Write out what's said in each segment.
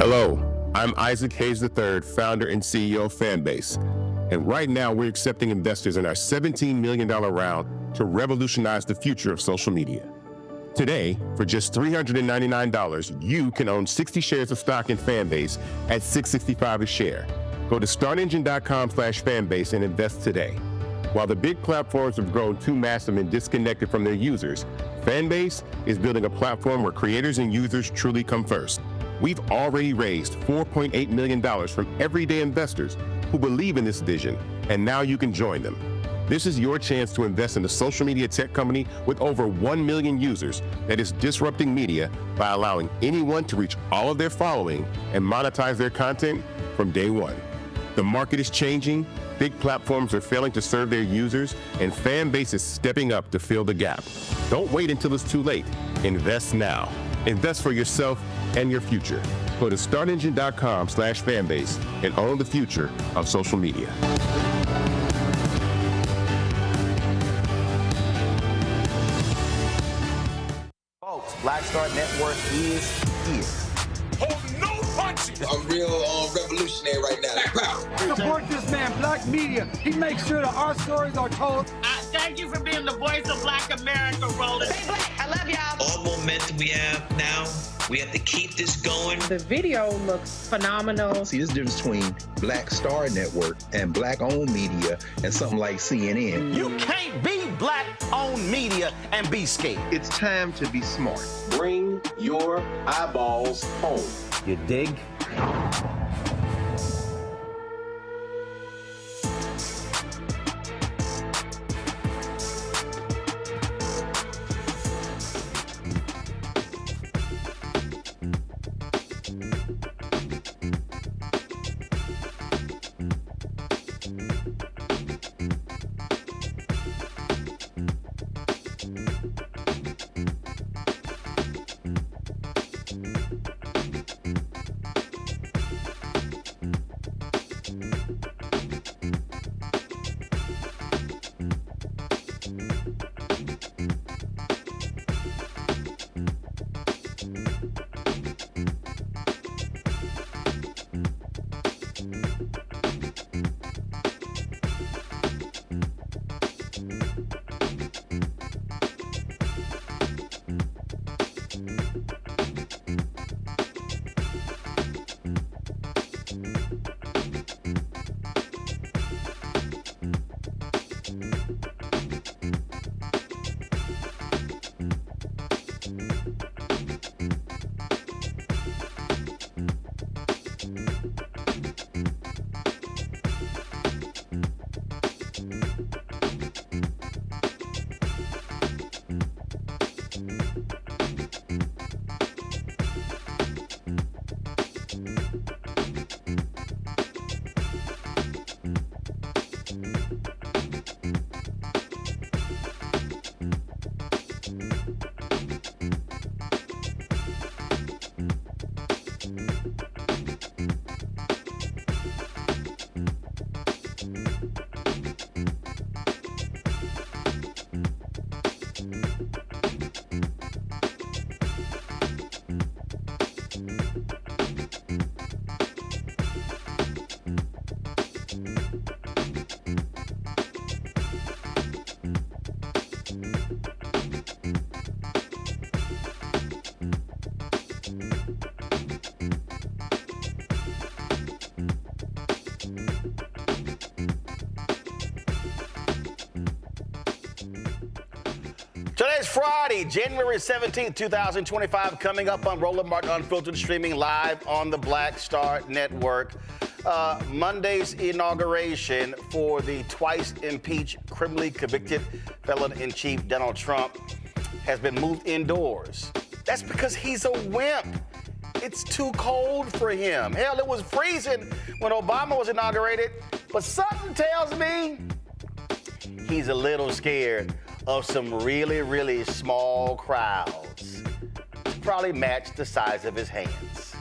Hello, I'm Isaac Hayes III, founder and CEO of Fanbase. And right now we're accepting investors in our $17 million round to revolutionize the future of social media. Today, for just $399, you can own 60 shares of stock in Fanbase at $665 a share. Go to startengine.com/fanbase and invest today. While the big platforms have grown too massive and disconnected from their users, Fanbase is building a platform where creators and users truly come first. We've already raised $4.8 million from everyday investors who believe in this vision, and now you can join them. This is your chance to invest in a social media tech company with over 1 million users that is disrupting media by allowing anyone to reach all of their following and monetize their content from day one. The market is changing, big platforms are failing to serve their users, and Fanbase is stepping up to fill the gap. Don't wait until it's too late. Invest now. Invest for yourself and your future. Go to startengine.com/fanbase and own the future of social media. Black Star Network is here. Hold no punches. I'm real revolutionary right now. Black power. Support this man, Black Media. He makes sure that our stories are told. Thank you for being the voice of Black America, Roland. Stay black. I love y'all. All momentum we have now, we have to keep this going. The video looks phenomenal. See, this difference between Black Star Network and Black-owned media and something like CNN. You can't be Black-owned media and be scared. It's time to be smart. Bring your eyeballs home. You dig? Today's Friday, January 17th, 2025, coming up on Roland Martin Unfiltered, streaming live on the Black Star Network. Monday's inauguration for the twice impeached, criminally convicted felon-in-chief Donald Trump has been moved indoors. That's because he's a wimp. It's too cold for him. Hell, it was freezing when Obama was inaugurated, but something tells me he's a little scared of some really, really small crowds to probably match the size of his hands.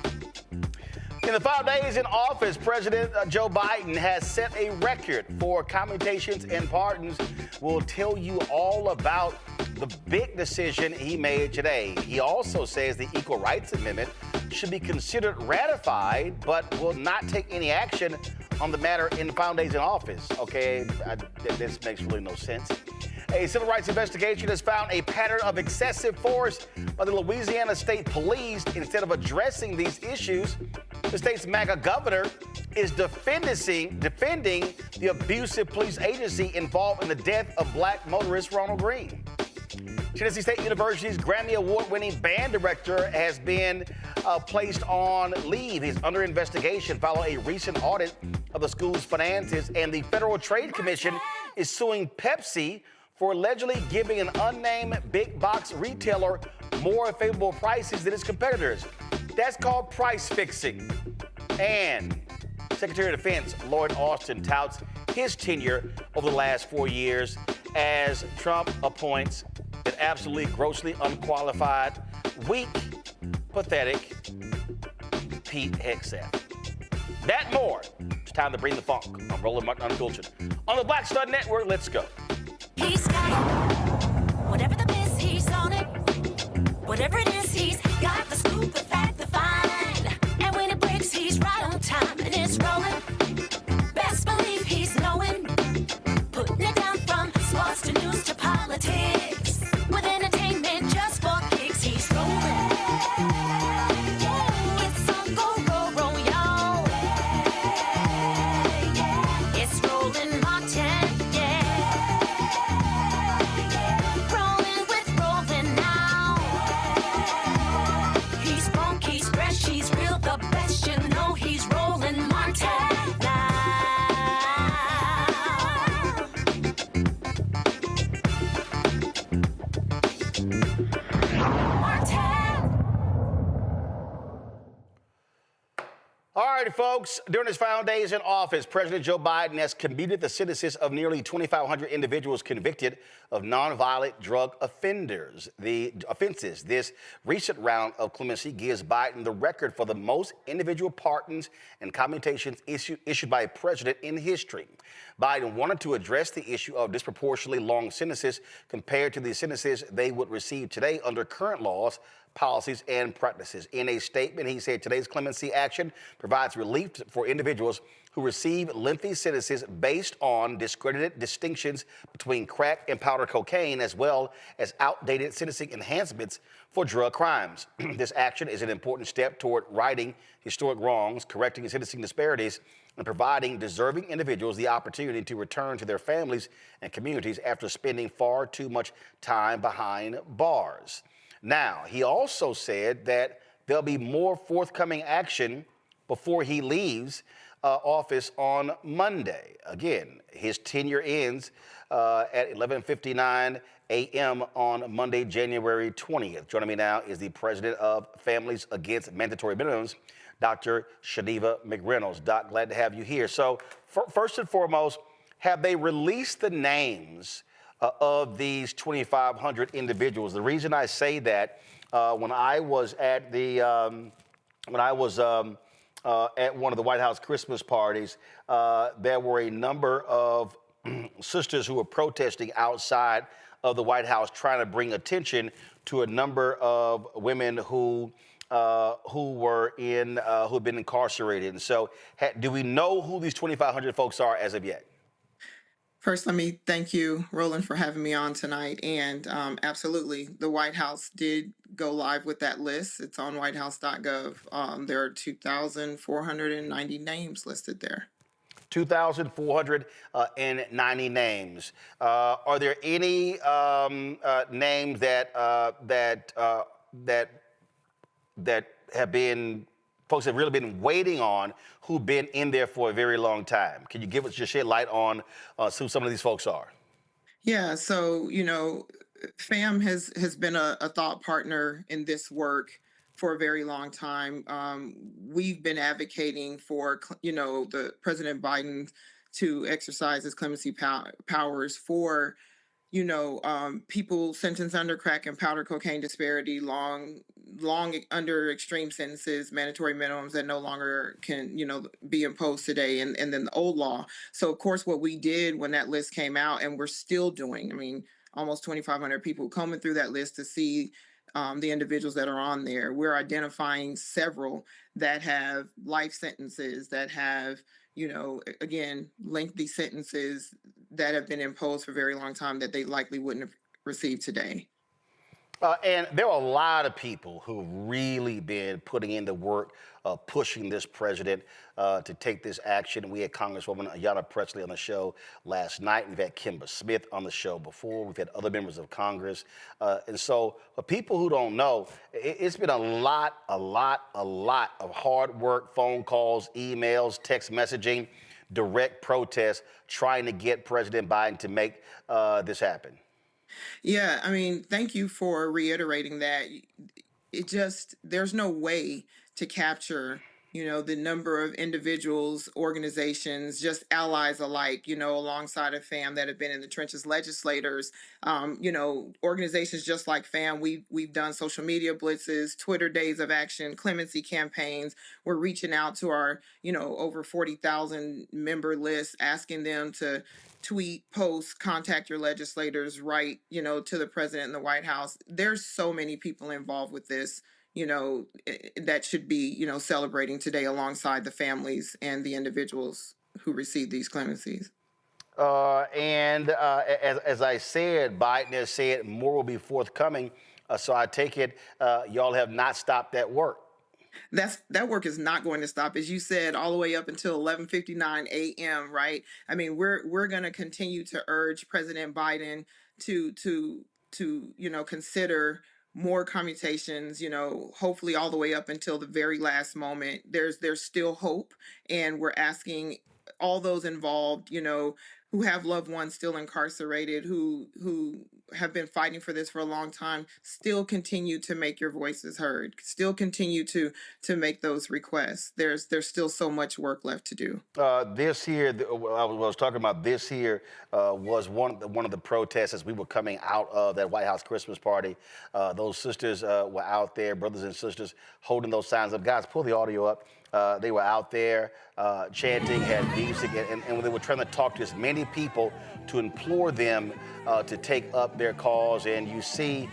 In the 5 days in office, President Joe Biden has set a record for commutations and pardons. We'll tell you all about the big decision he made today. He also says the Equal Rights Amendment should be considered ratified, but will not take any action on the matter in the 5 days in office. Okay, this makes really no sense. A civil rights investigation has found a pattern of excessive force by the Louisiana State Police. Instead of addressing these issues, the state's MAGA governor is defending the abusive police agency involved in the death of Black motorist Ronald Greene. Tennessee State University's Grammy Award-winning band director has been placed on leave. He's under investigation following a recent audit of the school's finances, and the Federal Trade Commission is suing Pepsi for allegedly giving an unnamed big box retailer more favorable prices than its competitors. That's called price fixing. And Secretary of Defense Lloyd Austin touts his tenure over the last 4 years as Trump appoints an absolutely grossly unqualified, weak, pathetic Pete Hegseth. That more. It's time to bring the funk. I'm Roland Martin Unfiltered. On the Black Star Network, let's go. He's got it. Whatever the biz, he's on it. Whatever it is, he's got the scoop, the fact, the find. And when it breaks, he's right on time and it's rolling. Best believe he's knowing. Putting it down from sports to news to politics. With entertainment just for kicks, he's rolling. It's on go, roll, y'all. It's Roland Martin, rolling with Roland now. He's funk, he's fresh, he's real, the best, you know he's Roland Martin now. All right, folks. During his final days in office, President Joe Biden has commuted the sentences of nearly 2,500 individuals convicted of nonviolent drug offenses. This recent round of clemency gives Biden the record for the most individual pardons and commutations issued by a president in history. Biden wanted to address the issue of disproportionately long sentences compared to the sentences they would receive today under current laws, policies, and practices. In a statement, he said today's clemency action provides relief for individuals who receive lengthy sentences based on discredited distinctions between crack and powder cocaine, as well as outdated sentencing enhancements for drug crimes. This action is an important step toward righting historic wrongs, correcting sentencing disparities, and providing deserving individuals the opportunity to return to their families and communities after spending far too much time behind bars. Now, he also said that there'll be more forthcoming action before he leaves office on Monday. Again, his tenure ends at 11:59 a.m. on Monday, January 20th. Joining me now is the president of Families Against Mandatory Minimums, Dr. Shaniva McReynolds. Doc, glad to have you here. So first and foremost, have they released the names of these 2,500 individuals? The reason I say that, when I was at the at one of the White House Christmas parties, there were a number of sisters who were protesting outside of the White House, trying to bring attention to a number of women who had been incarcerated. And so, do we know who these 2,500 folks are as of yet? First, let me thank you, Roland, for having me on tonight. And absolutely, the White House did go live with that list. It's on whitehouse.gov. There are 2,490 names listed there. 2,490 names. Are there any names that have been folks have really been waiting on, who've been in there for a very long time? Can you give us, just shed light on who some of these folks are? Yeah, so, FAM has been a thought partner in this work for a very long time. We've been advocating for, the President Biden to exercise his clemency powers for, people sentenced under crack and powder cocaine disparity, long under extreme sentences, mandatory minimums that no longer can, be imposed today, and then the old law. So, of course, what we did when that list came out, and we're still doing, almost 2,500 people coming through that list to see the individuals that are on there. We're identifying several that have life sentences, that have, again, lengthy sentences that have been imposed for a very long time that they likely wouldn't have received today. And there are a lot of people who've really been putting in the work, pushing this president to take this action. We had Congresswoman Ayanna Pressley on the show last night. We've had Kimber Smith on the show before. We've had other members of Congress. And so for people who don't know, it's been a lot of hard work, phone calls, emails, text messaging direct protests trying to get President Biden to make this happen? Yeah, I mean, thank you for reiterating that. There's no way to capture, the number of individuals, organizations, just allies alike, alongside of FAM that have been in the trenches, legislators, organizations just like FAM. We've done social media blitzes, Twitter days of action, clemency campaigns. We're reaching out to our, over 40,000 member list, asking them to tweet, post, contact your legislators, write, to the president and the White House. There's so many people involved with this, that should be, celebrating today alongside the families and the individuals who received these clemencies. As I said, Biden has said more will be forthcoming. So I take it y'all have not stopped that work. That work is not going to stop, as you said, all the way up until 11:59 a.m. Right? I mean, we're going to continue to urge President Biden to consider more commutations. Hopefully all the way up until the very last moment. There's still hope, and we're asking all those involved, who have loved ones still incarcerated, who have been fighting for this for a long time, still continue to make your voices heard, still continue to make those requests. There's still so much work left to do. This here, I was talking about this here, was one of the protests as we were coming out of that White House Christmas party. Those sisters were out there, brothers and sisters, holding those signs up. Guys, pull the audio up. They were out there chanting, had music, and they were trying to talk to as many people to implore them to take up their cause. And you see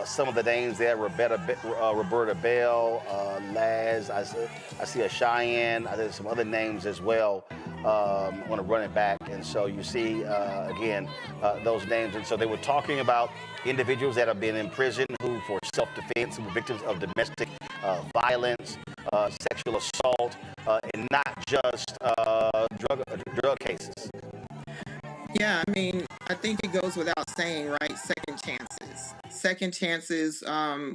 some of the names there: Roberta Bell, Laz. I see a Cheyenne. There's some other names as well. I want to run it back, and so you see again those names. And so they were talking about individuals that have been in prison who, for self-defense, were victims of domestic violence, sexual assault, and not just drug cases. Yeah, I mean, I think it goes without saying, right? Second chances,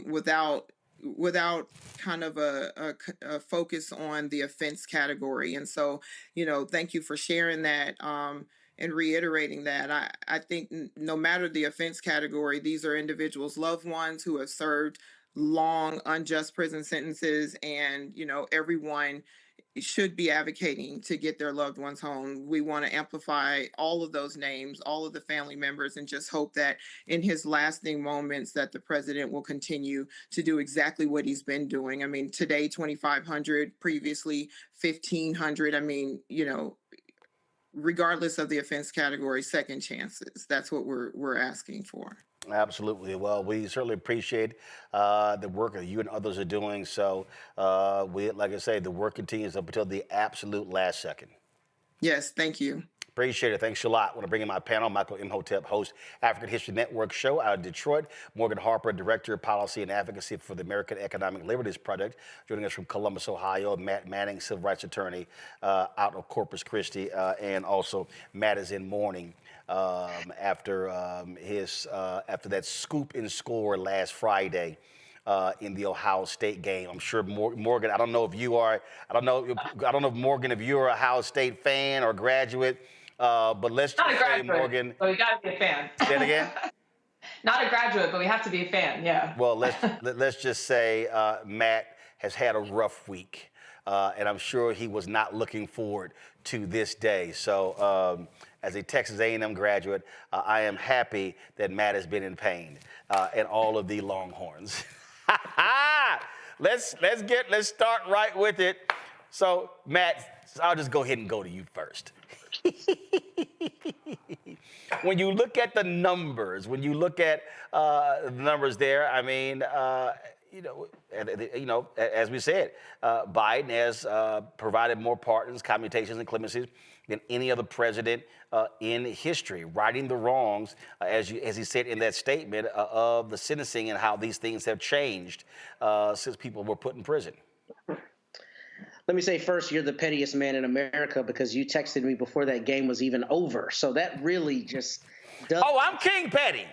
without kind of a focus on the offense category. And so, thank you for sharing that. And reiterating that. I think no matter the offense category, these are individuals, loved ones who have served long, unjust prison sentences, and, everyone should be advocating to get their loved ones home. We want to amplify all of those names, all of the family members, and just hope that in his lasting moments that the president will continue to do exactly what he's been doing. I mean, today, 2,500, previously 1,500. I mean, regardless of the offense category, second chances. That's what we're asking for. Absolutely. Well, we certainly appreciate the work that you and others are doing. So, like I say, the work continues up until the absolute last second. Yes, thank you. Appreciate it. Thanks a lot. I want to bring in my panel, Michael Imhotep, host, African History Network show out of Detroit. Morgan Harper, Director of Policy and Advocacy for the American Economic Liberties Project, joining us from Columbus, Ohio. Matt Manning, Civil Rights Attorney out of Corpus Christi. And also, Matt is in mourning after that scoop and score last Friday in the Ohio State game. I'm sure Morgan. I don't know if Morgan, if you're a Ohio State fan or graduate, but let's just say, Morgan. But we got to be a fan. Say it again. Not a graduate, but we have to be a fan. Yeah. Well, let's just say Matt has had a rough week, and I'm sure he was not looking forward to this day. So. As a Texas A&M graduate, I am happy that Matt has been in pain, and all of the Longhorns. Let's start right with it. So, Matt, I'll just go ahead and go to you first. When you look at the numbers, there, I mean, as we said, Biden has provided more pardons, commutations, and clemencies than any other president in history, righting the wrongs, as he said in that statement, of the sentencing and how these things have changed since people were put in prison. Let me say first, you're the pettiest man in America because you texted me before that game was even over. So that really just does. Oh, I'm King Petty.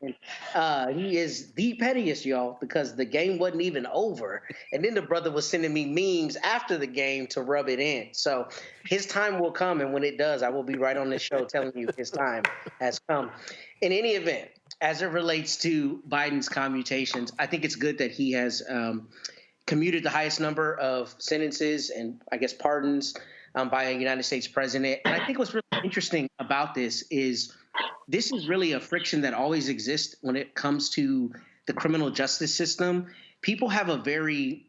He is the pettiest, y'all, because the game wasn't even over. And then the brother was sending me memes after the game to rub it in. So his time will come. And when it does, I will be right on this show telling you his time has come. In any event, as it relates to Biden's commutations, I think it's good that he has commuted the highest number of sentences and, I guess, pardons by a United States president. And I think what's really interesting about this is really a friction that always exists when it comes to the criminal justice system. People have a very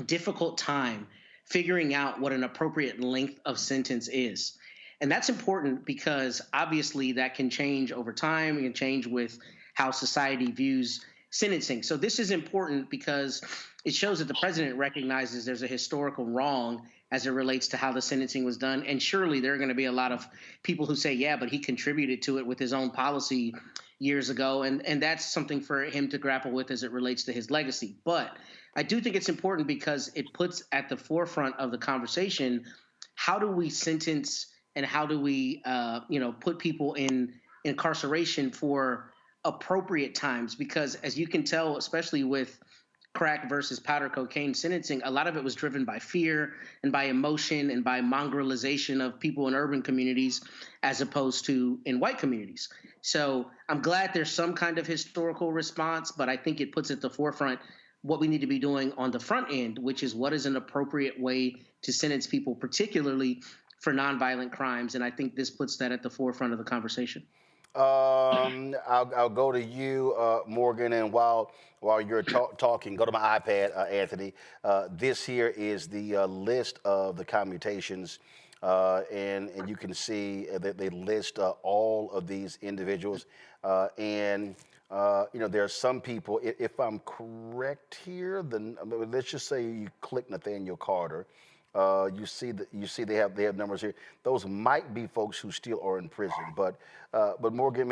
difficult time figuring out what an appropriate length of sentence is. And that's important because obviously that can change over time. It can change with how society views sentencing. So this is important because it shows that the president recognizes there's a historical wrong as it relates to how the sentencing was done. And surely there are going to be a lot of people who say, yeah, but he contributed to it with his own policy years ago. And that's something for him to grapple with as it relates to his legacy. But I do think it's important because it puts at the forefront of the conversation, how do we sentence and how do we, put people in incarceration for appropriate times? Because as you can tell, especially with crack versus powder cocaine sentencing, a lot of it was driven by fear and by emotion and by mongrelization of people in urban communities as opposed to in white communities. So I'm glad there's some kind of historical response, but I think it puts at the forefront what we need to be doing on the front end, which is what is an appropriate way to sentence people, particularly for nonviolent crimes. And I think this puts that at the forefront of the conversation. I'll go to you, Morgan, and while you're talking, go to my iPad, Anthony. This here is the list of the commutations, and you can see that they list all of these individuals, and there are some people. If I'm correct here, then let's just say you click Nathaniel Carter. You see they have numbers here. Those might be folks who still are in prison, but Morgan,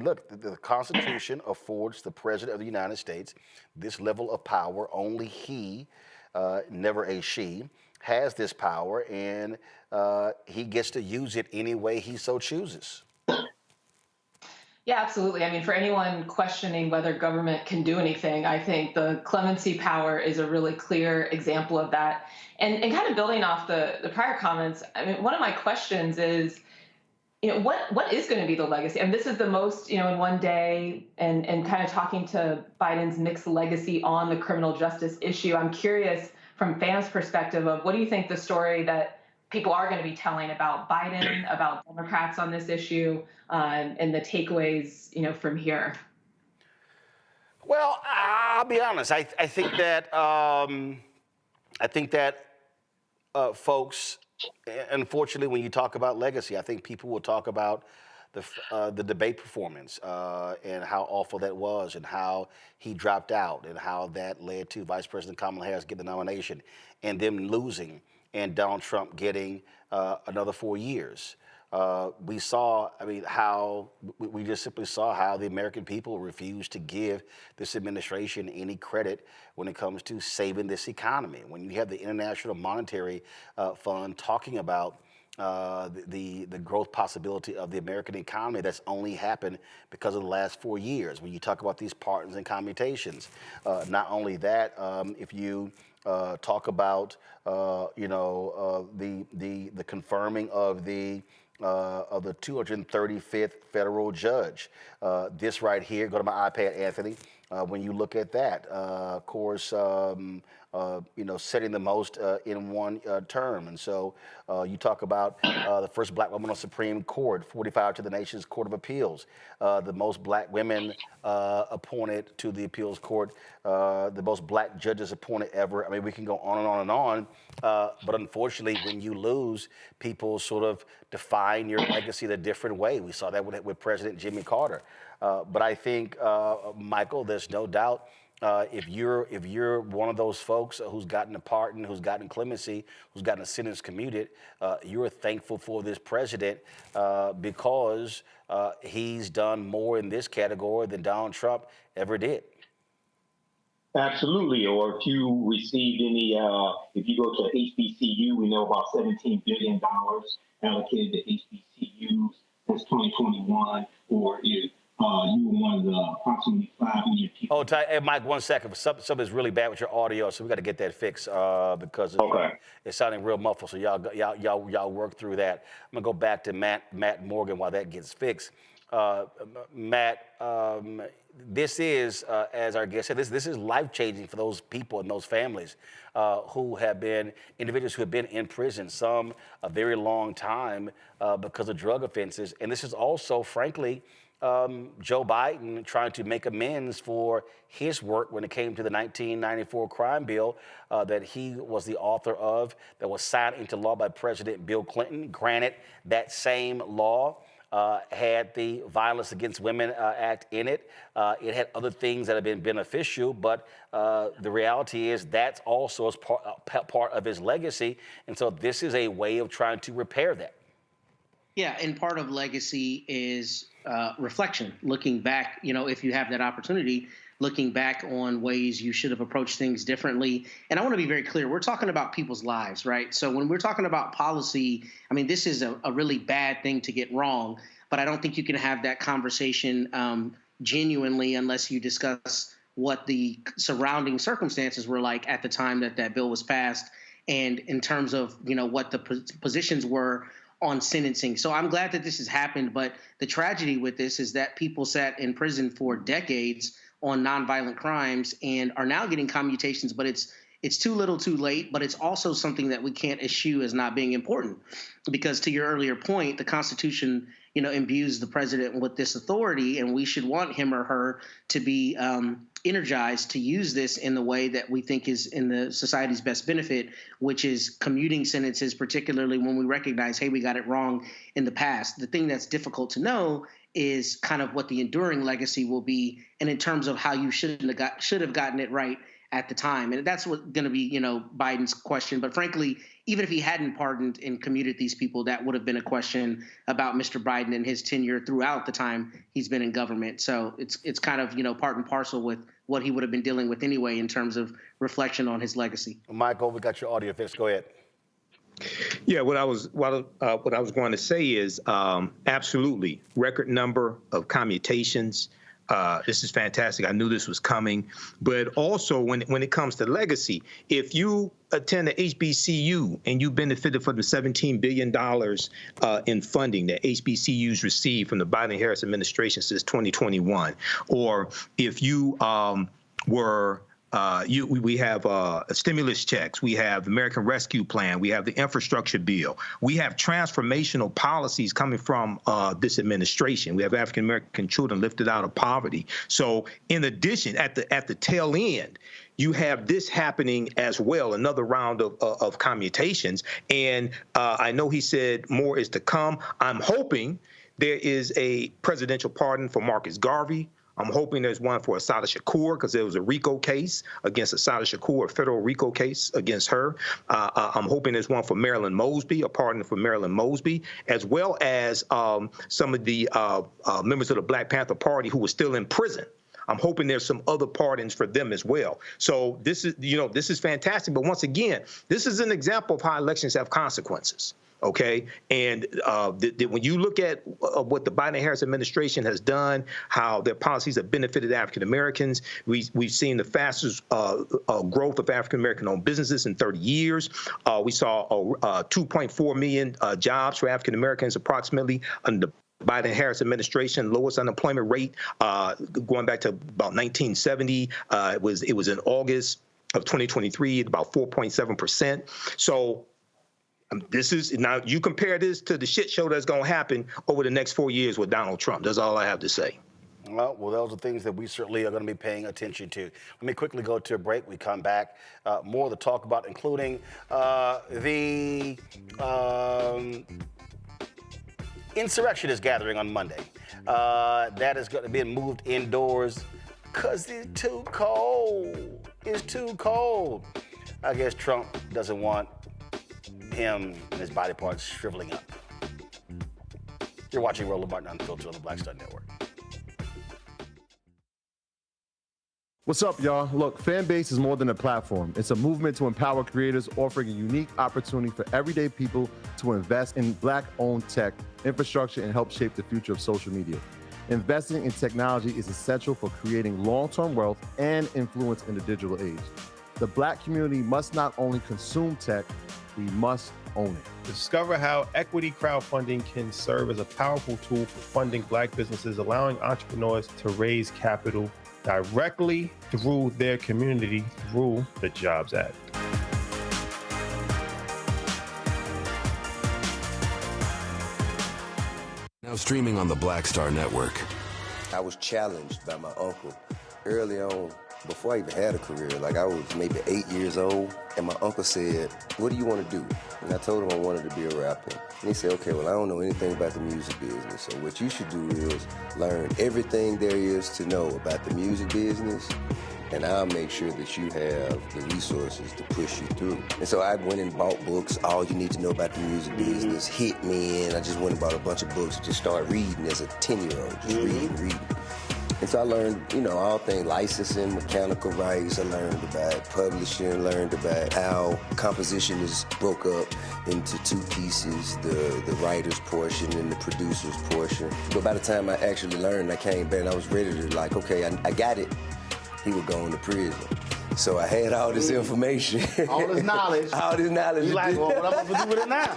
look, the Constitution affords the President of the United States this level of power. Only he, never a she, has this power, and he gets to use it any way he so chooses. Yeah, absolutely. I mean, for anyone questioning whether government can do anything, I think the clemency power is a really clear example of that. And kind of building off the prior comments, I mean, one of my questions is, what is going to be the legacy? And this is the most, in one day, and kind of talking to Biden's mixed legacy on the criminal justice issue. I'm curious from fans' perspective of what do you think the story that people are going to be telling about Biden, about Democrats on this issue, and the takeaways, from here? Well, I'll be honest. I think that folks, unfortunately, when you talk about legacy, I think people will talk about the debate performance and how awful that was, and how he dropped out, and how that led to Vice President Kamala Harris getting the nomination, and them losing, and Donald Trump getting another 4 years. We saw, we just simply saw how the American people refused to give this administration any credit when it comes to saving this economy. When you have the International Monetary Fund talking about the growth possibility of the American economy, that's only happened because of the last 4 years. When you talk about these pardons and commutations, not only that, if you talk about the confirming of the 235th federal judge. This right here, go to my iPad, Anthony. When you look at that, of course, setting the most in one term. And so you talk about the first black woman on Supreme Court, 45 to the nation's Court of Appeals, the most black women appointed to the appeals court, the most black judges appointed ever. I mean, we can go on and on and on. But unfortunately, when you lose, people sort of define your legacy in a different way. We saw that with President Jimmy Carter. But I think, Michael, there's no doubt, if you're one of those folks who's gotten a pardon, who's gotten clemency, who's gotten a sentence commuted, you're thankful for this president because he's done more in this category than Donald Trump ever did. Absolutely. Or if you received any, if you go to HBCU, we know about $17 billion allocated to HBCUs since 2021. Or if You were one of the approximately 5 million people. Hold tight. Hey, Mike, 1 second. Something's really bad with your audio, so we got to get that fixed because it's sounding real muffled. So y'all work through that. I'm gonna go back to Matt Morgan while that gets fixed. Matt, this is, as our guest said, this is life-changing for those people and those families who have been individuals who have been in prison, some a very long time because of drug offenses. And this is also, frankly, Joe Biden trying to make amends for his work when it came to the 1994 crime bill that he was the author of, that was signed into law by President Bill Clinton. Granted, that same law had the Violence Against Women Act in it. It had other things that have been beneficial, but the reality is that's also as part of his legacy. And so this is a way of trying to repair that. Yeah, and part of legacy is reflection, looking back, if you have that opportunity, looking back on ways you should have approached things differently. And I want to be very clear, we're talking about people's lives, right? So when we're talking about policy, I mean, this is a really bad thing to get wrong, but I don't think you can have that conversation genuinely unless you discuss what the surrounding circumstances were like at the time that bill was passed, and in terms of, what the positions were on sentencing. So I'm glad that this has happened, but the tragedy with this is that people sat in prison for decades on nonviolent crimes and are now getting commutations, but it's too little too late, but it's also something that we can't eschew as not being important. Because to your earlier point, the Constitution, imbues the president with this authority, and we should want him or her to be energized to use this in the way that we think is in the society's best benefit, which is commuting sentences, particularly when we recognize, hey, we got it wrong in the past. The thing that's difficult to know is kind of what the enduring legacy will be, and in terms of how you should have gotten it right at the time. And that's what's going to be, Biden's question. But frankly, even if he hadn't pardoned and commuted these people, that would have been a question about Mr. Biden and his tenure throughout the time he's been in government. So it's kind of, part and parcel with what he would have been dealing with anyway in terms of reflection on his legacy. Michael, we got your audio fixed. Go ahead. Yeah, what I was going to say is absolutely record number of commutations. This is fantastic. I knew this was coming. But also when it comes to legacy, if you attend the HBCU and you benefited from the $17 billion in funding that HBCUs received from the Biden-Harris administration since 2021, or if you we have stimulus checks, we have the American Rescue Plan, we have the infrastructure bill, we have transformational policies coming from this administration. We have African American children lifted out of poverty. So in addition, at the tail end, you have this happening as well, another round of commutations. And I know he said more is to come. I'm hoping there is a presidential pardon for Marcus Garvey. I'm hoping there's one for Assata Shakur, because there was a RICO case against Assata Shakur, a federal RICO case against her. I'm hoping there's one for Marilyn Mosby, a pardon for Marilyn Mosby, as well as some of the members of the Black Panther Party who were still in prison. I'm hoping there's some other pardons for them as well. So this is fantastic. But once again, this is an example of how elections have consequences. Okay, and when you look at what the Biden-Harris administration has done, how their policies have benefited African Americans, we've seen the fastest growth of African American-owned businesses in 30 years. We saw 2.4 million jobs for African Americans approximately under the Biden-Harris administration, lowest unemployment rate going back to about 1970. It was in August of 2023, about 4.7%. So. This is now you compare this to the shit show that's going to happen over the next 4 years with Donald Trump. That's all I have to say. Well, those are things that we certainly are going to be paying attention to. Let me quickly go to a break. We come back, more to talk about, including the insurrection is gathering on Monday. That is going to be moved indoors because it's too cold. It's too cold. I guess Trump doesn't want him and his body parts shriveling up. You're watching Roland Martin Unfiltered on the Black Star Network. What's up, y'all? Look, Fanbase is more than a platform. It's a movement to empower creators, offering a unique opportunity for everyday people to invest in Black-owned tech, infrastructure, and help shape the future of social media. Investing in technology is essential for creating long-term wealth and influence in the digital age. The Black community must not only consume tech, we must own it. Discover how equity crowdfunding can serve as a powerful tool for funding Black businesses, allowing entrepreneurs to raise capital directly through their community through the Jobs Act. Now streaming on the Black Star Network. I was challenged by my uncle early on, before I even had a career. Like, I was maybe 8 years old, and my uncle said, "What do you want to do?" And I told him I wanted to be a rapper. And he said, "Okay, well, I don't know anything about the music business, so what you should do is learn everything there is to know about the music business, and I'll make sure that you have the resources to push you through." And so I went and bought books, All You Need to Know About the Music Business, Hit Me In. I just went and bought a bunch of books and just started reading as a 10-year-old, just reading. And so I learned, all things licensing, mechanical rights. I learned about publishing, learned about how composition is broke up into two pieces, the writer's portion and the producer's portion. But by the time I actually learned, I came back and I was ready to okay, I got it. He would go into prison. So I had all this information. All this knowledge. All this knowledge. You like, well, what am I supposed to do with it now?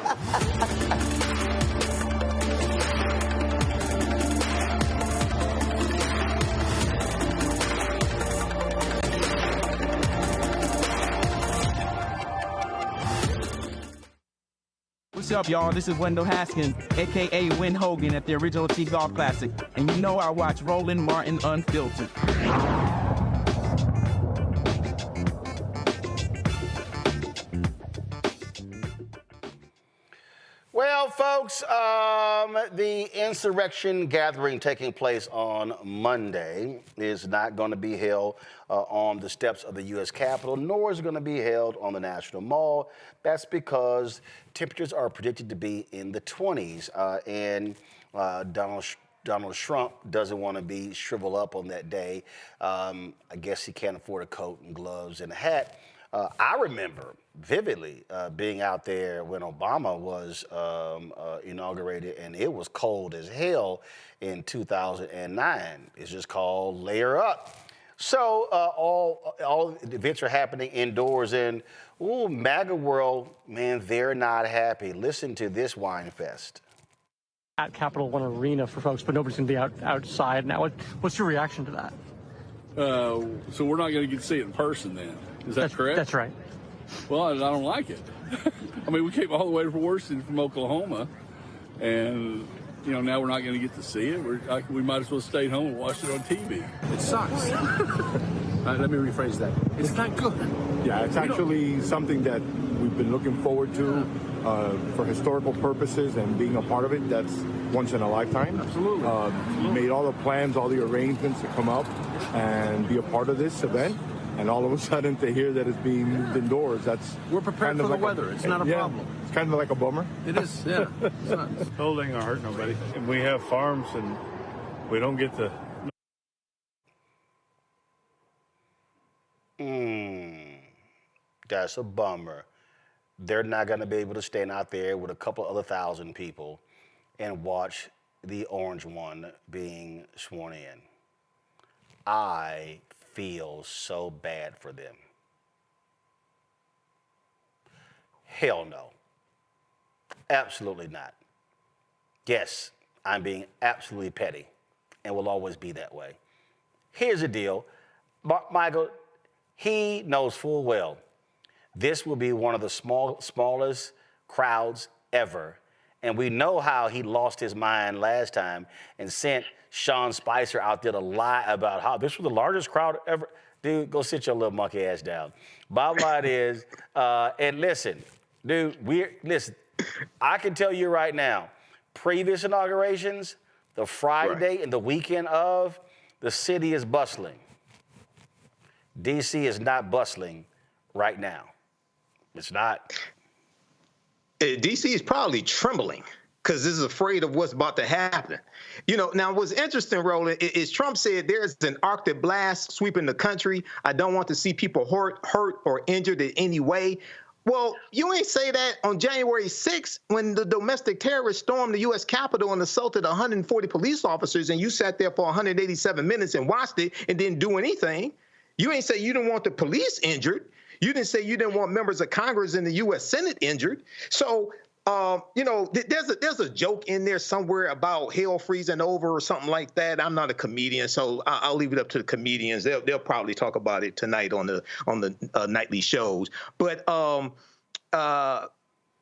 What's up, y'all? This is Wendell Haskins, a.k.a. Win Hogan at the original T-Golf Classic. And you know I watch Roland Martin Unfiltered. Well, folks, the insurrection gathering taking place on Monday is not going to be held on the steps of the U.S. Capitol, nor is it going to be held on the National Mall. That's because temperatures are predicted to be in the 20s, and Donald Trump doesn't want to be shriveled up on that day. I guess he can't afford a coat and gloves and a hat. I remember vividly being out there when Obama was inaugurated, and it was cold as hell in 2009. It's just called layer up. So all events are happening indoors, and MAGA world, man, they're not happy. Listen to this wine fest. At Capital One Arena for folks, but nobody's going to be outside now. What's your reaction to that? So we're not going to get to see it in person then. Is that correct? That's right. Well, I don't like it. I mean, we came all the way from Washington, from Oklahoma, and now we're not going to get to see it. We might as well stay home and watch it on TV. It sucks. Let me rephrase that. It's not good. Yeah, it's actually something that we've been looking forward to for historical purposes, and being a part of it, that's once in a lifetime. Absolutely. We made all the plans, all the arrangements to come up and be a part of this event. And all of a sudden to hear that it's being moved indoors, we're prepared for the weather. It's not a problem. It's kind of like a bummer. It is, yeah. It's not. Cold ain't gonna hurt nobody. And we have farms, and we don't get to. That's a bummer. They're not gonna be able to stand out there with a couple other thousand people and watch the orange one being sworn in. I feel so bad for them. Hell no. Absolutely not. Yes, I'm being absolutely petty and will always be that way. Here's the deal. Michael, he knows full well this will be one of the smallest crowds ever. And we know how he lost his mind last time and sent Sean Spicer out there to lie about how this was the largest crowd ever. Dude, go sit your little monkey ass down. Bottom line is, and listen, dude, listen, I can tell you right now, previous inaugurations, the Friday and the weekend of, the city is bustling. D.C. is not bustling right now. It's not. D.C. is probably trembling because this is afraid of what's about to happen. Now what's interesting, Roland, is Trump said there's an Arctic blast sweeping the country. I don't want to see people hurt or injured in any way. Well, you ain't say that on January 6th when the domestic terrorists stormed the U.S. Capitol and assaulted 140 police officers, and you sat there for 187 minutes and watched it and didn't do anything. You ain't say you didn't want the police injured. You didn't say you didn't want members of Congress and the U.S. Senate injured. So, there's a joke in there somewhere about hell freezing over or something like that. I'm not a comedian, so I'll leave it up to the comedians. They'll probably talk about it tonight on the nightly shows. But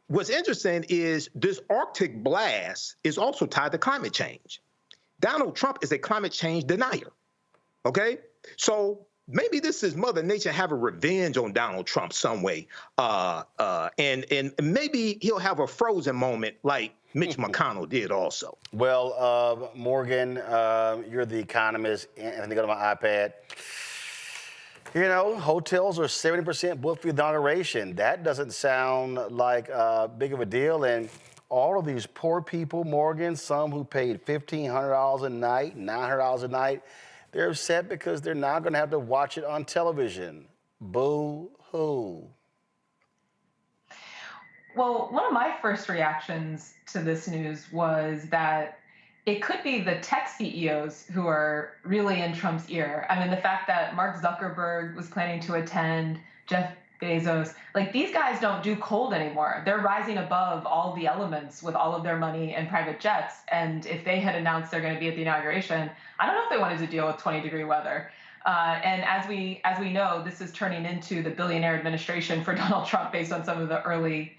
what's interesting is this Arctic blast is also tied to climate change. Donald Trump is a climate change denier. Okay, so maybe this is Mother Nature having revenge on Donald Trump some way. And maybe he'll have a frozen moment like Mitch McConnell did also. Well, Morgan, you're the economist, and I go to my iPad. You know, hotels are 70% booked for the inauguration. That doesn't sound like big of a deal. And all of these poor people, Morgan, some who paid $1,500 a night, $900 a night, they're upset because they're now going to have to watch it on television. Boo-hoo. Well, one of my first reactions to this news was that it could be the tech CEOs who are really in Trump's ear. I mean, the fact that Mark Zuckerberg was planning to attend, Jeff Bezos, like these guys don't do cold anymore. They're rising above all the elements with all of their money and private jets. And if they had announced they're going to be at the inauguration, I don't know if they wanted to deal with 20-degree weather. And as we know, this is turning into the billionaire administration for Donald Trump based on some of the early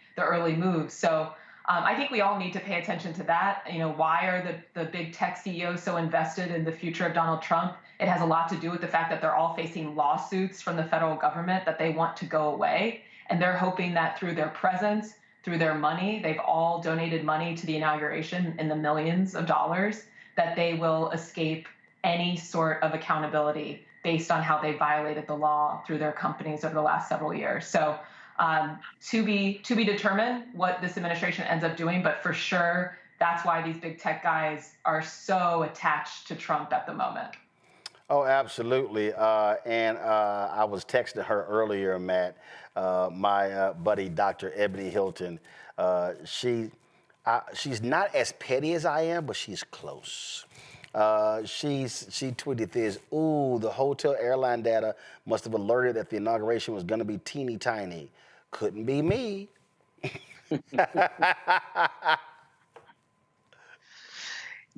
moves. So I think we all need to pay attention to that. You know, why are the big tech CEOs so invested in the future of Donald Trump? It has a lot to do with the fact that they're all facing lawsuits from the federal government that they want to go away. And they're hoping that through their presence, through their money, they've all donated money to the inauguration in the millions of dollars, that they will escape any sort of accountability based on how they violated the law through their companies over the last several years. So to be determined what this administration ends up doing, but for sure, that's why these big tech guys are so attached to Trump at the moment. Oh, absolutely. And I was texting her earlier, Matt, my buddy, Dr. Ebony Hilton. She's not as petty as I am, but she's close. She tweeted this, ooh, the hotel airline data must have alerted that the inauguration was going to be teeny tiny. Couldn't be me.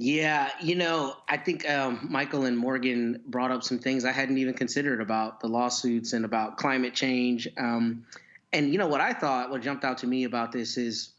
Yeah, you know, I think Michael and Morgan brought up some things I hadn't even considered about the lawsuits and about climate change. And, you know, what jumped out to me about this is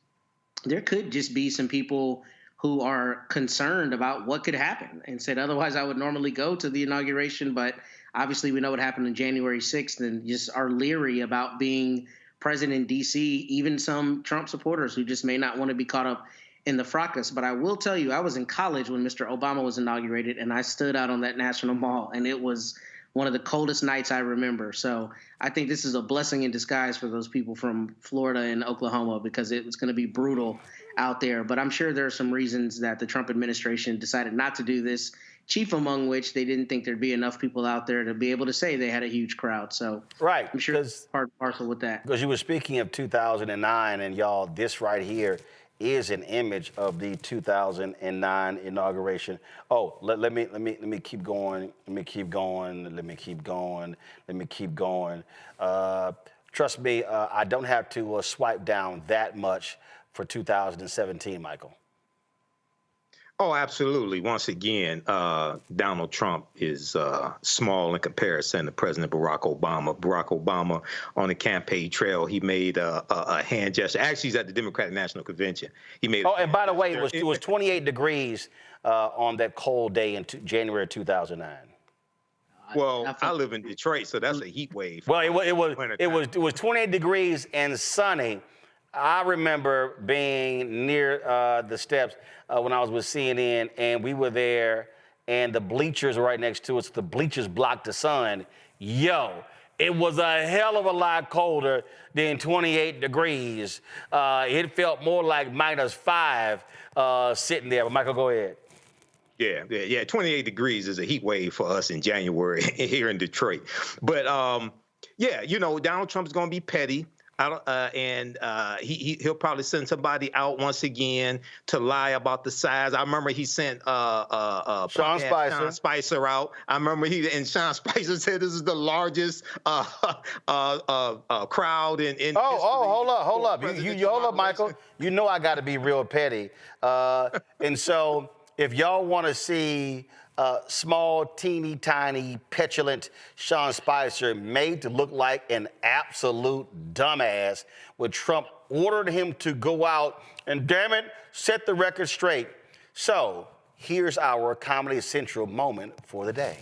there could just be some people who are concerned about what could happen and said, otherwise I would normally go to the inauguration. But obviously we know what happened on January 6th and just are leery about being present in D.C., even some Trump supporters who just may not want to be caught up in the fracas. But I will tell you, I was in college when Mr. Obama was inaugurated, and I stood out on that National Mall, and it was one of the coldest nights I remember. So I think this is a blessing in disguise for those people from Florida and Oklahoma, because it was going to be brutal out there. But I'm sure there are some reasons that the Trump administration decided not to do this, chief among which they didn't think there'd be enough people out there to be able to say they had a huge crowd. So right, I'm sure it's part and parcel with that. Because you were speaking of 2009, and y'all, this right here is an image of the 2009 inauguration. Oh, let me keep going. Let me keep going. Trust me, I don't have to swipe down that much for 2017, Michael. Oh, absolutely. Once again, Donald Trump is small in comparison to President Barack Obama. Barack Obama, on the campaign trail, he made a hand gesture. Actually, he's at the Democratic National Convention. He made. Oh, and by the way, it was 28 degrees on that cold day in January 2009. Well, I live in Detroit, so that's a heat wave. Well, it was 28 degrees and sunny. I remember being near the steps when I was with CNN, and we were there, and the bleachers were right next to us. The bleachers blocked the sun. Yo, it was a hell of a lot colder than 28 degrees. It felt more like -5 sitting there. But Michael, go ahead. Yeah. 28 degrees is a heat wave for us in January here in Detroit. But, yeah, you know, Donald Trump's going to be petty. He'll probably send somebody out once again to lie about the size. I remember he sent Sean Spicer out. I remember Sean Spicer said this is the largest crowd in history. Hold up. You hold up, Michael. You know I got to be real petty. And so if y'all want to see small, teeny, tiny, petulant Sean Spicer made to look like an absolute dumbass when Trump ordered him to go out and, damn it, set the record straight. So here's our Comedy Central moment for the day.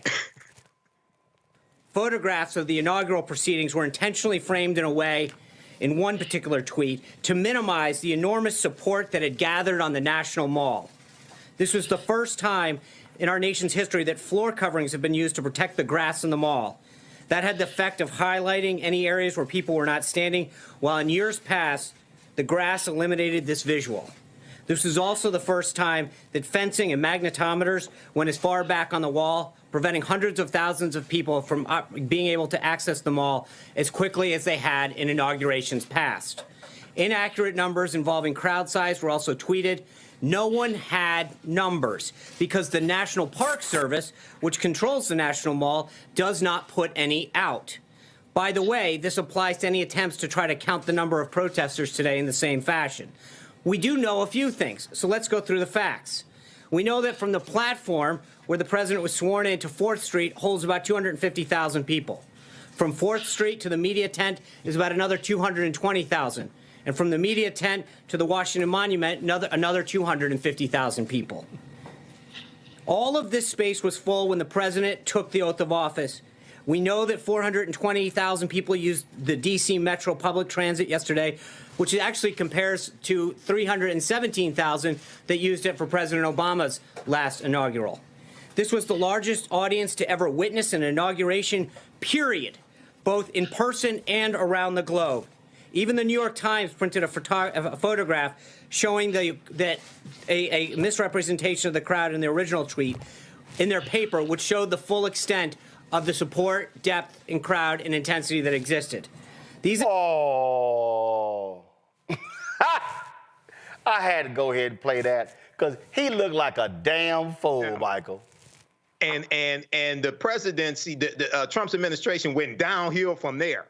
Photographs of the inaugural proceedings were intentionally framed in a way, in one particular tweet, to minimize the enormous support that had gathered on the National Mall. This was the first time in our nation's history that floor coverings have been used to protect the grass in the mall. That had the effect of highlighting any areas where people were not standing, while in years past, the grass eliminated this visual. This was also the first time that fencing and magnetometers went as far back on the wall, preventing hundreds of thousands of people from being able to access the mall as quickly as they had in inaugurations past. Inaccurate numbers involving crowd size were also tweeted. No one had numbers because the National Park Service, which controls the National Mall, does not put any out. By the way, this applies to any attempts to try to count the number of protesters today in the same fashion. We do know a few things, so let's go through the facts. We know that from the platform where the president was sworn in to 4th Street holds about 250,000 people. From 4th Street to the media tent is about another 220,000. And from the media tent to the Washington Monument, another 250,000 people. All of this space was full when the president took the oath of office. We know that 420,000 people used the D.C. Metro public transit yesterday, which actually compares to 317,000 that used it for President Obama's last inaugural. This was the largest audience to ever witness an inauguration, period, both in person and around the globe. Even the New York Times printed a photograph showing that a misrepresentation of the crowd in the original tweet in their paper, which showed the full extent of the support, depth, and crowd and intensity that existed. Oh. I had to go ahead and play that because he looked like a damn fool, Michael. And the presidency, Trump's administration went downhill from there.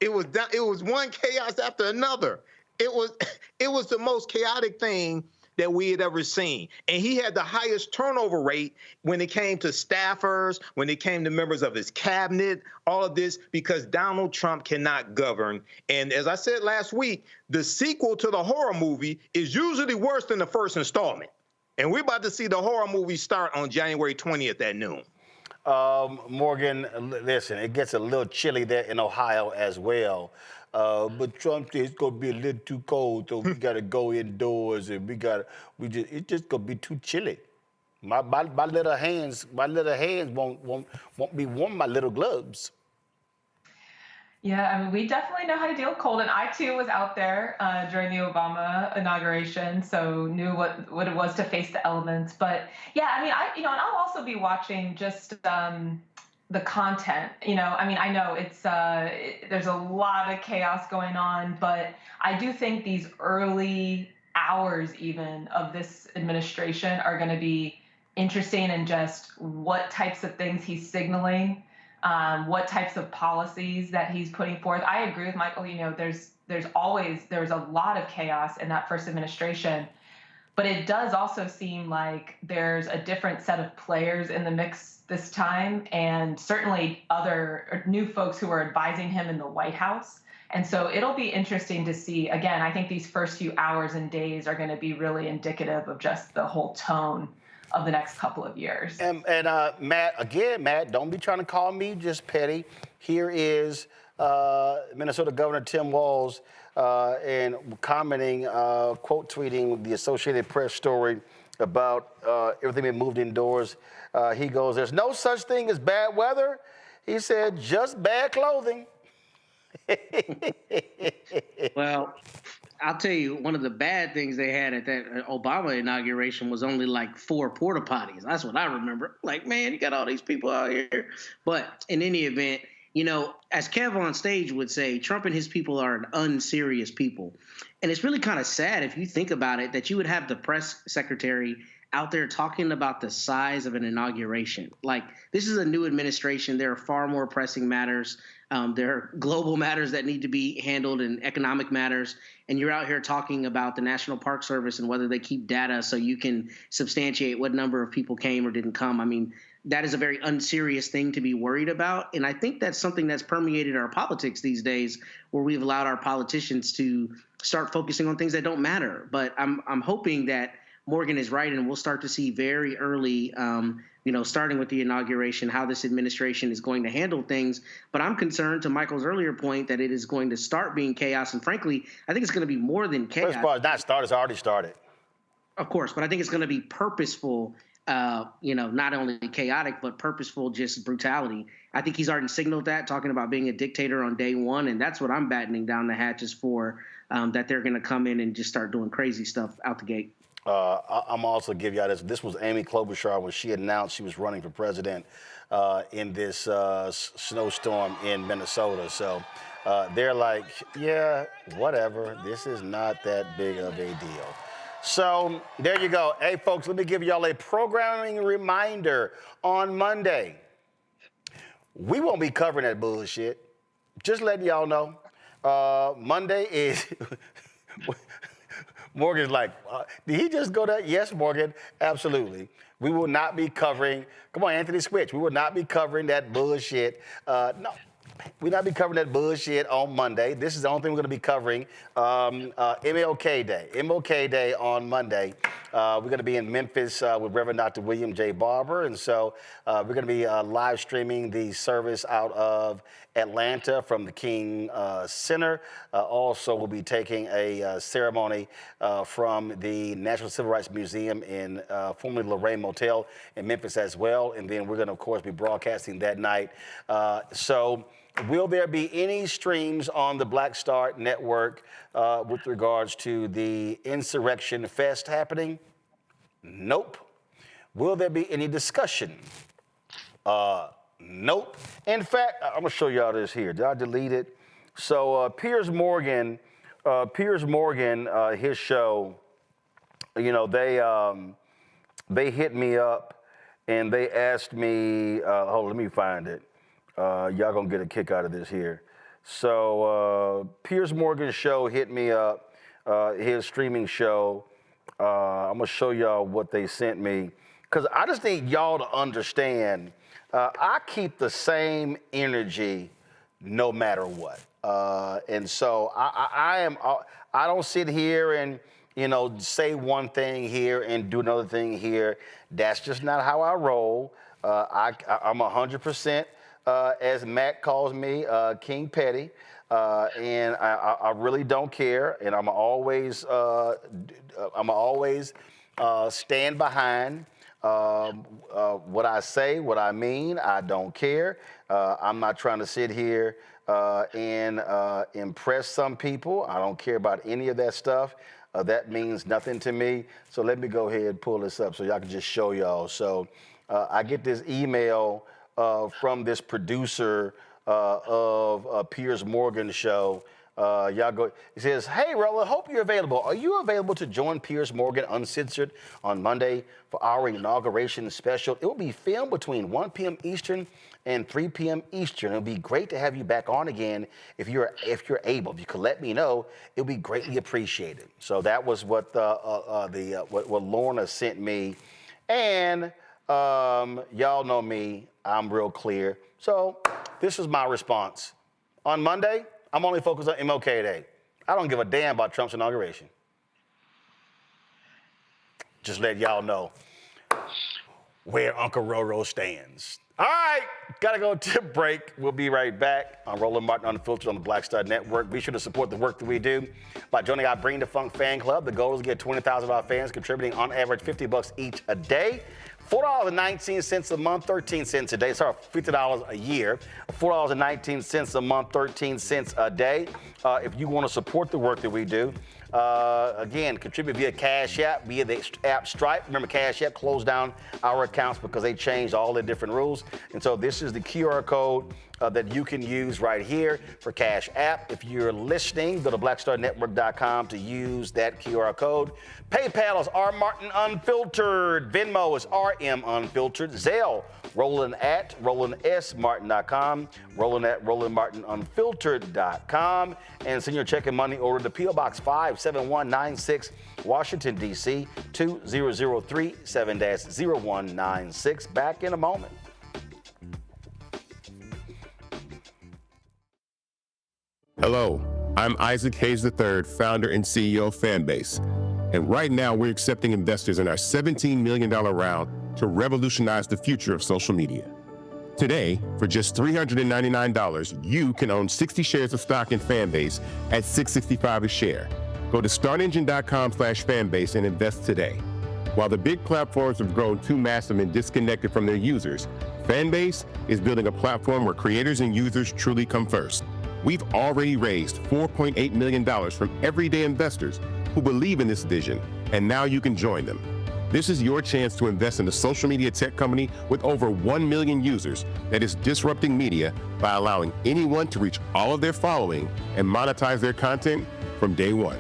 It was one chaos after another. It was the most chaotic thing that we had ever seen. And he had the highest turnover rate when it came to staffers, when it came to members of his cabinet, all of this, because Donald Trump cannot govern. And as I said last week, the sequel to the horror movie is usually worse than the first installment. And we're about to see the horror movie start on January 20th at noon. Morgan, listen, it gets a little chilly there in Ohio as well. But Trump said it's gonna be a little too cold, so we gotta go indoors, and it's just gonna be too chilly. My little hands won't be warm. My little gloves. Yeah, I mean, we definitely know how to deal with cold, and I too was out there during the Obama inauguration, so knew what it was to face the elements. But yeah, I mean, and I'll also be watching just the content. I mean, I know it's there's a lot of chaos going on, but I do think these early hours even of this administration are going to be interesting in just what types of things he's signaling. What types of policies that he's putting forth. I agree with Michael. There's a lot of chaos in that first administration, but it does also seem like there's a different set of players in the mix this time, and certainly other new folks who are advising him in the White House. And so it'll be interesting to see. Again, I think these first few hours and days are going to be really indicative of just the whole tone of the next couple of years. And Matt, don't be trying to call me just petty. Here is Minnesota Governor Tim Walz and commenting, quote tweeting the Associated Press story about everything being moved indoors. He goes, "There's no such thing as bad weather." He said, "Just bad clothing." Well, I'll tell you, one of the bad things they had at that Obama inauguration was only like 4 porta potties. That's what I remember. Like, man, you got all these people out here. But in any event, You know, as Kev on stage would say, Trump and his people are an unserious people. And it's really kind of sad if you think about it, that you would have the press secretary out there talking about the size of an inauguration. Like, this is a new administration. There are far more pressing matters. There are global matters that need to be handled and economic matters. And you're out here talking about the National Park Service and whether they keep data so you can substantiate what number of people came or didn't come. I mean, that is a very unserious thing to be worried about. And I think that's something that's permeated our politics these days, where we've allowed our politicians to start focusing on things that don't matter. But I'm hoping that Morgan is right, and we'll start to see very early, starting with the inauguration, how this administration is going to handle things. But I'm concerned, to Michael's earlier point, that it is going to start being chaos. And frankly, I think it's going to be more than chaos. First of all, it's not started, it's already started. Of course, but I think it's going to be purposeful, not only chaotic, but purposeful, just brutality. I think he's already signaled that, talking about being a dictator on day one. And that's what I'm battening down the hatches for, that they're going to come in and just start doing crazy stuff out the gate. I'm also give y'all this. This was Amy Klobuchar when she announced she was running for president in this snowstorm in Minnesota. So they're like, yeah, whatever. This is not that big of a deal. So there you go. Hey, folks, let me give y'all a programming reminder. On Monday, we won't be covering that bullshit. Just letting y'all know. Monday is... Morgan's like, did he just go there? Yes, Morgan, absolutely. We will not be covering, come on, Anthony Switch, we will not be covering that bullshit. No, we'll not be covering that bullshit on Monday. This is the only thing we're going to be covering. MLK Day. MLK Day on Monday. We're going to be in Memphis with Reverend Dr. William J. Barber. And so we're going to be live streaming the service out of Atlanta from the King Center. Also, we'll be taking a ceremony from the National Civil Rights Museum in formerly Lorraine Motel in Memphis as well. And then we're going to, of course, be broadcasting that night. So will there be any streams on the Black Star Network with regards to the Insurrection Fest happening? Nope. Will there be any discussion? Nope. In fact, I'm going to show y'all this here. Did I delete it? So Piers Morgan, his show, they hit me up and they asked me, hold on, let me find it. Y'all going to get a kick out of this here. So Piers Morgan's show hit me up, his streaming show. I'm going to show y'all what they sent me, because I just need y'all to understand I keep the same energy no matter what. And so I don't sit here and, say one thing here and do another thing here. That's just not how I roll. I'm 100%, as Matt calls me, King Petty. And I really don't care. And I'm always stand behind what I say, what I mean. I don't care. I'm not trying to sit here and impress some people. I don't care about any of that stuff. That means nothing to me. So let me go ahead and pull this up so y'all can just show y'all. So I get this email from this producer of Piers Morgan's show. Y'all go. He says, "Hey, Roland, hope you're available. Are you available to join Piers Morgan Uncensored on Monday for our inauguration special? It will be filmed between 1 p.m. Eastern and 3 p.m. Eastern. It'll be great to have you back on again if you're able. If you could let me know, it'll be greatly appreciated." So that was what what Lorna sent me, and y'all know me. I'm real clear. So this is my response. On Monday, I'm only focused on MLK Day. I don't give a damn about Trump's inauguration. Just let y'all know where Uncle Roro stands. All right, gotta go to a break. We'll be right back on Roland Martin Unfiltered on the Black Star Network. Be sure to support the work that we do by joining our Bring the Funk fan club. The goal is to get 20,000 of our fans contributing on average $50 each a day. $4.19 a month, 13 cents a day. Sorry, $50 a year. $4.19 a month, 13 cents a day. If you want to support the work that we do, again, contribute via Cash App, via the app Stripe. Remember, Cash App closed down our accounts because they changed all the different rules. And so this is the QR code that you can use right here for Cash App. If you're listening, go to blackstarnetwork.com to use that QR code. PayPal is R. Martin Unfiltered. Venmo is RM Unfiltered. Zelle, Roland at RolandSMartin.com. Roland at RolandMartinUnfiltered.com. And send your check and money order to P.O. Box 57196, Washington, D.C. 2003 7-0196. Back in a moment. Hello, I'm Isaac Hayes III, founder and CEO of Fanbase. And right now, we're accepting investors in our $17 million round to revolutionize the future of social media. Today, for just $399, you can own 60 shares of stock in Fanbase at $665 a share. Go to startengine.com/fanbase and invest today. While the big platforms have grown too massive and disconnected from their users, Fanbase is building a platform where creators and users truly come first. We've already raised $4.8 million from everyday investors who believe in this vision, and now you can join them. This is your chance to invest in a social media tech company with over 1 million users that is disrupting media by allowing anyone to reach all of their following and monetize their content from day one.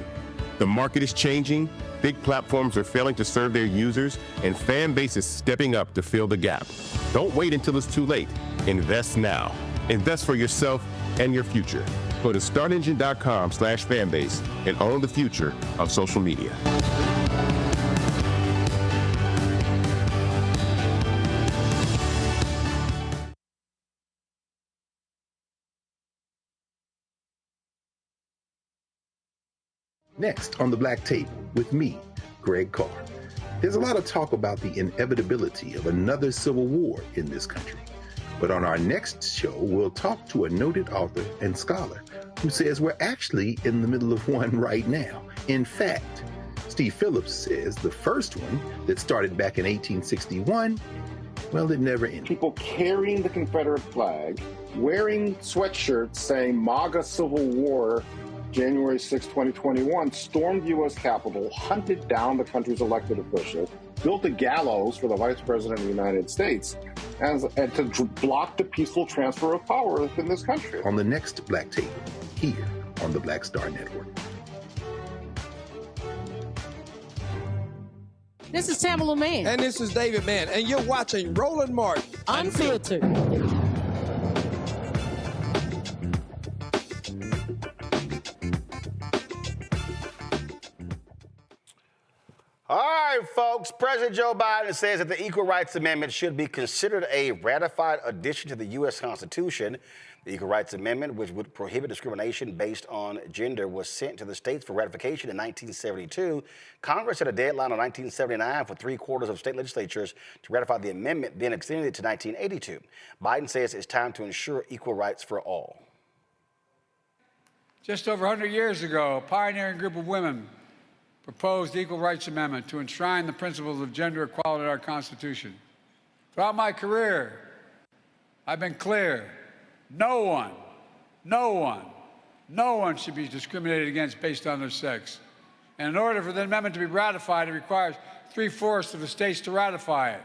The market is changing, big platforms are failing to serve their users, and Fanbase is stepping up to fill the gap. Don't wait until it's too late. Invest now. Invest for yourself and your future. Go to startengine.com/fanbase and own the future of social media. Next on the Black Table with me, Greg Carr. There's a lot of talk about the inevitability of another civil war in this country. But on our next show, we'll talk to a noted author and scholar who says we're actually in the middle of one right now. In fact, Steve Phillips says the first one that started back in 1861, well, it never ended. People carrying the Confederate flag, wearing sweatshirts saying MAGA Civil War, January 6, 2021, stormed the U.S. Capitol, hunted down the country's elected officials, built a gallows for the Vice President of the United States, and to block the peaceful transfer of power within this country. On the next Black Table, here on the Black Star Network. This is Tamala Mann. And this is David Mann. And you're watching Roland Martin Unfiltered. All right, folks. President Joe Biden says that the Equal Rights Amendment should be considered a ratified addition to the U.S. Constitution. The Equal Rights Amendment, which would prohibit discrimination based on gender, was sent to the states for ratification in 1972. Congress had a deadline in 1979 for 3/4 of state legislatures to ratify the amendment, then extended it to 1982. Biden says it's time to ensure equal rights for all. Just over 100 years ago, a pioneering group of women proposed the Equal Rights Amendment to enshrine the principles of gender equality in our Constitution. Throughout my career, I've been clear. No one should be discriminated against based on their sex. And in order for the amendment to be ratified, it requires 3/4 of the states to ratify it.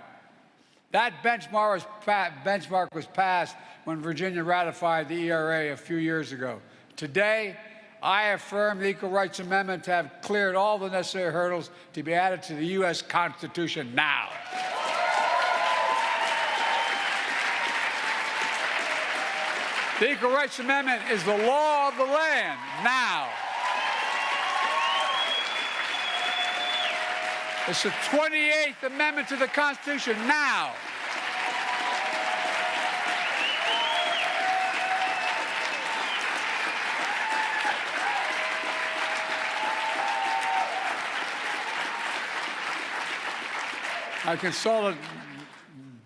That benchmark was passed when Virginia ratified the ERA a few years ago. Today, I affirm the Equal Rights Amendment to have cleared all the necessary hurdles to be added to the U.S. Constitution now. The Equal Rights Amendment is the law of the land now. It's the 28th Amendment to the Constitution now. I consulted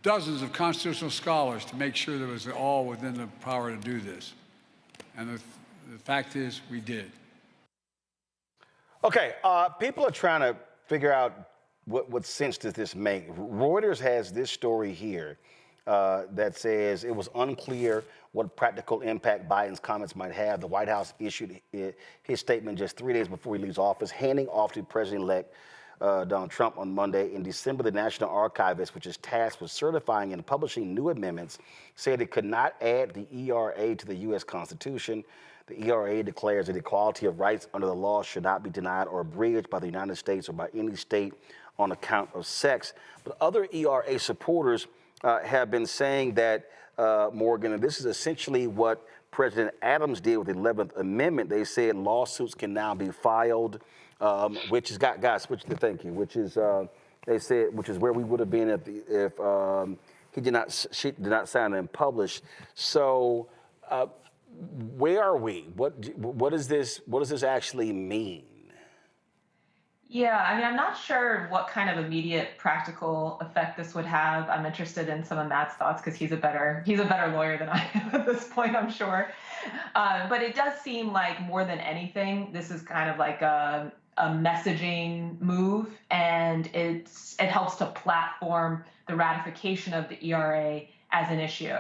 dozens of constitutional scholars to make sure that it was all within the power to do this. And the fact is, we did. Okay, people are trying to figure out what sense does this make. Reuters has this story here that says it was unclear what practical impact Biden's comments might have. The White House issued his statement just 3 days before he leaves office, handing off to President-elect Donald Trump on Monday. In December, the National Archivist, which is tasked with certifying and publishing new amendments, said it could not add the ERA to the U.S. Constitution. The ERA declares that equality of rights under the law should not be denied or abridged by the United States or by any state on account of sex. But other ERA supporters have been saying that, Morgan, and this is essentially what President Adams did with the 11th Amendment. They said lawsuits can now be filed, which is, guys, thank you, which is, they said, which is where we would have been if she did not sign and publish. So where are we? What does this actually mean? Yeah, I mean, I'm not sure what kind of immediate practical effect this would have. I'm interested in some of Matt's thoughts because he's a better lawyer than I am at this point, I'm sure. But it does seem like more than anything, this is kind of like a messaging move, and it helps to platform the ratification of the ERA as an issue.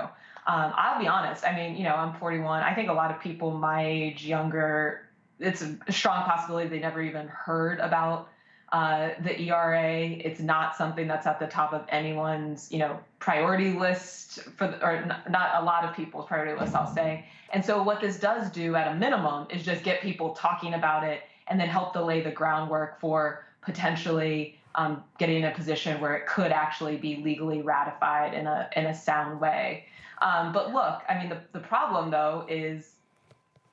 I'll be honest. I mean, I'm 41. I think a lot of people my age, younger, it's a strong possibility they never even heard about the ERA. It's not something that's at the top of anyone's, priority list or not a lot of people's priority list, I'll say. And so what this does do at a minimum is just get people talking about it and then help to lay the groundwork for potentially getting in a position where it could actually be legally ratified in a sound way. But look, I mean, the problem though is,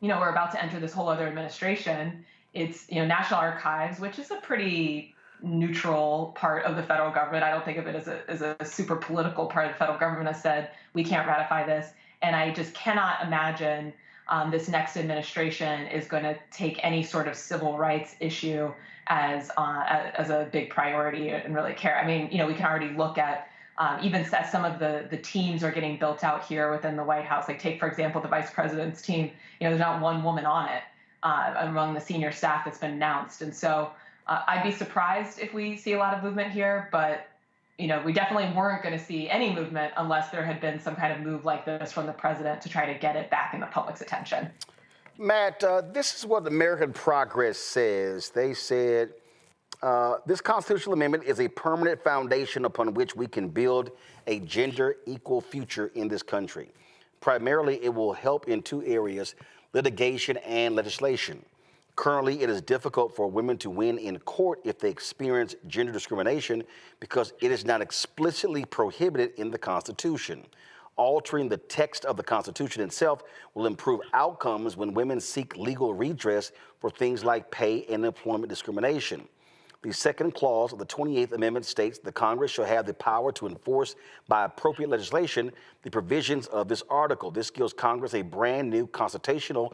we're about to enter this whole other administration. It's, National Archives, which is a pretty neutral part of the federal government. I don't think of it as a super political part of the federal government, has said, we can't ratify this. And I just cannot imagine this next administration is going to take any sort of civil rights issue as a big priority and really care. I mean, we can already look at even as some of the teams are getting built out here within the White House. Like take, for example, the vice president's team. There's not one woman on it among the senior staff that's been announced. And so I'd be surprised if we see a lot of movement here, but we definitely weren't going to see any movement unless there had been some kind of move like this from the president to try to get it back in the public's attention. Matt, this is what American Progress says. They said, this constitutional amendment is a permanent foundation upon which we can build a gender-equal future in this country. Primarily, it will help in two areas, litigation and legislation. Currently, it is difficult for women to win in court if they experience gender discrimination because it is not explicitly prohibited in the Constitution. Altering the text of the Constitution itself will improve outcomes when women seek legal redress for things like pay and employment discrimination. The second clause of the 28th Amendment states the Congress shall have the power to enforce by appropriate legislation the provisions of this article. This gives Congress a brand new constitutional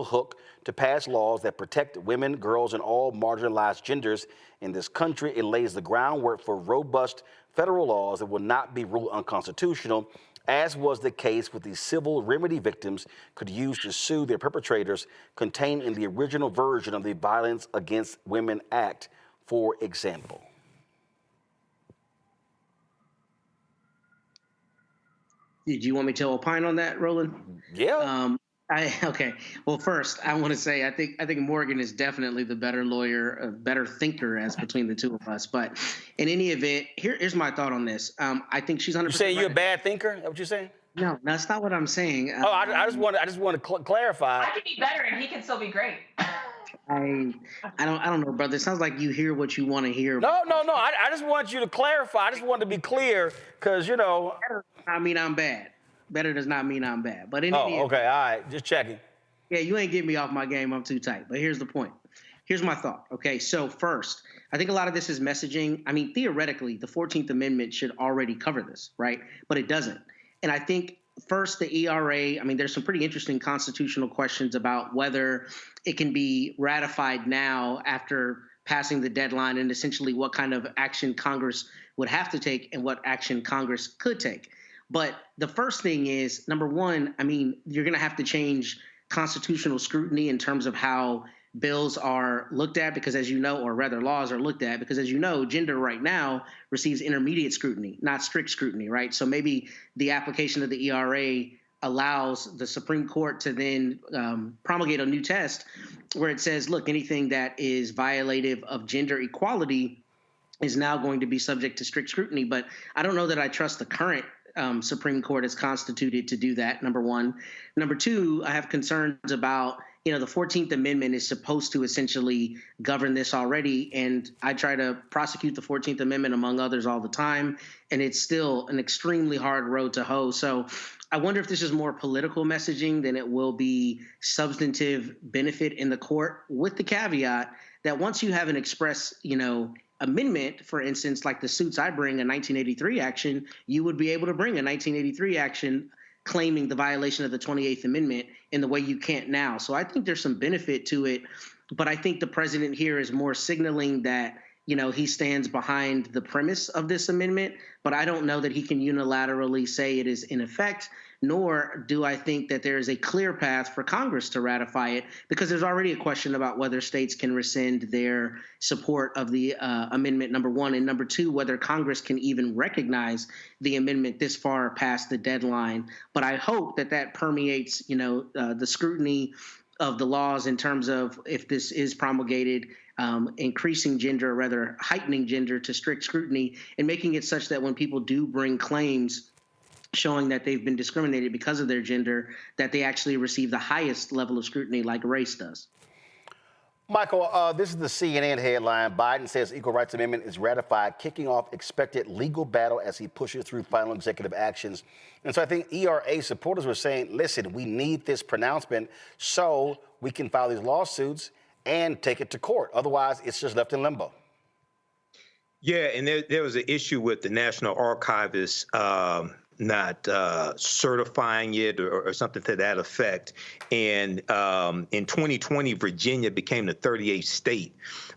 hook to pass laws that protect women, girls, and all marginalized genders in this country. It lays the groundwork for robust federal laws that will not be ruled unconstitutional, as was the case with the civil remedy victims could use to sue their perpetrators contained in the original version of the Violence Against Women Act, for example. Did you want me to opine on that, Roland? Yeah. Okay. Well, first, I want to say I think Morgan is definitely the better lawyer, a better thinker as between the two of us. But in any event, here's my thought on this. I think she's 100%. You saying right. you're a bad thinker? Is that what you're saying? No, that's not what I'm saying. I just want to clarify. I could be better, and he can still be great. I don't know, brother. It sounds like you hear what you want to hear. No. I just want you to clarify. I just want to be clear because I mean, I'm bad. Better does not mean I'm bad. But in any okay, all right, just checking. Yeah, you ain't getting me off my game. I'm too tight. But here's the point. Here's my thought. Okay, so first, I think a lot of this is messaging. I mean, theoretically, the 14th Amendment should already cover this, right? But it doesn't. And I think first, the ERA, I mean, there's some pretty interesting constitutional questions about whether it can be ratified now after passing the deadline and essentially what kind of action Congress would have to take and what action Congress could take. But the first thing is, number one, I mean, you're going to have to change constitutional scrutiny in terms of how bills are looked at, because as you know, or rather laws are looked at, because as you know, gender right now receives intermediate scrutiny, not strict scrutiny, right? So maybe the application of the ERA allows the Supreme Court to then promulgate a new test where it says, look, anything that is violative of gender equality is now going to be subject to strict scrutiny. But I don't know that I trust the current Supreme Court as constituted to do that, number one. Number two, I have concerns about, the 14th Amendment is supposed to essentially govern this already, and I try to prosecute the 14th Amendment among others all the time, and it's still an extremely hard road to hoe. So I wonder if this is more political messaging than it will be substantive benefit in the court, with the caveat that once you have an express, amendment, for instance, like the suits I bring, a 1983 action, you would be able to bring a 1983 action claiming the violation of the 28th Amendment in the way you can't now. So I think there's some benefit to it, but I think the president here is more signaling that, he stands behind the premise of this amendment, but I don't know that he can unilaterally say it is in effect, nor do I think that there is a clear path for Congress to ratify it, because there's already a question about whether states can rescind their support of the amendment, number one, and number two, whether Congress can even recognize the amendment this far past the deadline. But I hope that that permeates, the scrutiny of the laws in terms of, if this is promulgated, increasing gender, or rather heightening gender to strict scrutiny, and making it such that when people do bring claims showing that they've been discriminated because of their gender, that they actually receive the highest level of scrutiny like race does. Michael, this is the CNN headline. Biden says Equal Rights Amendment is ratified, kicking off expected legal battle as he pushes through final executive actions. And so I think ERA supporters were saying, listen, we need this pronouncement so we can file these lawsuits and take it to court. Otherwise, it's just left in limbo. Yeah, and there was an issue with the National Archivist not certifying it or something to that effect. And in 2020, Virginia became the 38th state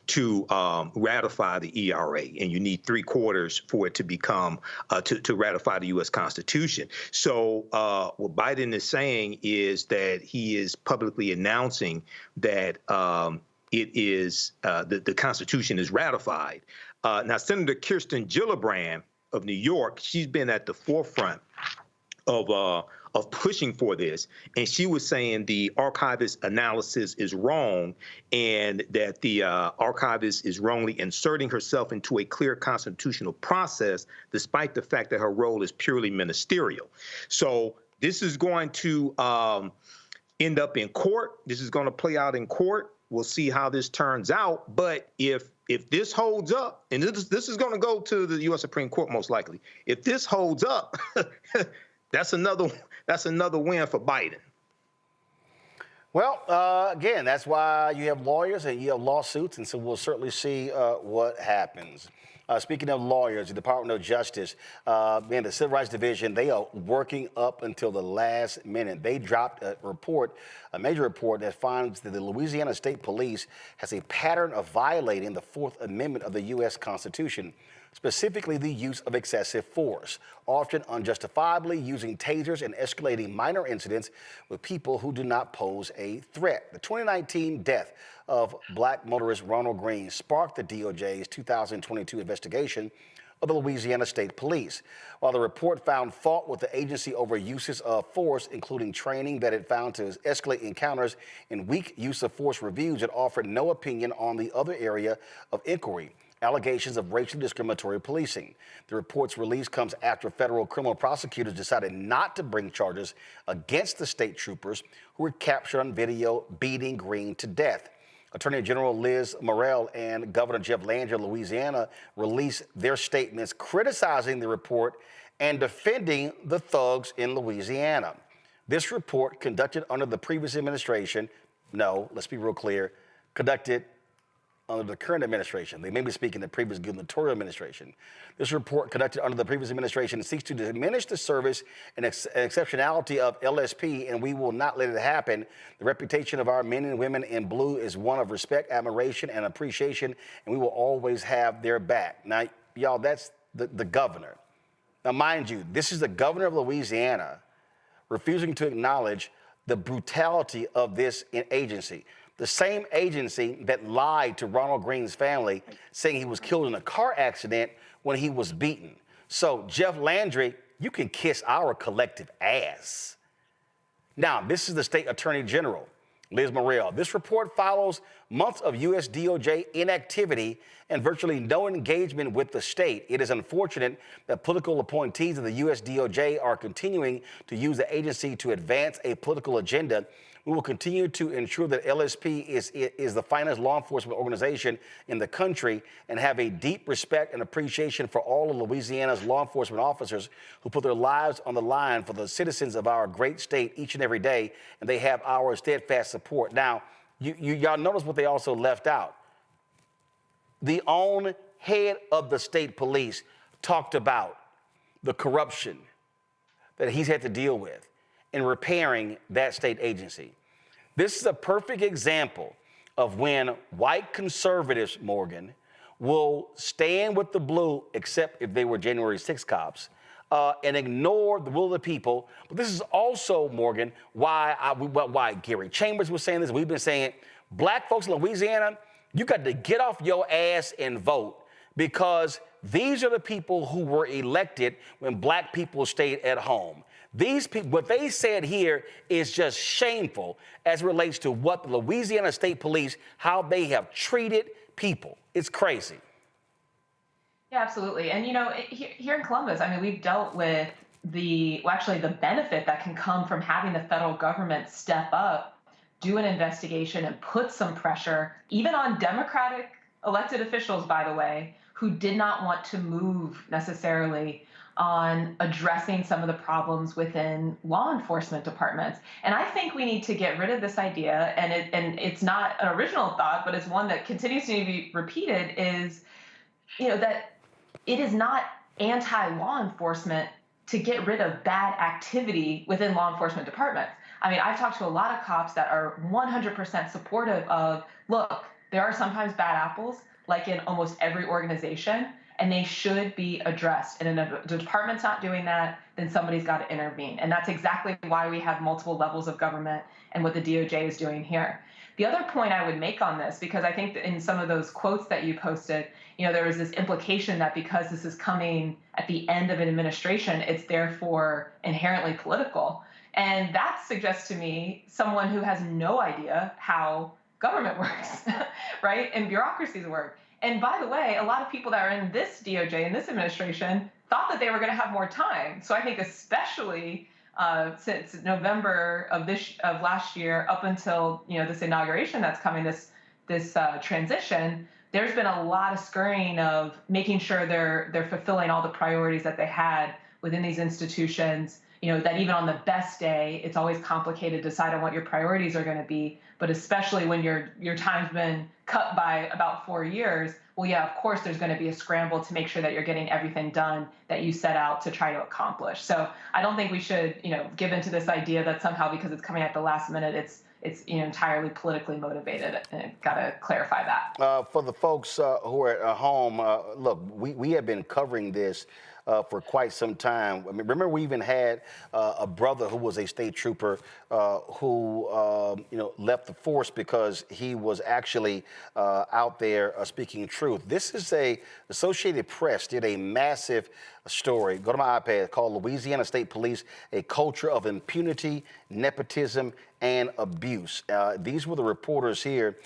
to ratify the ERA, and you need 3/4 for it to become to ratify the U.S. Constitution. So what Biden is saying is that he is publicly announcing that it is the Constitution is ratified. Now, Senator Kirsten Gillibrand of New York, she's been at the forefront of pushing for this, and she was saying the archivist analysis is wrong, and that the archivist is wrongly inserting herself into a clear constitutional process, despite the fact that her role is purely ministerial. So this is going to end up in court. This is going to play out in court. We'll see how this turns out. But if this holds up, and this is going to go to the U.S. Supreme Court most likely, if this holds up, that's another win for Biden. Well, again, that's why you have lawyers and you have lawsuits, and so we'll certainly see what happens. Speaking of lawyers, the Department of Justice, the Civil Rights Division, they are working up until the last minute. They dropped a report, a major report that finds that the Louisiana State Police has a pattern of violating the Fourth Amendment of the U.S. Constitution, specifically the use of excessive force, often unjustifiably using tasers and escalating minor incidents with people who do not pose a threat. The 2019 death of black motorist Ronald Greene sparked the DOJ's 2022 investigation of the Louisiana State Police. While the report found fault with the agency over uses of force, including training that it found to escalate encounters and weak use of force reviews, it offered no opinion on the other area of inquiry: allegations of racially discriminatory policing. The report's release comes after federal criminal prosecutors decided not to bring charges against the state troopers who were captured on video beating Greene to death. Attorney General Liz Murrill and Governor Jeff Landry of Louisiana released their statements criticizing the report and defending the thugs in Louisiana. This report, conducted under the previous administration, no, let's be real clear, conducted under the current administration. They may be speaking the previous gubernatorial administration. This report, conducted under the previous administration, seeks to diminish the service and exceptionality of LSP, and we will not let it happen. The reputation of our men and women in blue is one of respect, admiration, and appreciation, and we will always have their back. Now, y'all, that's the governor. Now, mind you, this is the governor of Louisiana refusing to acknowledge the brutality of this agency. The same agency that lied to Ronald Greene's family, saying he was killed in a car accident when he was beaten. So, Jeff Landry, you can kiss our collective ass. Now, this is the state attorney general, Liz Muriel. This report follows months of U.S. DOJ inactivity and virtually no engagement with the state. It is unfortunate that political appointees of the U.S. DOJ are continuing to use the agency to advance a political agenda. We will continue to ensure that LSP is the finest law enforcement organization in the country and have a deep respect and appreciation for all of Louisiana's law enforcement officers who put their lives on the line for the citizens of our great state each and every day, and they have our steadfast support. Now, y'all notice what they also left out. The own head of the state police talked about the corruption that he's had to deal with in repairing that state agency. This is a perfect example of when white conservatives, Morgan, will stand with the blue, except if they were January 6 cops, and ignore the will of the people. But this is also, Morgan, why Gary Chambers was saying this. We've been saying, black folks in Louisiana, you got to get off your ass and vote, because these are the people who were elected when black people stayed at home. These people, what they said here is just shameful as it relates to what the Louisiana State Police, how they have treated people. It's crazy. Yeah, absolutely. And, you know, here in Columbus, I mean, we've dealt with the benefit that can come from having the federal government step up, do an investigation, and put some pressure, even on Democratic elected officials, by the way, who did not want to move necessarily on addressing some of the problems within law enforcement departments. And I think we need to get rid of this idea, and it's not an original thought, but it's one that continues to be repeated, is, you know, that it is not anti-law enforcement to get rid of bad activity within law enforcement departments. I mean, I've talked to a lot of cops that are 100% supportive of, look, there are sometimes bad apples, like in almost every organization, and they should be addressed. And if the department's not doing that, then somebody's got to intervene. And that's exactly why we have multiple levels of government and what the DOJ is doing here. The other point I would make on this, because I think that in some of those quotes that you posted, you know, there was this implication that because this is coming at the end of an administration, it's therefore inherently political. And that suggests to me someone who has no idea how government works, right? And bureaucracies work. And by the way, a lot of people that are in this DOJ, in this administration, thought that they were going to have more time. So I think especially since November of last year up until, you know, this inauguration that's coming, this transition, there's been a lot of scurrying of making sure they're fulfilling all the priorities that they had within these institutions. You know, that even on the best day, it's always complicated to decide on what your priorities are going to be. But especially when your time's been cut by about 4 years, well, yeah, of course, there's going to be a scramble to make sure that you're getting everything done that you set out to try to accomplish. So I don't think we should, you know, give into this idea that somehow because it's coming at the last minute, it's you know, entirely politically motivated. And got to clarify that. For the folks who are at home, look, we have been covering this for quite some time. I mean, remember we even had a brother who was a state trooper who you know, left the force because he was actually out there speaking truth. This is Associated Press did a massive story. Go to my iPad, called Louisiana State Police, A Culture of Impunity, Nepotism, and Abuse. These were the reporters here.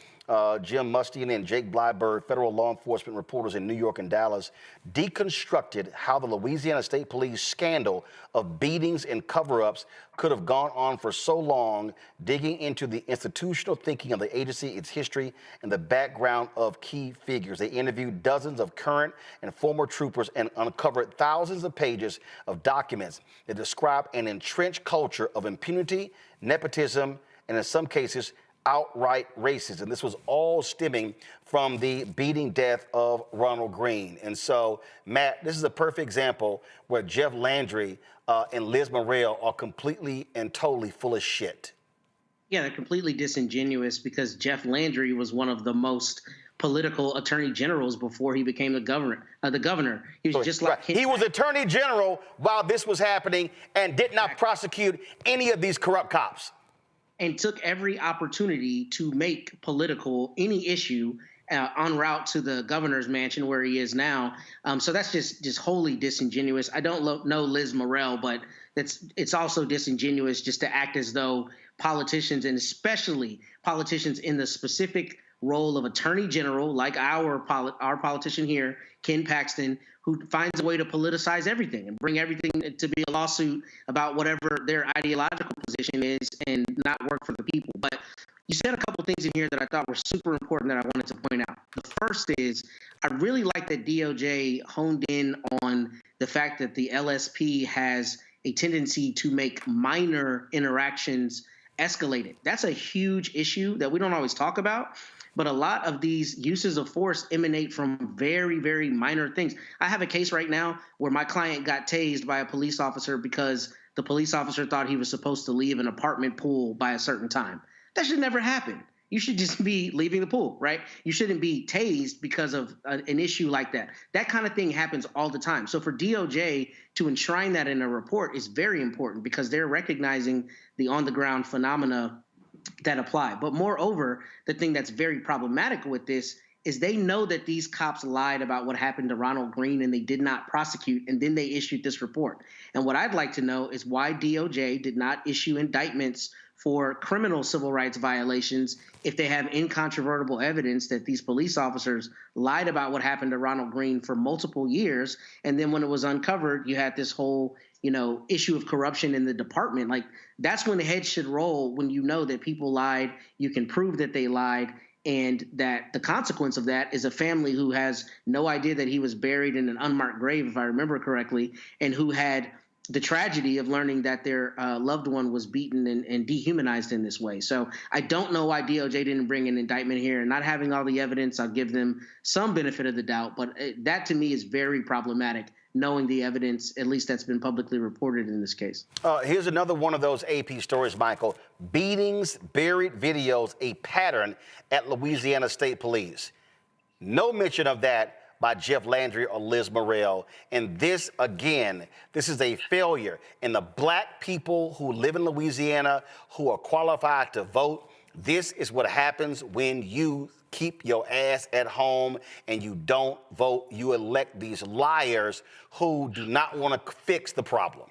Jim Mustian and Jake Blyberg, federal law enforcement reporters in New York and Dallas, deconstructed how the Louisiana State Police scandal of beatings and cover-ups could have gone on for so long, digging into the institutional thinking of the agency, its history, and the background of key figures. They interviewed dozens of current and former troopers and uncovered thousands of pages of documents that describe an entrenched culture of impunity, nepotism, and in some cases, outright racism. This was all stemming from the beating death of Ronald Greene. And so, Matt, this is a perfect example where Jeff Landry and Liz Muriel are completely and totally full of shit. Yeah, they're completely disingenuous because Jeff Landry was one of the most political attorney generals before he became the governor. He was just like he was attorney general while this was happening and did not prosecute any of these corrupt cops. And took every opportunity to make political any issue en route to the governor's mansion where he is now. So that's just wholly disingenuous. I don't know Liz Morrell, but it's also disingenuous just to act as though politicians, and especially politicians in the specific role of attorney general, like our politician here, Ken Paxton, who finds a way to politicize everything and bring everything to be a lawsuit about whatever their ideological position is and not work for the people. But you said a couple things in here that I thought were super important that I wanted to point out. The first is I really like that DOJ honed in on the fact that the LSP has a tendency to make minor interactions escalated. That's a huge issue that we don't always talk about. But a lot of these uses of force emanate from very, very minor things. I have a case right now where my client got tased by a police officer because the police officer thought he was supposed to leave an apartment pool by a certain time. That should never happen. You should just be leaving the pool, right? You shouldn't be tased because of an issue like that. That kind of thing happens all the time. So for DOJ to enshrine that in a report is very important because they're recognizing the on-the-ground phenomena that apply. But moreover, the thing that's very problematic with this is they know that these cops lied about what happened to Ronald Greene and they did not prosecute, and then they issued this report. And what I'd like to know is why DOJ did not issue indictments for criminal civil rights violations if they have incontrovertible evidence that these police officers lied about what happened to Ronald Greene for multiple years. And then when it was uncovered, you had this whole issue of corruption in the department. Like, that's when the heads should roll, when you know that people lied, you can prove that they lied, and that the consequence of that is a family who has no idea that he was buried in an unmarked grave, if I remember correctly, and who had the tragedy of learning that their loved one was beaten and dehumanized in this way. So I don't know why DOJ didn't bring an indictment here. And not having all the evidence, I'll give them some benefit of the doubt. But that to me is very problematic, knowing the evidence, at least that's been publicly reported in this case. Here's another one of those AP stories, Michael. Beatings, buried videos, a pattern at Louisiana State Police. No mention of that by Jeff Landry or Liz Morrell. And this, again, this is a failure. And the black people who live in Louisiana who are qualified to vote, this is what happens when you keep your ass at home and you don't vote. You elect these liars who do not want to fix the problem.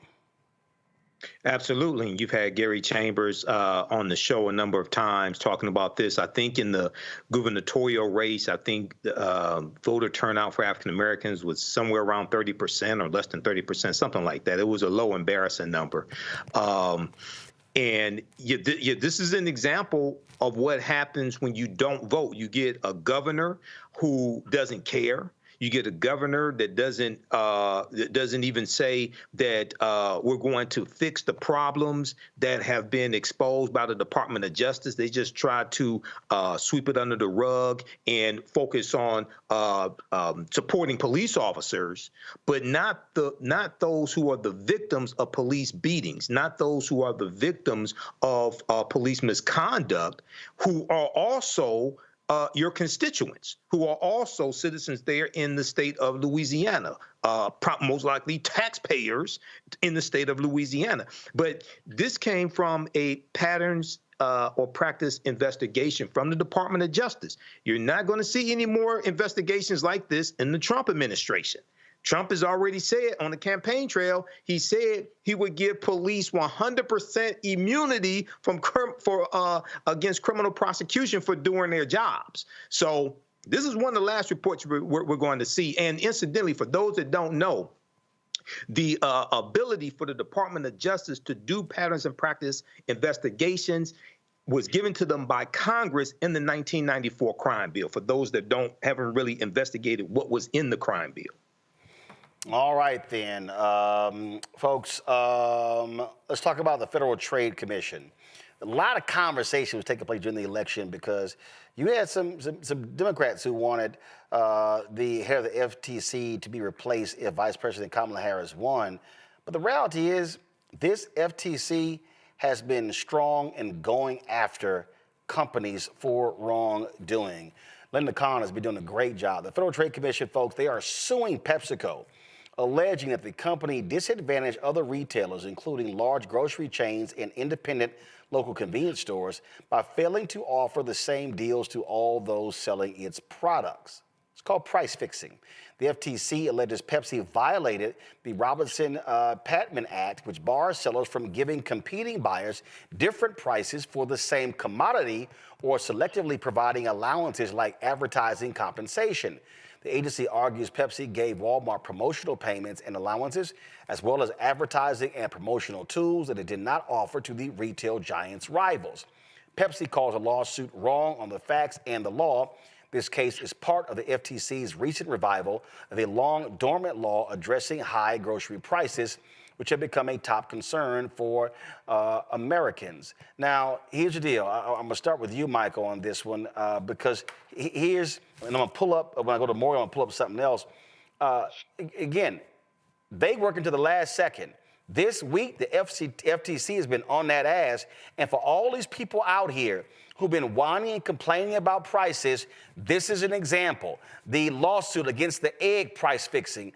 Absolutely. You've had Gary Chambers on the show a number of times talking about this. I think in the gubernatorial race, I think voter turnout for African Americans was somewhere around 30% or less than 30%, something like that. It was a low, embarrassing number. And this is an example of what happens when you don't vote. You get a governor who doesn't care. You get a governor that doesn't even say that we're going to fix the problems that have been exposed by the Department of Justice. They just try to sweep it under the rug and focus on supporting police officers, but not those who are the victims of police beatings, not those who are the victims of police misconduct, who are also your constituents, who are also citizens there in the state of Louisiana, most likely taxpayers in the state of Louisiana. But this came from a patterns or practice investigation from the Department of Justice. You're not going to see any more investigations like this in the Trump administration. Trump has already said on the campaign trail, he said he would give police 100% immunity against criminal prosecution for doing their jobs. So this is one of the last reports we're going to see. And incidentally, for those that don't know, the ability for the Department of Justice to do patterns and practice investigations was given to them by Congress in the 1994 crime bill, for those that haven't really investigated what was in the crime bill. All right, then, folks, let's talk about the Federal Trade Commission. A lot of conversation was taking place during the election because you had some Democrats who wanted the head of the FTC to be replaced if Vice President Kamala Harris won. But the reality is this FTC has been strong in going after companies for wrongdoing. Lena Khan has been doing a great job. The Federal Trade Commission, folks, they are suing PepsiCo alleging that the company disadvantaged other retailers, including large grocery chains and independent local convenience stores, by failing to offer the same deals to all those selling its products. It's called price fixing. The FTC alleges Pepsi violated the Robinson-Patman Act, which bars sellers from giving competing buyers different prices for the same commodity or selectively providing allowances like advertising compensation. The agency argues Pepsi gave Walmart promotional payments and allowances, as well as advertising and promotional tools that it did not offer to the retail giant's rivals. Pepsi calls the lawsuit wrong on the facts and the law. This case is part of the FTC's recent revival of a long dormant law addressing high grocery prices, which have become a top concern for Americans. Now, here's the deal. I'm going to start with you, Michael, on this one, because here's, and I'm going to pull up, when I go to Morgan, I'm going to pull up something else. Again, they work into the last second. This week, the FTC has been on that ass, and for all these people out here who've been whining and complaining about prices, this is an example. The lawsuit against the egg price fixing,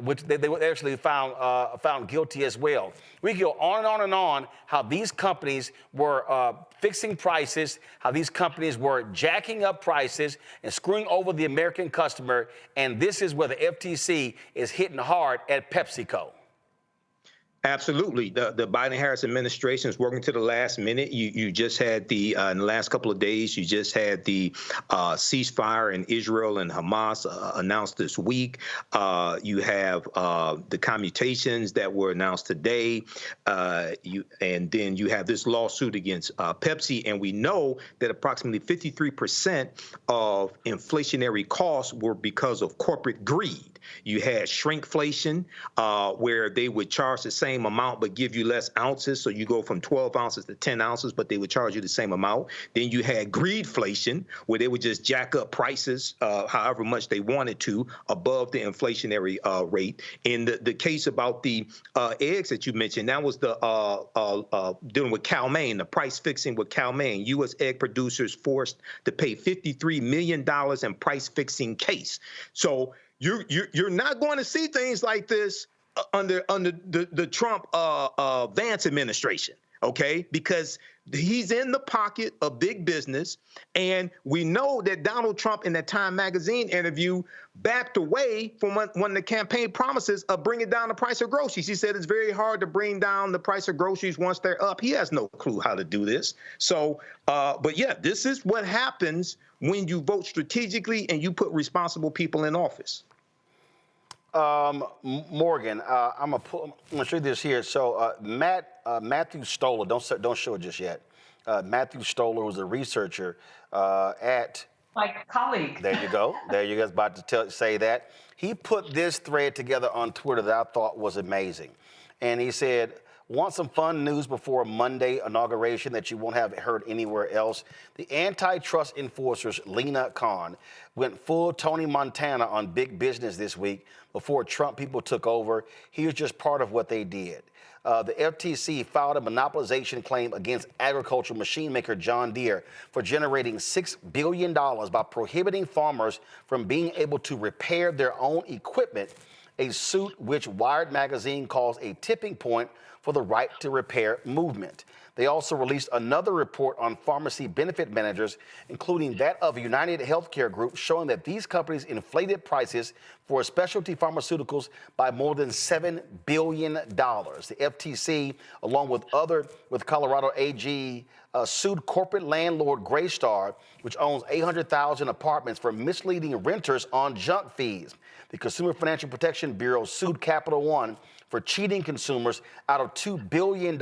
which they were actually found guilty as well. We can go on and on and on how these companies were fixing prices, how these companies were jacking up prices and screwing over the American customer, and this is where the FTC is hitting hard at PepsiCo. Absolutely. The Biden-Harris administration is working to the last minute. You just had the, in the last couple of days, you just had the ceasefire in Israel and Hamas announced this week. You have the commutations that were announced today. And then you have this lawsuit against Pepsi. And we know that approximately 53% of inflationary costs were because of corporate greed. You had shrinkflation, where they would charge the same amount but give you less ounces. So you go from 12 ounces to 10 ounces, but they would charge you the same amount. Then you had greedflation, where they would just jack up prices however much they wanted to above the inflationary rate. In the case about the eggs that you mentioned, that was the dealing with Cal-Maine, the price fixing with Cal-Maine. U.S. egg producers forced to pay $53 million in price fixing case. So you're not going to see things like this under the Trump Vance administration, okay? Because he's in the pocket of big business, and we know that Donald Trump in that Time magazine interview backed away from one of the campaign promises of bringing down the price of groceries. He said it's very hard to bring down the price of groceries once they're up. He has no clue how to do this. So, but yeah, this is what happens when you vote strategically and you put responsible people in office. Morgan, I'm gonna show you this here. So Matthew Stoller, don't show it just yet. Matthew Stoller was a researcher at my colleague. There you go. There you go. I was about to say that. He put this thread together on Twitter that I thought was amazing, and he said, "Want some fun news before Monday inauguration that you won't have heard anywhere else? The antitrust enforcers, Lena Khan, went full Tony Montana on big business this week before Trump people took over. Here's just part of what they did. The FTC filed a monopolization claim against agricultural machine maker John Deere for generating $6 billion by prohibiting farmers from being able to repair their own equipment, a suit which Wired magazine calls a tipping point for the right to repair movement. They also released another report on pharmacy benefit managers, including that of United Healthcare Group, showing that these companies inflated prices for specialty pharmaceuticals by more than $7 billion. The FTC, along with Colorado AG, sued corporate landlord Greystar, which owns 800,000 apartments, for misleading renters on junk fees. The Consumer Financial Protection Bureau sued Capital One for cheating consumers out of $2 billion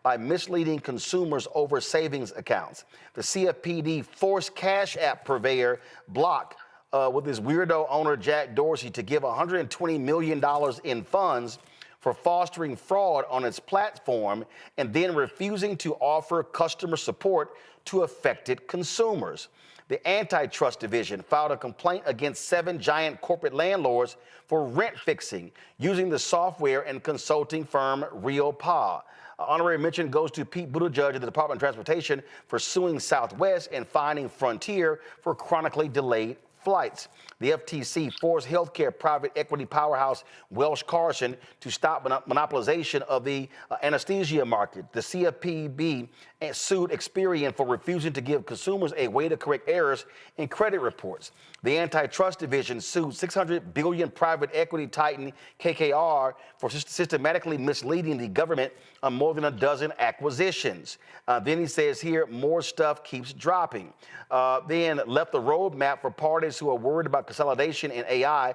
by misleading consumers over savings accounts. The CFPB forced Cash App purveyor Block with his weirdo owner Jack Dorsey to give $120 million in funds for fostering fraud on its platform and then refusing to offer customer support to affected consumers. The Antitrust Division filed a complaint against 7 giant corporate landlords for rent fixing using the software and consulting firm RealPA. Honorary mention goes to Pete Buttigieg of the Department of Transportation for suing Southwest and fining Frontier for chronically delayed flights. The FTC forced healthcare private equity powerhouse Welsh Carson to stop monopolization of the anesthesia market. The CFPB sued Experian for refusing to give consumers a way to correct errors in credit reports. The antitrust division sued $600 billion private equity titan KKR for systematically misleading the government on more than a dozen acquisitions. Then he says here, more stuff keeps dropping. Then left the roadmap for parties who are worried about consolidation in AI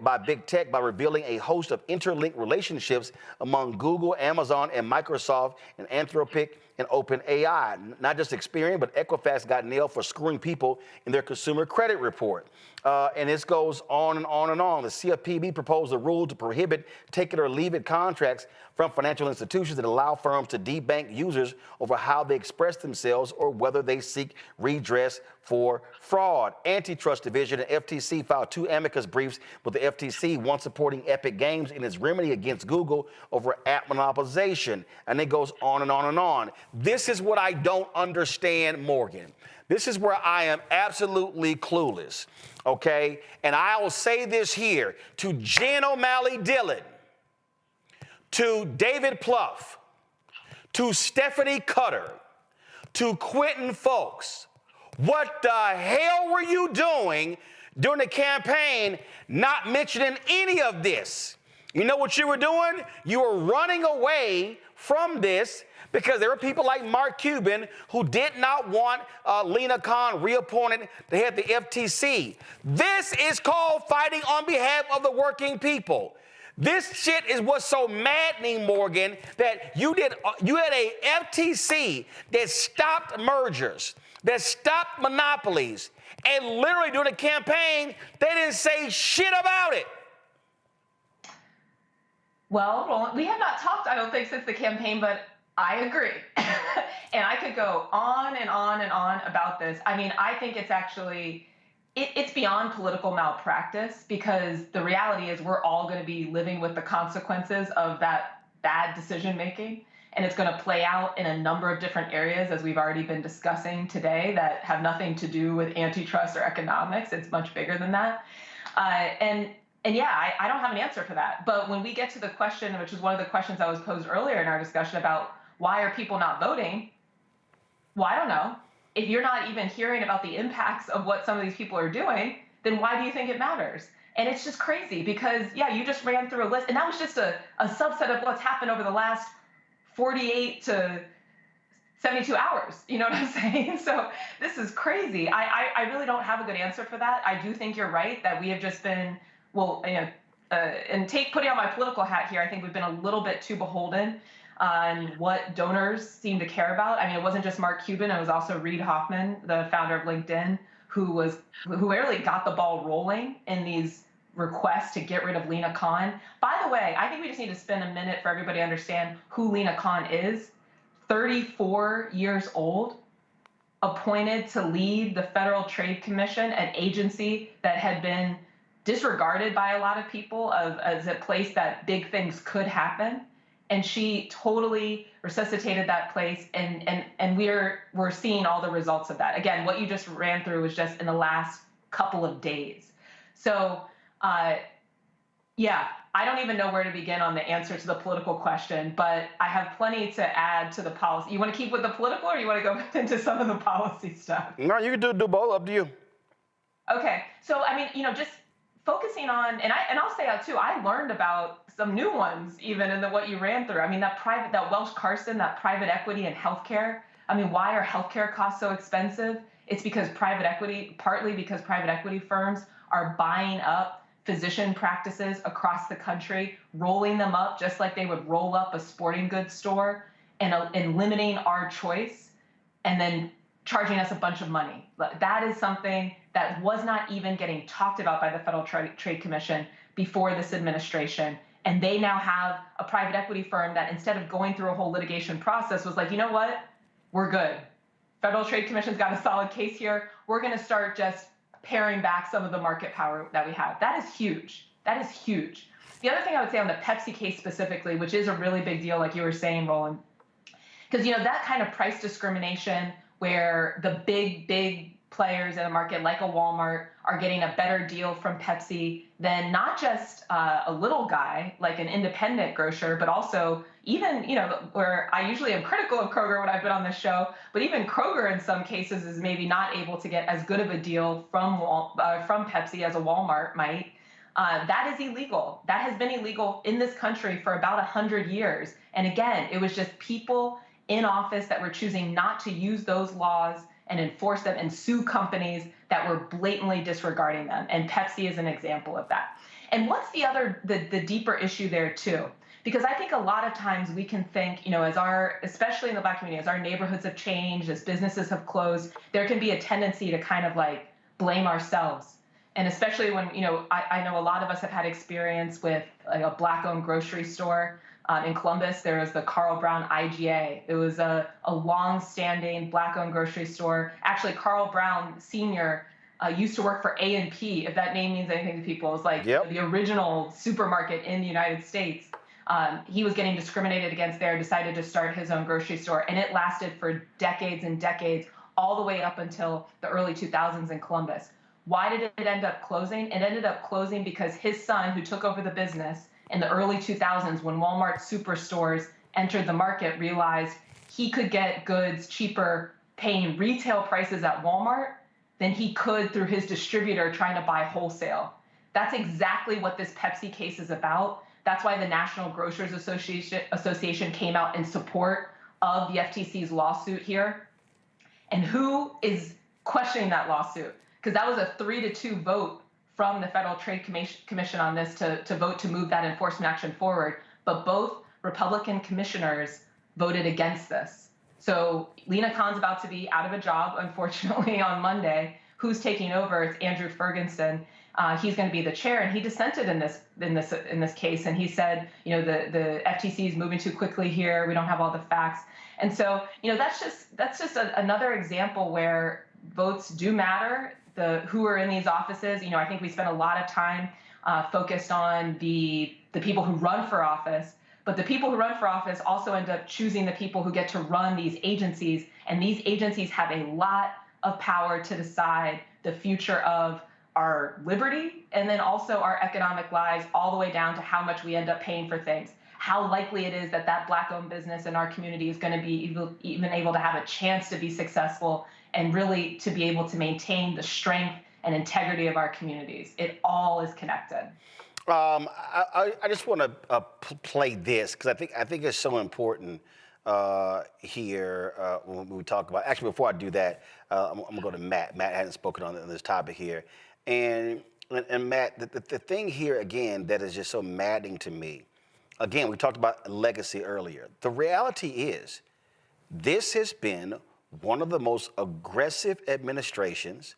by big tech by revealing a host of interlinked relationships among Google, Amazon, and Microsoft, and Anthropic and OpenAI. Not just Experian, but Equifax got nailed for screwing people in their consumer credit report. And this goes on and on and on. The CFPB proposed a rule to prohibit take it or leave it contracts from financial institutions that allow firms to debank users over how they express themselves or whether they seek redress for fraud. Antitrust division and FTC filed 2 amicus briefs with the FTC, one supporting Epic Games in its remedy against Google over app monopolization. And it goes on and on and on. This is what I don't understand, Morgan. This is where I am absolutely clueless, okay? And I will say this here to Jen O'Malley Dillon, to David Plouffe, to Stephanie Cutter, to Quentin Folks. What the hell were you doing during the campaign not mentioning any of this? You know what you were doing? You were running away from this because there were people like Mark Cuban who did not want Lena Khan reappointed to head the FTC. This is called fighting on behalf of the working people. This shit is what's so maddening, Morgan, that you had a FTC that stopped mergers, that stopped monopolies, and literally during the campaign, they didn't say shit about it. Well, Roland, we have not talked, I don't think, since the campaign, but I agree. And I could go on and on and on about this. I mean, I think it's actually, it's beyond political malpractice, because the reality is we're all going to be living with the consequences of that bad decision making. And it's going to play out in a number of different areas, as we've already been discussing today, that have nothing to do with antitrust or economics. It's much bigger than that. And yeah, I don't have an answer for that. But when we get to the question, which is one of the questions that was posed earlier in our discussion about why are people not voting? Well, I don't know. If you're not even hearing about the impacts of what some of these people are doing, then why do you think it matters? And it's just crazy because, yeah, you just ran through a list, and that was just a subset of what's happened over the last 48 to 72 hours. You know what I'm saying? So this is crazy. I really don't have a good answer for that. I do think you're right that we have just been, well, you know, and putting on my political hat here, I think we've been a little bit too beholden on what donors seem to care about. I mean, it wasn't just Mark Cuban, it was also Reid Hoffman, the founder of LinkedIn, who really got the ball rolling in these requests to get rid of Lena Khan. By the way, I think we just need to spend a minute for everybody to understand who Lena Khan is. 34 years old, appointed to lead the Federal Trade Commission, an agency that had been disregarded by a lot of people as a place that big things could happen. And she totally resuscitated that place, and we're seeing all the results of that. Again, what you just ran through was just in the last couple of days. So, yeah, I don't even know where to begin on the answer to the political question, but I have plenty to add to the policy. You want to keep with the political, or you want to go into some of the policy stuff? No, you can do both. Up to you. Okay, so I mean, you know, just focusing on, and I'll say out too, I learned about some new ones even in what you ran through. I mean, that Welsh Carson, that private equity and healthcare. I mean, why are healthcare costs so expensive? It's because partly because private equity firms are buying up physician practices across the country, rolling them up just like they would roll up a sporting goods store, and limiting our choice, and then charging us a bunch of money. That is something that was not even getting talked about by the Federal Trade Commission before this administration. And they now have a private equity firm that, instead of going through a whole litigation process, was like, you know what? We're good. Federal Trade Commission's got a solid case here. We're going to start just paring back some of the market power that we have. That is huge. That is huge. The other thing I would say on the Pepsi case specifically, which is a really big deal, like you were saying, Roland, because, you know, that kind of price discrimination where the big players in the market, like a Walmart, are getting a better deal from Pepsi than not just a little guy, like an independent grocer, but also even, where I usually am critical of Kroger when I've been on this show, but even Kroger in some cases is maybe not able to get as good of a deal from Pepsi as a Walmart might. That is illegal. That has been illegal in this country for about 100 years. And again, it was just people in office that were choosing not to use those laws and enforce them and sue companies that were blatantly disregarding them. And Pepsi is an example of that. And what's the deeper issue there too? Because I think a lot of times we can think, especially in the Black community, as our neighborhoods have changed, as businesses have closed, there can be a tendency to kind of like blame ourselves. And especially when, I know a lot of us have had experience with like a Black-owned grocery store. In Columbus, there was the Carl Brown IGA. It was a long-standing Black-owned grocery store. Actually, Carl Brown Sr. Used to work for A&P, if that name means anything to people. It's like the original supermarket in the United States. He was getting discriminated against there, decided to start his own grocery store, and it lasted for decades and decades, all the way up until the early 2000s in Columbus. Why did it end up closing? It ended up closing because his son, who took over the business in the early 2000s, when Walmart superstores entered the market, realized he could get goods cheaper paying retail prices at Walmart than he could through his distributor trying to buy wholesale. That's exactly what this Pepsi case is about. That's why the National Grocers Association came out in support of the FTC's lawsuit here. And who is questioning that lawsuit? Because that was a 3-2 vote from the Federal Trade Commission on this to vote to move that enforcement action forward. But both Republican commissioners voted against this. So Lena Khan's about to be out of a job, unfortunately, on Monday. Who's taking over? It's Andrew Ferguson. He's going to be the chair, and he dissented in this case. And he said, the FTC is moving too quickly here. We don't have all the facts. And so, that's just another example where votes do matter. Who are in these offices. I think we spend a lot of time focused on the people who run for office, but the people who run for office also end up choosing the people who get to run these agencies, and these agencies have a lot of power to decide the future of our liberty and then also our economic lives, all the way down to how much we end up paying for things. How likely it is that Black-owned business in our community is going to be even able to have a chance to be successful and really to be able to maintain the strength and integrity of our communities. It all is connected. I just want to play this because I think it's so important here when we talk about. Actually, before I do that, I'm going to go to Matt. Matt hasn't spoken on this topic here, and Matt, the thing here again that is just so maddening to me. Again, we talked about legacy earlier. The reality is, this has been one of the most aggressive administrations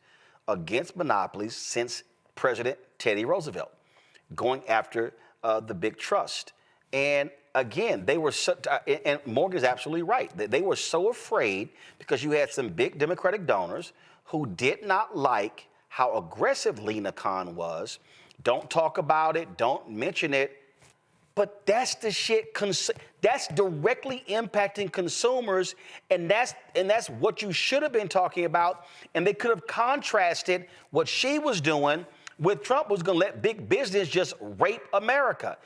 against monopolies since President Teddy Roosevelt, going after the big trust. And again, they were and Morgan's absolutely right. They were so afraid because you had some big Democratic donors who did not like how aggressive Lena Khan was. Don't talk about it, don't mention it. But that's the shit. That's directly impacting consumers, and that's what you should have been talking about. And they could have contrasted what she was doing with Trump, was going to let big business just rape America.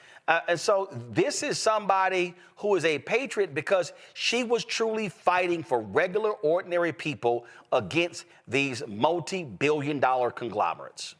And so this is somebody who is a patriot because she was truly fighting for regular, ordinary people against these multi-billion-dollar conglomerates.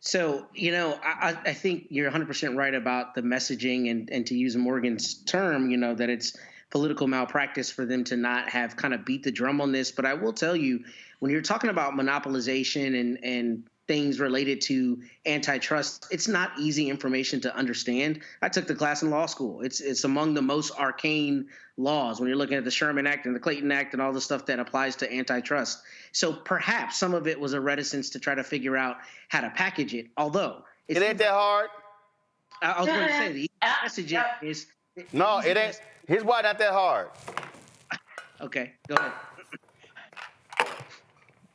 So, I think you're 100% right about the messaging and to use Morgan's term, that it's political malpractice for them to not have kind of beat the drum on this. But I will tell you, when you're talking about monopolization and things related to antitrust, it's not easy information to understand. I took the class in law school. It's among the most arcane laws when you're looking at the Sherman Act and the Clayton Act and all the stuff that applies to antitrust. So perhaps some of it was a reticence to try to figure out how to package it. Although it ain't that hard. I was going to say the messaging is no, it ain't. Here's why not that hard. Okay, go ahead.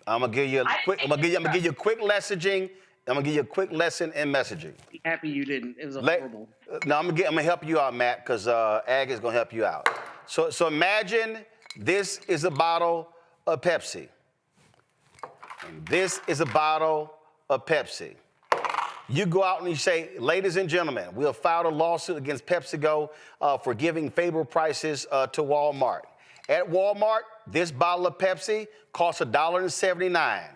I'm gonna give you a quick. I'm gonna give you a quick messaging. I'm gonna give you a quick lesson in messaging. Happy you didn't. It was horrible. No, I'm gonna help you out, Matt, because Ag is gonna help you out. So imagine this is a bottle of Pepsi. And this is a bottle of Pepsi. You go out and you say, ladies and gentlemen, we have filed a lawsuit against PepsiCo for giving favorable prices to Walmart. At Walmart, this bottle of Pepsi costs $1.79.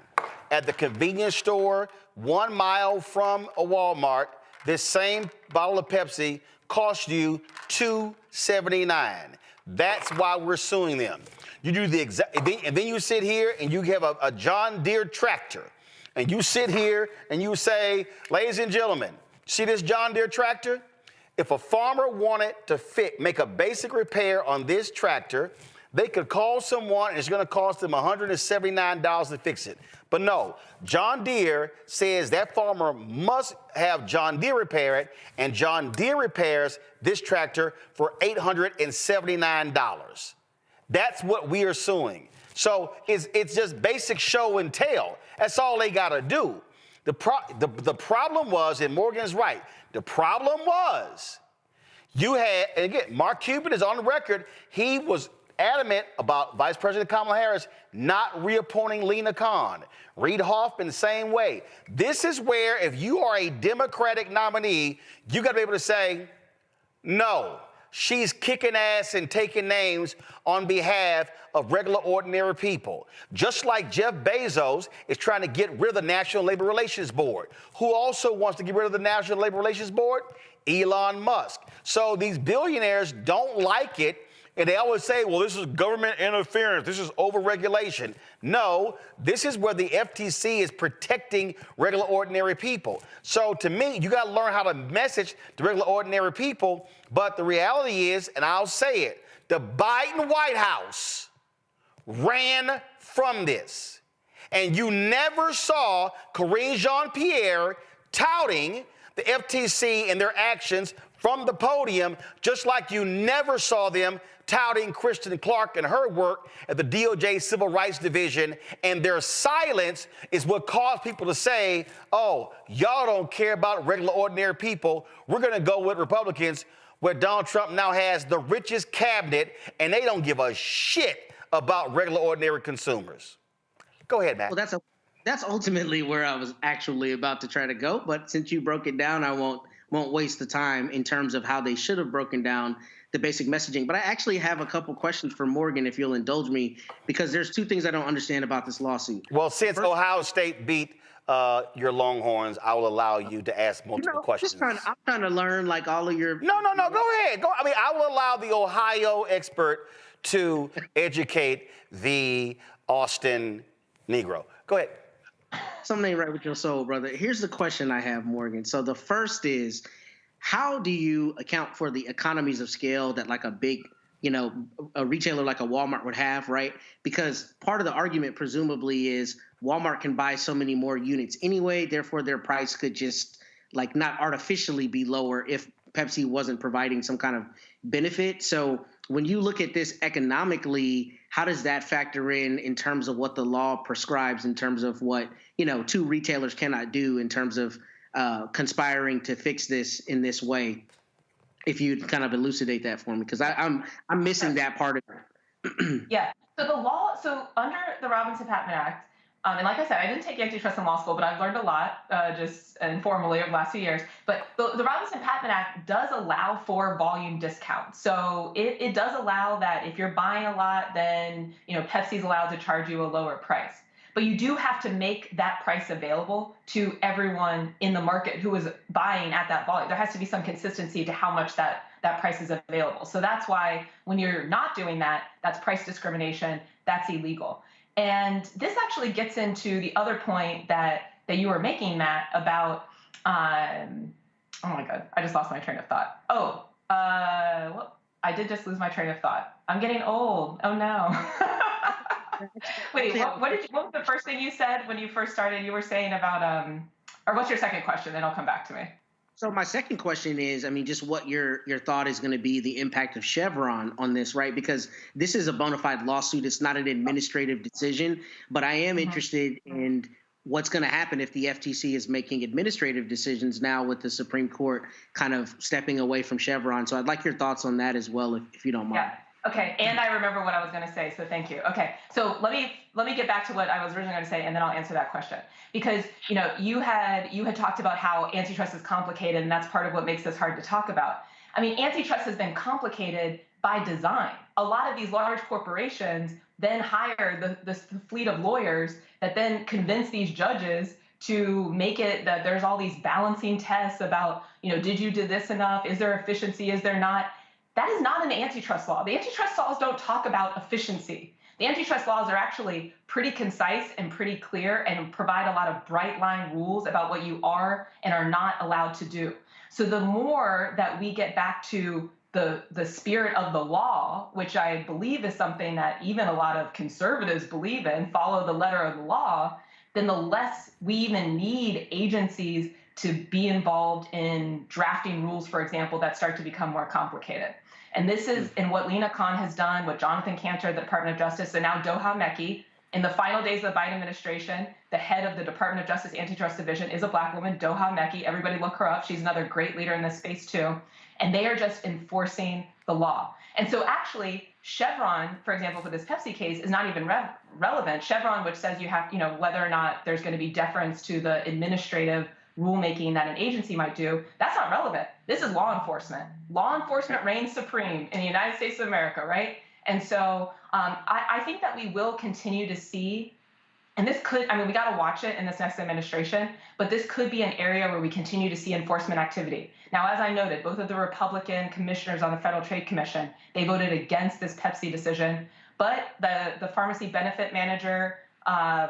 At the convenience store 1 mile from a Walmart, this same bottle of Pepsi costs you $2.79. That's why we're suing them. You do the exact, and then you sit here and you have a John Deere tractor. And you sit here and you say, ladies and gentlemen, see this John Deere tractor? If a farmer wanted to make a basic repair on this tractor, they could call someone and it's going to cost them $179 to fix it. But no, John Deere says that farmer must have John Deere repair it, and John Deere repairs this tractor for $879. That's what we are suing. So it's just basic show and tell. That's all they got to do. The problem was, and Morgan's right, the problem was you had, and again, Mark Cuban is on the record, he was adamant about Vice President Kamala Harris not reappointing Lena Khan. Reid Hoffman, the same way. This is where, if you are a Democratic nominee, you got to be able to say, no, she's kicking ass and taking names on behalf of regular, ordinary people. Just like Jeff Bezos is trying to get rid of the National Labor Relations Board. Who also wants to get rid of the National Labor Relations Board? Elon Musk. So these billionaires don't like it, and they always say, well, this is government interference. This is overregulation. No, this is where the FTC is protecting regular, ordinary people. So to me, you got to learn how to message to regular, ordinary people. But the reality is, and I'll say it, the Biden White House ran from this. And you never saw Karine Jean-Pierre touting the FTC and their actions from the podium, just like you never saw them touting Kristen Clark and her work at the DOJ Civil Rights Division. And their silence is what caused people to say, oh, y'all don't care about regular, ordinary people. We're going to go with Republicans, where Donald Trump now has the richest cabinet, and they don't give a shit about regular, ordinary consumers. Go ahead, Matt. Well, that's ultimately where I was actually about to try to go. But since you broke it down, I won't waste the time in terms of how they should have broken down the basic messaging. But I actually have a couple questions for Morgan, if you'll indulge me, because there's two things I don't understand about this lawsuit. Well, since Ohio State beat your Longhorns, I will allow you to ask multiple questions. I'm trying to learn like all of your... No, go ahead. I will allow the Ohio expert to educate the Austin Negro. Go ahead. Something ain't right with your soul, brother. Here's the question I have, Morgan. So the first is, how do you account for the economies of scale that like a big, a retailer like a Walmart would have, right? Because part of the argument presumably is Walmart can buy so many more units anyway, therefore their price could just like not artificially be lower if Pepsi wasn't providing some kind of benefit. So when you look at this economically, how does that factor in terms of what the law prescribes, in terms of what, two retailers cannot do in terms of conspiring to fix this in this way? If you'd kind of elucidate that for me, because I'm missing that part of it. Yeah. So the law, under the Robinson-Patman Act, and like I said, I didn't take antitrust in law school, but I've learned a lot just informally over the last few years. But the Robinson-Patman Act does allow for volume discounts. So it does allow that if you're buying a lot, then Pepsi's allowed to charge you a lower price. But you do have to make that price available to everyone in the market who is buying at that volume. There has to be some consistency to how much that price is available. So that's why when you're not doing that, that's price discrimination, that's illegal. And this actually gets into the other point that you were making, Matt, about, oh my God, I just lost my train of thought. Well, I did just lose my train of thought. I'm getting old. Oh no. Wait, what was the first thing you said when you first started? You were saying about, or what's your second question? Then I'll come back to me. So my second question is, just what your thought is going to be the impact of Chevron on this, right? Because this is a bona fide lawsuit. It's not an administrative decision, but I am interested in what's going to happen if the FTC is making administrative decisions now with the Supreme Court kind of stepping away from Chevron. So I'd like your thoughts on that as well, if you don't mind. Yeah. Okay, and I remember what I was going to say, so thank you. Okay, so let me let me get back to what I was originally going to say, and then I'll answer that question. Because you had talked about how antitrust is complicated, and that's part of what makes this hard to talk about. I mean, antitrust has been complicated by design. A lot of these large corporations then hire the fleet of lawyers that then convince these judges to make it that there's all these balancing tests about, did you do this enough? Is there efficiency? Is there not? That is not an antitrust law. The antitrust laws don't talk about efficiency. The antitrust laws are actually pretty concise and pretty clear and provide a lot of bright line rules about what you are and are not allowed to do. So the more that we get back to the spirit of the law, which I believe is something that even a lot of conservatives believe in, follow the letter of the law, then the less we even need agencies to be involved in drafting rules, for example, that start to become more complicated. And this is in what Lena Khan has done, what Jonathan Cantor, the Department of Justice, and now Doha Mekki. In the final days of the Biden administration, the head of the Department of Justice Antitrust Division is a Black woman, Doha Mekki. Everybody look her up. She's another great leader in this space too. And they are just enforcing the law. And so actually, Chevron, for example, for this Pepsi case, is not even relevant. Chevron, which says you have, whether or not there's going to be deference to the administrative rulemaking that an agency might do, that's not relevant. This is law enforcement. Law enforcement reigns supreme in the United States of America, right? And so I think that we will continue to see, and this could, we got to watch it in this next administration, but this could be an area where we continue to see enforcement activity. Now, as I noted, both of the Republican commissioners on the Federal Trade Commission, they voted against this Pepsi decision, but the pharmacy benefit manager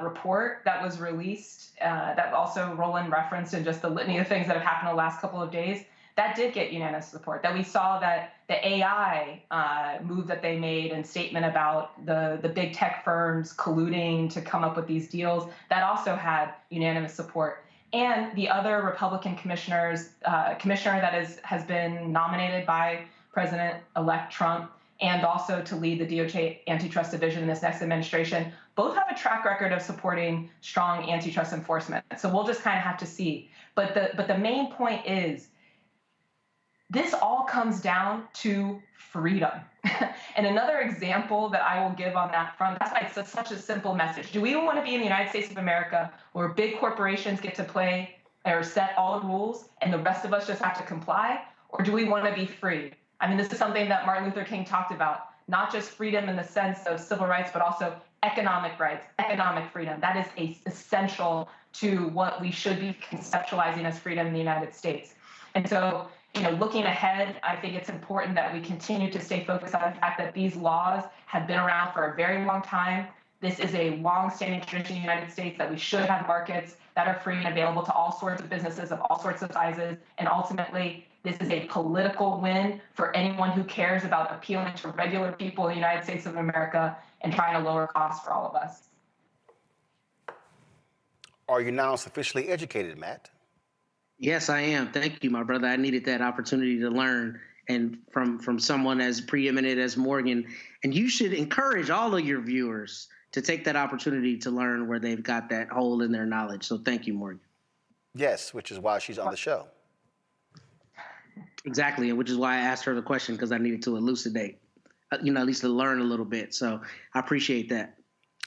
report that was released, that also Roland referenced in just the litany of things that have happened the last couple of days, that did get unanimous support. That we saw that the AI move that they made and statement about the big tech firms colluding to come up with these deals, that also had unanimous support. And the other Republican commissioner that has been nominated by President-elect Trump, and also to lead the DOJ antitrust division in this next administration, both have a track record of supporting strong antitrust enforcement. So we'll just kind of have to see. But the main point is, this all comes down to freedom. And another example that I will give on that front, that's why it's such a simple message. Do we want to be in the United States of America where big corporations get to play or set all the rules and the rest of us just have to comply? Or do we want to be free? This is something that Martin Luther King talked about, not just freedom in the sense of civil rights, but also economic rights, economic freedom. That is essential to what we should be conceptualizing as freedom in the United States. And so, looking ahead, I think it's important that we continue to stay focused on the fact that these laws have been around for a very long time. This is a long-standing tradition in the United States that we should have markets that are free and available to all sorts of businesses of all sorts of sizes. And ultimately, this is a political win for anyone who cares about appealing to regular people in the United States of America and trying to lower costs for all of us. Are you now sufficiently educated, Matt? Yes, I am. Thank you, my brother. I needed that opportunity to learn, and from someone as preeminent as Morgan. And you should encourage all of your viewers to take that opportunity to learn where they've got that hole in their knowledge. So thank you, Morgan. Yes, which is why she's on the show. Exactly, and which is why I asked her the question, because I needed to elucidate, at least to learn a little bit. So I appreciate that.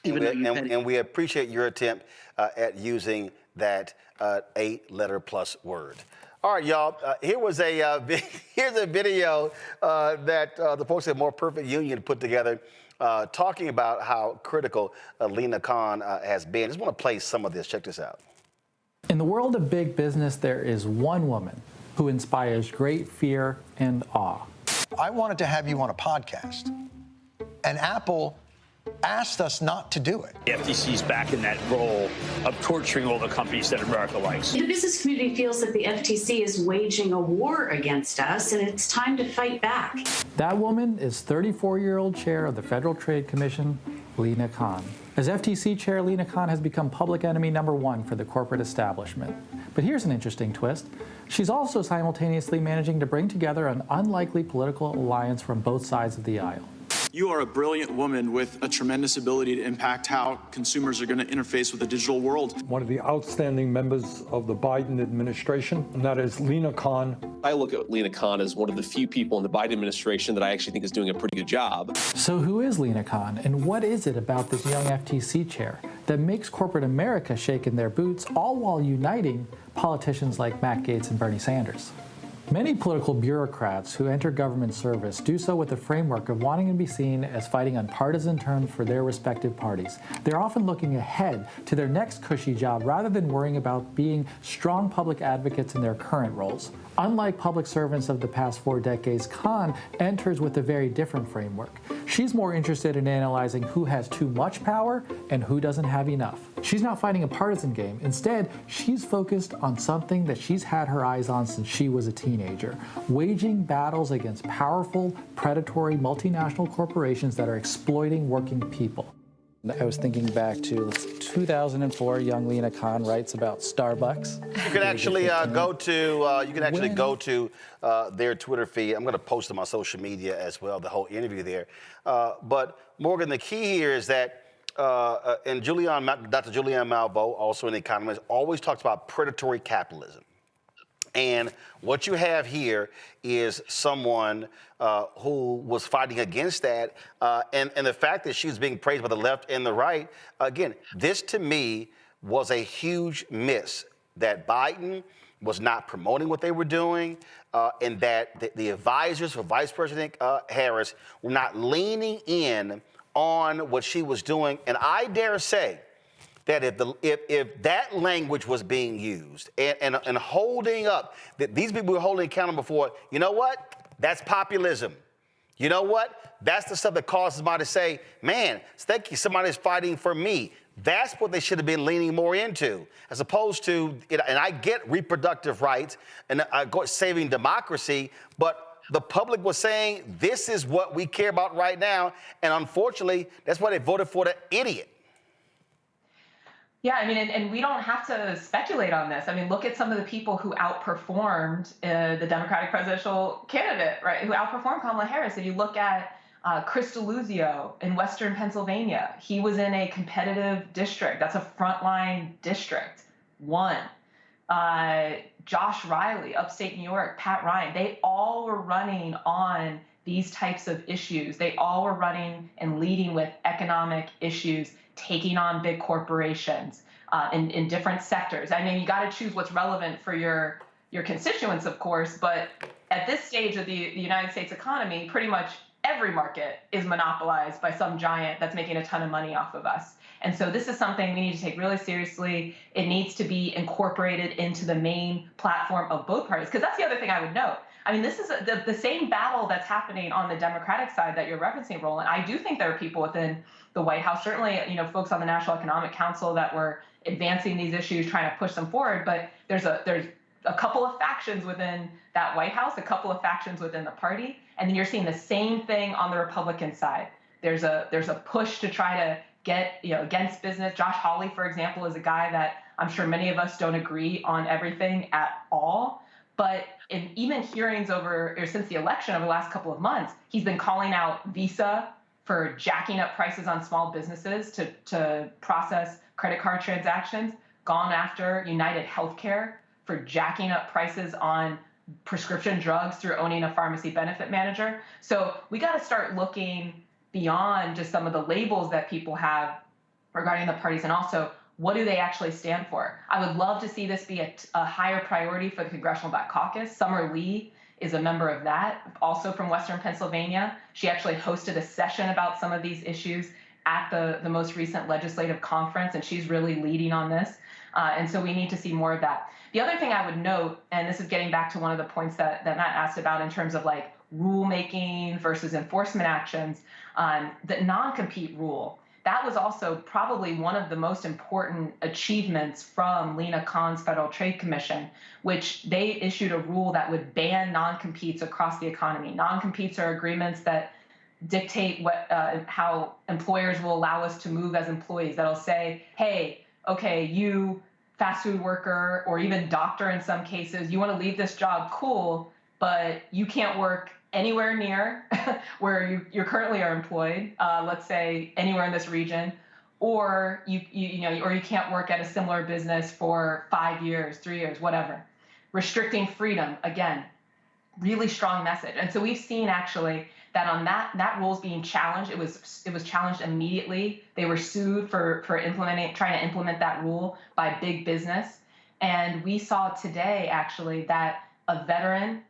And we appreciate your attempt at using that 8-letter plus word. All right, y'all. Here's a video that the folks at More Perfect Union put together, talking about how critical Lena Khan has been. I just want to play some of this. Check this out. In the world of big business, there is one woman who inspires great fear and awe. I wanted to have you on a podcast, and Apple asked us not to do it. The FTC's back in that role of torturing all the companies that America likes. The business community feels that the FTC is waging a war against us, and it's time to fight back. That woman is 34-year-old chair of the Federal Trade Commission, Lena Khan. As FTC chair, Lena Khan has become public enemy #1 for the corporate establishment. But here's an interesting twist. She's also simultaneously managing to bring together an unlikely political alliance from both sides of the aisle. You are a brilliant woman with a tremendous ability to impact how consumers are going to interface with the digital world. One of the outstanding members of the Biden administration, and that is Lena Khan. I look at Lena Khan as one of the few people in the Biden administration that I actually think is doing a pretty good job. So who is Lena Khan, and what is it about this young FTC chair that makes corporate America shake in their boots, all while uniting politicians like Matt Gaetz and Bernie Sanders? Many political bureaucrats who enter government service do so with the framework of wanting to be seen as fighting on partisan terms for their respective parties. They're often looking ahead to their next cushy job rather than worrying about being strong public advocates in their current roles. Unlike public servants of the past 4 decades, Khan enters with a very different framework. She's more interested in analyzing who has too much power and who doesn't have enough. She's not fighting a partisan game. Instead, she's focused on something that she's had her eyes on since she was a teenager, waging battles against powerful, predatory multinational corporations that are exploiting working people. I was thinking back to 2004. Young Lena Khan writes about Starbucks. You can actually go to their Twitter feed. I'm going to post them on social media as well, the whole interview there. But Morgan, the key here is that, and Dr. Julianne Malveaux, also an economist, always talks about predatory capitalism. And what you have here is someone who was fighting against that. And the fact that she's being praised by the left and the right, again, this to me was a huge miss, that Biden was not promoting what they were doing, and that the advisors for Vice President Harris were not leaning in on what she was doing. And I dare say that if that language was being used and holding up, that these people were holding accountable for, you know what? That's populism. You know what? That's the stuff that causes somebody to say, man, thank you, somebody's fighting for me. That's what they should have been leaning more into, as opposed to, and I get reproductive rights and saving democracy, but the public was saying, this is what we care about right now. And unfortunately, that's why they voted for the idiot. Yeah, I mean, and we don't have to speculate on this. I mean, look at some of the people who outperformed the Democratic presidential candidate, right, who outperformed Kamala Harris. If you look at Chris Deluzio in Western Pennsylvania, he was in a competitive district. That's a frontline district. Won. Josh Riley, upstate New York, Pat Ryan, they all were running on these types of issues. They all were running and leading with economic issues, taking on big corporations in different sectors. I mean, you got to choose what's relevant for your constituents, of course, but at this stage of the United States economy, pretty much every market is monopolized by some giant that's making a ton of money off of us. And so this is something we need to take really seriously. It needs to be incorporated into the main platform of both parties, because that's the other thing I would note. I mean, this is the same battle that's happening on the Democratic side that you're referencing, Roland. I do think there are people within the White House, certainly, folks on the National Economic Council that were advancing these issues, trying to push them forward. But there's a couple of factions within that White House, a couple of factions within the party, and then you're seeing the same thing on the Republican side. There's a push to try to get against business. Josh Hawley, for example, is a guy that I'm sure many of us don't agree on everything at all. But in even hearings since the election over the last couple of months, he's been calling out Visa for jacking up prices on small businesses to process credit card transactions, gone after United Healthcare for jacking up prices on prescription drugs through owning a pharmacy benefit manager. So we got to start looking beyond just some of the labels that people have regarding the parties, and also what do they actually stand for? I would love to see this be a higher priority for the Congressional Black Caucus. Summer Lee is a member of that, also from Western Pennsylvania. She actually hosted a session about some of these issues at the most recent legislative conference, and she's really leading on this. And so we need to see more of that. The other thing I would note, and this is getting back to one of the points that Matt asked about in terms of like rulemaking versus enforcement actions, the non-compete rule. That was also probably one of the most important achievements from Lena Khan's Federal Trade Commission, which they issued a rule that would ban non-competes across the economy. Non-competes are agreements that dictate how employers will allow us to move as employees. That'll say, hey, okay, you fast food worker or even doctor in some cases, you want to leave this job, cool, but you can't work anywhere near where you currently are employed, let's say anywhere in this region, or you can't work at a similar business for 5 years, 3 years, whatever. Restricting freedom, again, really strong message. And so we've seen actually that on that rule's being challenged. It was challenged immediately. They were sued for trying to implement that rule by big business. And we saw today actually that a veteran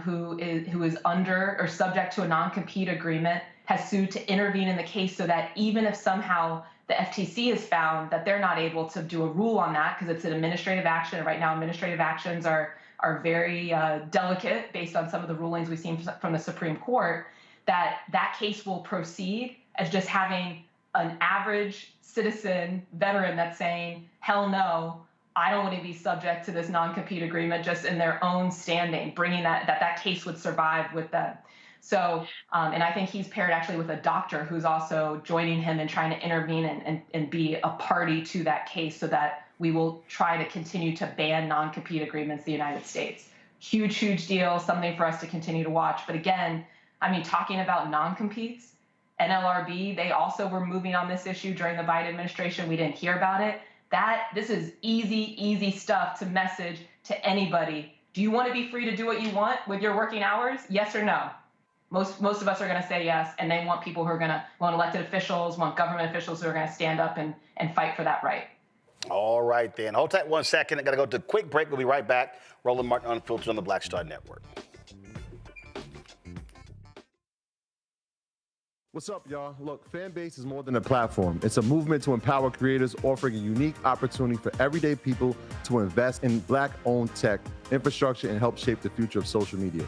who is under or subject to a non-compete agreement has sued to intervene in the case so that even if somehow the FTC has found that they're not able to do a rule on that because it's an administrative action. Right now, administrative actions are very delicate based on some of the rulings we've seen from the Supreme Court, that case will proceed as just having an average citizen veteran that's saying, hell no, I don't want to be subject to this non-compete agreement, just in their own standing, bringing that case would survive with them. So, and I think he's paired actually with a doctor who's also joining him and trying to intervene and be a party to that case so that we will try to continue to ban non-compete agreements in the United States. Huge, huge deal, something for us to continue to watch. But again, I mean, talking about non-competes, NLRB, they also were moving on this issue during the Biden administration. We didn't hear about it. This is easy stuff to message to anybody. Do you want to be free to do what you want with your working hours? Yes or no? Most of us are going to say yes, and they want people who are going to want elected officials, want government officials who are going to stand up and fight for that right. All right, then. Hold tight 1 second. I got to go to a quick break. We'll be right back. Roland Martin Unfiltered on the Black Star Network. What's up, y'all? Look, Fanbase is more than a platform. It's a movement to empower creators, offering a unique opportunity for everyday people to invest in Black-owned tech, infrastructure, and help shape the future of social media.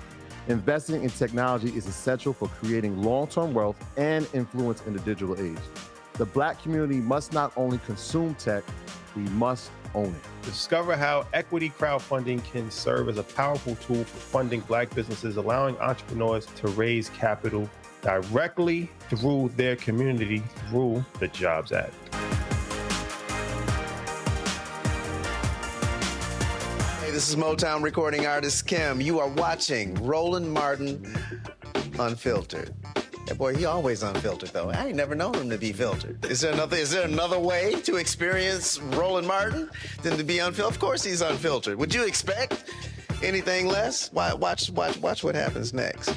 Investing in technology is essential for creating long-term wealth and influence in the digital age. The Black community must not only consume tech, we must own it. Discover how equity crowdfunding can serve as a powerful tool for funding Black businesses, allowing entrepreneurs to raise capital directly through their community through the Jobs Act. Hey, this is Motown recording artist Kim. You are watching Roland Martin Unfiltered. That boy, he always unfiltered though. I ain't never known him to be filtered. Is there another way to experience Roland Martin than to be unfiltered? Of course he's unfiltered. Would you expect anything less? Watch what happens next.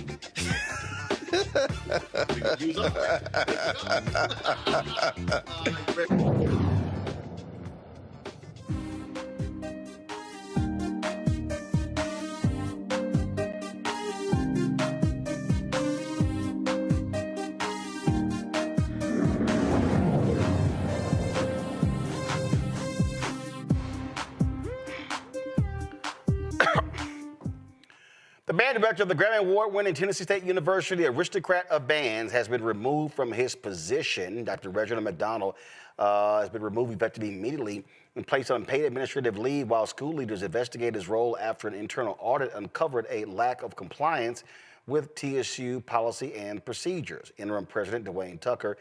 The band director of the Grammy Award-winning Tennessee State University Aristocrat of Bands has been removed from his position. Dr. Reginald McDonald has been removed effective immediately and placed on paid administrative leave while school leaders investigate his role after an internal audit uncovered a lack of compliance with TSU policy and procedures. Interim President Dwayne Tucker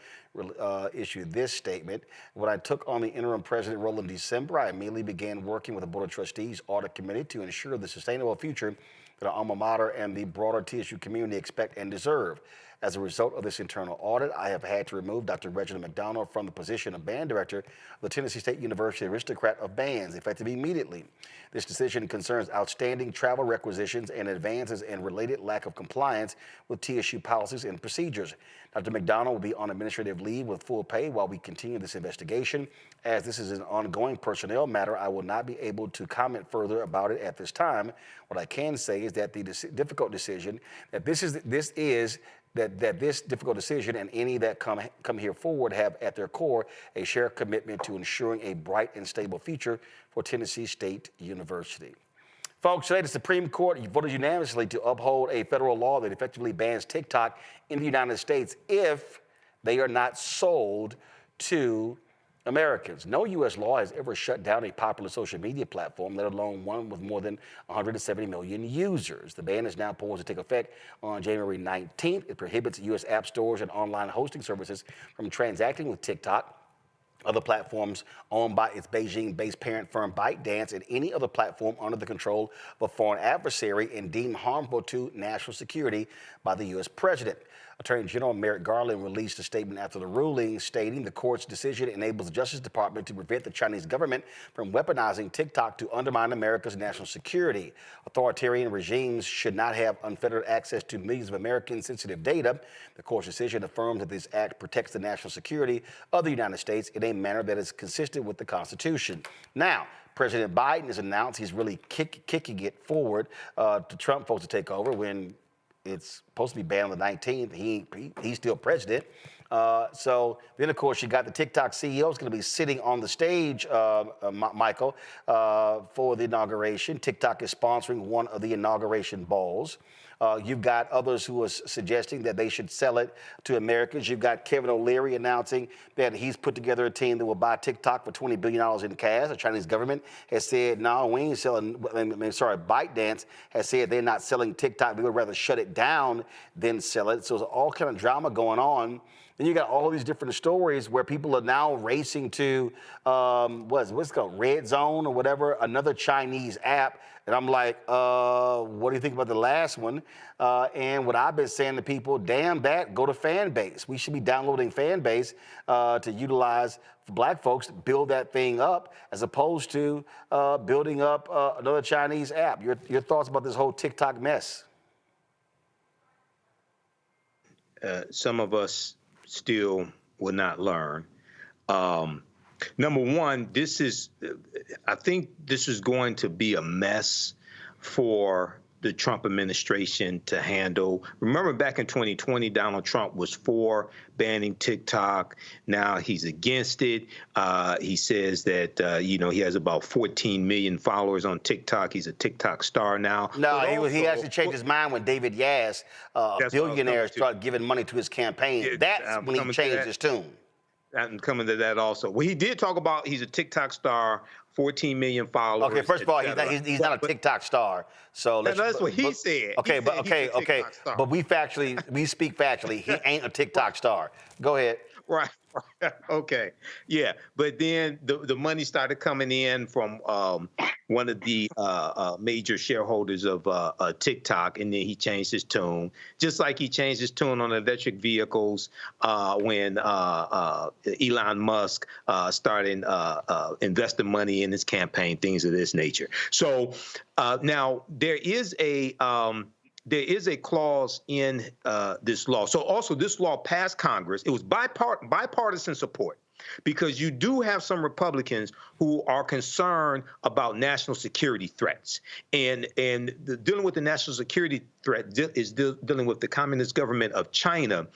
issued this statement. When I took on the interim president role in December, I immediately began working with the Board of Trustees Audit Committee to ensure the sustainable future that our alma mater and the broader TSU community expect and deserve. As a result of this internal audit, I have had to remove Dr. Reginald McDonald from the position of band director of the Tennessee State University Aristocrat of Bands, effective immediately. This decision concerns outstanding travel requisitions and advances and related lack of compliance with TSU policies and procedures. Dr. McDonald will be on administrative leave with full pay while we continue this investigation. As this is an ongoing personnel matter, I will not be able to comment further about it at this time. What I can say is that the difficult decision, that this difficult decision and any that come here forward have at their core a shared commitment to ensuring a bright and stable future for Tennessee State University. Folks, today the Supreme Court voted unanimously to uphold a federal law that effectively bans TikTok in the United States if they are not sold to Americans. No U.S. law has ever shut down a popular social media platform, let alone one with more than 170 million users. The ban is now poised to take effect on January 19th. It prohibits U.S. app stores and online hosting services from transacting with TikTok other platforms owned by its Beijing-based parent firm ByteDance, and any other platform under the control of a foreign adversary and deemed harmful to national security by the U.S. president. Attorney General Merrick Garland released a statement after the ruling, stating the court's decision enables the Justice Department to prevent the Chinese government from weaponizing TikTok to undermine America's national security. Authoritarian regimes should not have unfettered access to millions of Americans' sensitive data. The court's decision affirms that this act protects the national security of the United States in a manner that is consistent with the Constitution. Now, President Biden has announced he's really kicking it forward to Trump folks to take over when it's supposed to be banned on the 19th. He's still president. So then, of course, you got the TikTok CEO is going to be sitting on the stage, Michael, for the inauguration. TikTok is sponsoring one of the inauguration balls. You've got others who are suggesting that they should sell it to Americans. You've got Kevin O'Leary announcing that he's put together a team that will buy TikTok for $20 billion in cash. The Chinese government has said, no, we ain't selling, ByteDance has said they're not selling TikTok. We would rather shut it down than sell it. So there's all kind of drama going on. Then you got all these different stories where people are now racing to, what's it called, Red Zone or whatever, another Chinese app. And I'm like, what do you think about the last one? And what I've been saying to people, damn that, go to Fanbase. We should be downloading Fanbase to utilize for black folks to build that thing up as opposed to building up another Chinese app. Your thoughts about this whole TikTok mess? Some of us still will not learn. Number one, I think this is going to be a mess for the Trump administration to handle. Remember back in 2020, Donald Trump was for banning TikTok. Now he's against it. He says that, he has about 14 million followers on TikTok. He's a TikTok star now. No, he actually changed his mind when David Yas, a billionaire, started giving money to his campaign. That's when he changed his tune. I'm coming to that also. Well, he did talk about he's a TikTok star, 14 million followers. Okay, first of all, he's not a TikTok star. So that's what he said. Okay, okay. But we speak factually. He ain't a TikTok star. Go ahead. Right. Okay. Yeah. But then the money started coming in from one of the major shareholders of TikTok, and then he changed his tune, just like he changed his tune on electric vehicles when Elon Musk started investing money in his campaign, things of this nature. So now there is a clause in this law. So also this law passed Congress. It was bipartisan support, because you do have some Republicans who are concerned about national security threats. And dealing with the national security threat is dealing with the Communist government of China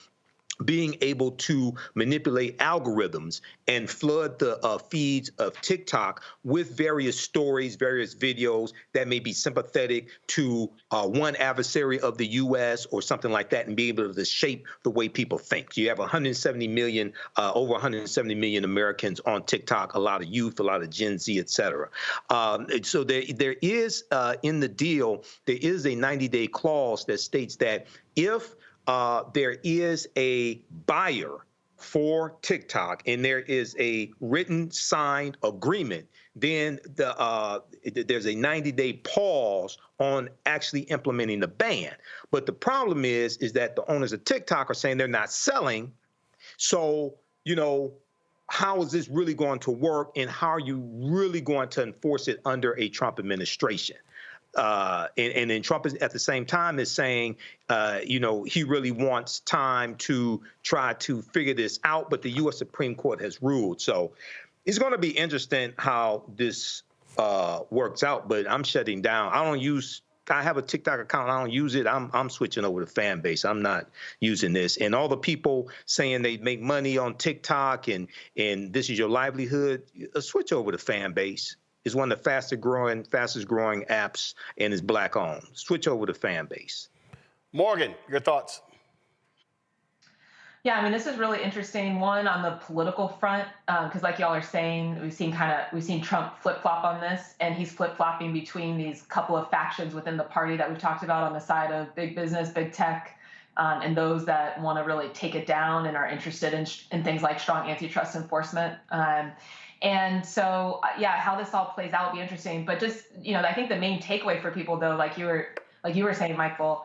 being able to manipulate algorithms and flood the feeds of TikTok with various stories, various videos that may be sympathetic to one adversary of the U.S. or something like that, and be able to shape the way people think. You have 170 million, over 170 million Americans on TikTok, a lot of youth, a lot of Gen Z, et cetera. So there is, in the deal, there is a 90-day clause that states that if there is a buyer for TikTok and there is a written signed agreement, then there's a 90-day pause on actually implementing the ban. But the problem is that the owners of TikTok are saying they're not selling. So, how is this really going to work, and how are you really going to enforce it under a Trump administration? And then Trump is at the same time is saying, he really wants time to try to figure this out, but the U.S. Supreme Court has ruled. So it's going to be interesting how this works out, but I'm shutting down. I have a TikTok account. I don't use it. I'm switching over to Fanbase. I'm not using this. And all the people saying they make money on TikTok and this is your livelihood, switch over to Fanbase. It's one of the fastest growing apps, and is black owned. Switch over to Fanbase. Morgan, your thoughts? Yeah, I mean, this is really interesting. One, on the political front, because like y'all are saying, we've seen Trump flip-flop on this, and he's flip-flopping between these couple of factions within the party that we've talked about on the side of big business, big tech, and those that want to really take it down and are interested in things like strong antitrust enforcement. And so, yeah, how this all plays out will be interesting. But just, I think the main takeaway for people, though, like you were saying, Michael,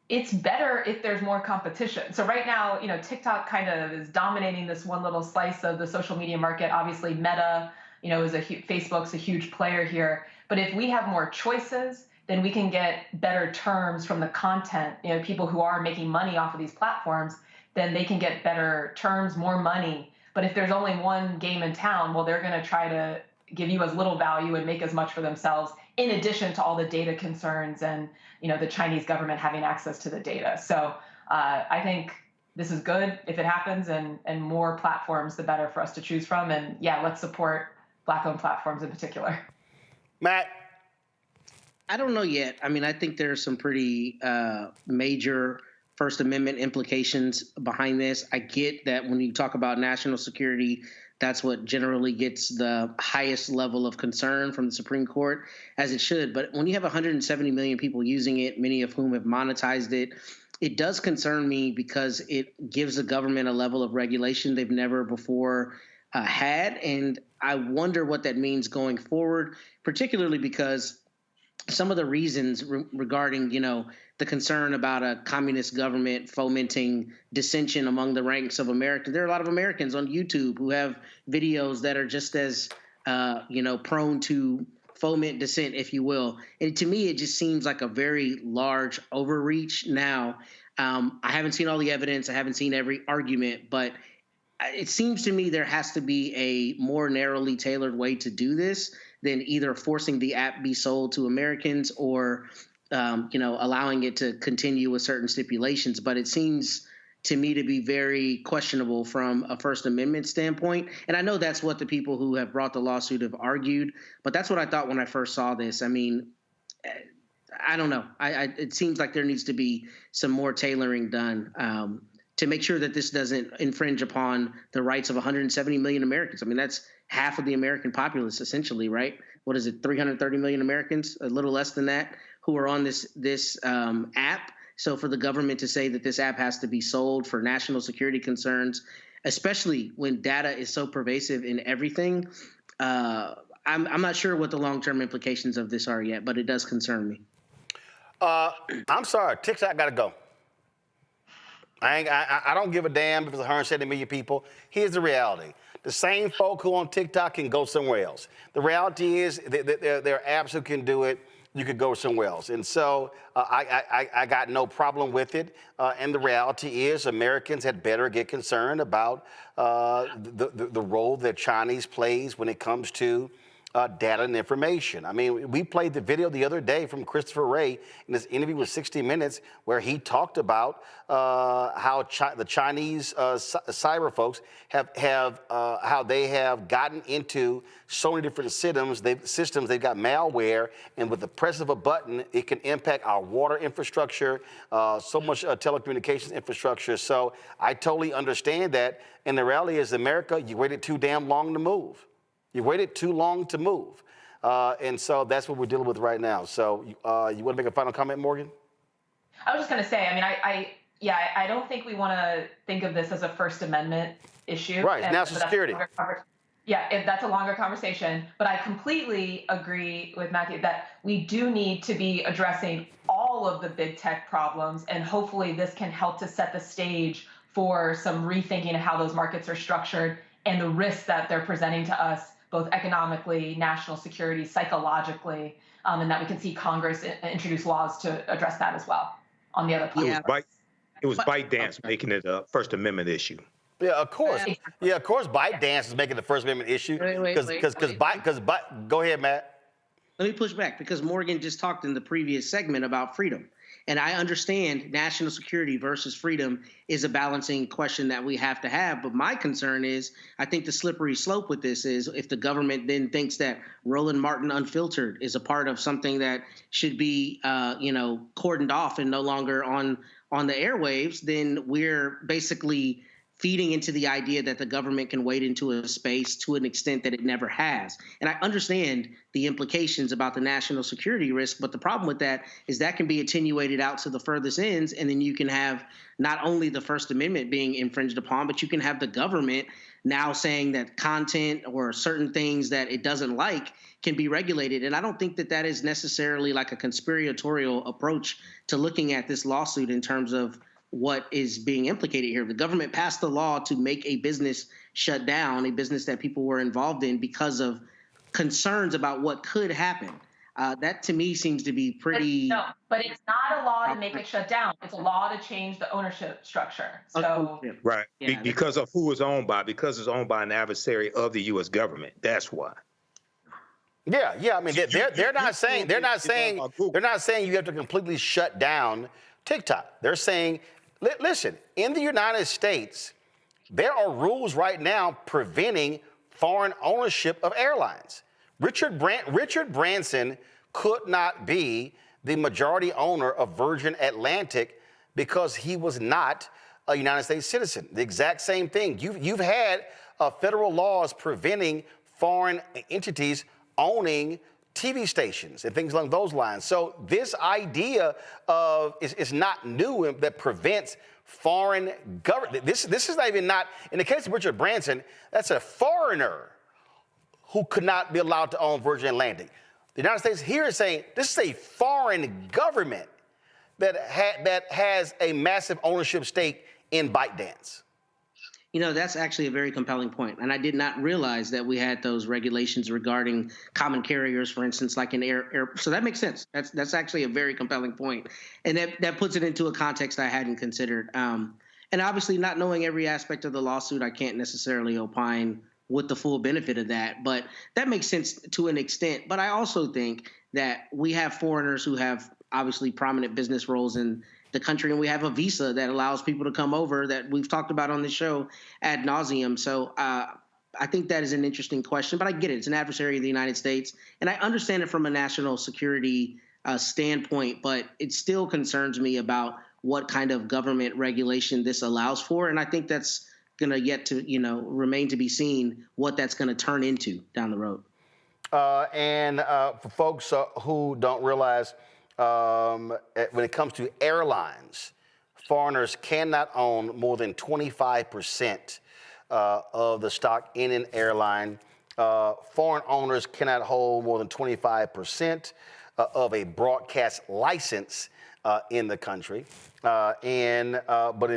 it's better if there's more competition. So right now, TikTok kind of is dominating this one little slice of the social media market. Obviously, Meta, Facebook's a huge player here. But if we have more choices, then we can get better terms from the content. People who are making money off of these platforms, then they can get better terms, more money. But if there's only one game in town, well, they're going to try to give you as little value and make as much for themselves, in addition to all the data concerns and the Chinese government having access to the data. So I think this is good if it happens, and more platforms, the better for us to choose from. And yeah, let's support Black-owned platforms in particular. Matt? I don't know yet. I mean, I think there's some pretty major First Amendment implications behind this. I get that when you talk about national security, that's what generally gets the highest level of concern from the Supreme Court, as it should. But when you have 170 million people using it, many of whom have monetized it, it does concern me because it gives the government a level of regulation they've never before had. And I wonder what that means going forward, particularly because some of the reasons regarding, the concern about a communist government fomenting dissension among the ranks of Americans. There are a lot of Americans on YouTube who have videos that are just as, prone to foment dissent, if you will. And to me, it just seems like a very large overreach. Now, I haven't seen all the evidence. I haven't seen every argument, but it seems to me there has to be a more narrowly tailored way to do this than either forcing the app be sold to Americans or allowing it to continue with certain stipulations. But it seems to me to be very questionable from a First Amendment standpoint. And I know that's what the people who have brought the lawsuit have argued, but that's what I thought when I first saw this. I mean, I don't know. It seems like there needs to be some more tailoring done to make sure that this doesn't infringe upon the rights of 170 million Americans. I mean, that's half of the American populace, essentially, right? What is it, 330 million Americans, a little less than that, who are on this app. So for the government to say that this app has to be sold for national security concerns, especially when data is so pervasive in everything, I'm not sure what the long-term implications of this are yet, but it does concern me. I'm sorry, TikTok got to go. I don't give a damn if it's 170 million people. Here's the reality. The same folk who on TikTok can go somewhere else. The reality is there are apps who can do it. You could go somewhere else. And so I got no problem with it. And the reality is Americans had better get concerned about the role that Chinese plays when it comes to data and information. I mean, we played the video the other day from Christopher Wray in this interview with 60 Minutes where he talked about how the Chinese cyber folks how they have gotten into so many different systems. They've got malware, and with the press of a button, it can impact our water infrastructure, so much telecommunications infrastructure. So I totally understand that. And the reality is, America, you waited too damn long to move. You waited too long to move. And so that's what we're dealing with right now. So you want to make a final comment, Morgan? I was just going to say, I mean, I don't think we want to think of this as a First Amendment issue. Right, national security. That's a longer conversation. But I completely agree with Matthew that we do need to be addressing all of the big tech problems. And hopefully this can help to set the stage for some rethinking of how those markets are structured and the risks that they're presenting to us, both economically, national security, psychologically, and that we can see Congress introduce laws to address that as well on the other platforms. It was ByteDance making it a First Amendment issue. Yeah, of course. Yeah, of course ByteDance is making the First Amendment issue. Go ahead, Matt. Let me push back because Morgan just talked in the previous segment about freedom. And I understand national security versus freedom is a balancing question that we have to have. But my concern is, I think the slippery slope with this is if the government then thinks that Roland Martin Unfiltered is a part of something that should be, cordoned off and no longer on the airwaves, then we're basically feeding into the idea that the government can wade into a space to an extent that it never has. And I understand the implications about the national security risk, but the problem with that is that can be attenuated out to the furthest ends, and then you can have not only the First Amendment being infringed upon, but you can have the government now saying that content or certain things that it doesn't like can be regulated. And I don't think that that is necessarily like a conspiratorial approach to looking at this lawsuit in terms of what is being implicated here. The government passed the law to make a business shut down, a business that people were involved in because of concerns about what could happen. That to me seems to be pretty. But it's not a law to make it shut down. It's a law to change the ownership structure. So right, because of who it's owned by, because it's owned by an adversary of the U.S. government. That's why. Yeah. I mean, they're not saying you have to completely shut down TikTok. They're saying, listen, in the United States, there are rules right now preventing foreign ownership of airlines. Richard Branson could not be the majority owner of Virgin Atlantic because he was not a United States citizen. The exact same thing. You've had federal laws preventing foreign entities owning TV stations and things along those lines. So this idea of is not new that prevents foreign government. This is not even in the case of Richard Branson, that's a foreigner who could not be allowed to own Virgin Atlantic. The United States here is saying this is a foreign government that has a massive ownership stake in ByteDance. You know, that's actually a very compelling point. And I did not realize that we had those regulations regarding common carriers, for instance, like an air. So that makes sense. That's actually a very compelling point. And that puts it into a context I hadn't considered. And obviously, not knowing every aspect of the lawsuit, I can't necessarily opine with the full benefit of that. But that makes sense to an extent. But I also think that we have foreigners who have obviously prominent business roles in the country, and we have a visa that allows people to come over that we've talked about on the show ad nauseum. So I think that is an interesting question, but I get it. It's an adversary of the United States, and I understand it from a national security standpoint, but it still concerns me about what kind of government regulation this allows for, and I think that's going to yet to, remain to be seen what that's going to turn into down the road. And for folks who don't realize, when it comes to airlines, foreigners cannot own more than 25% of the stock in an airline. Foreign owners cannot hold more than 25% of a broadcast license in the country. But in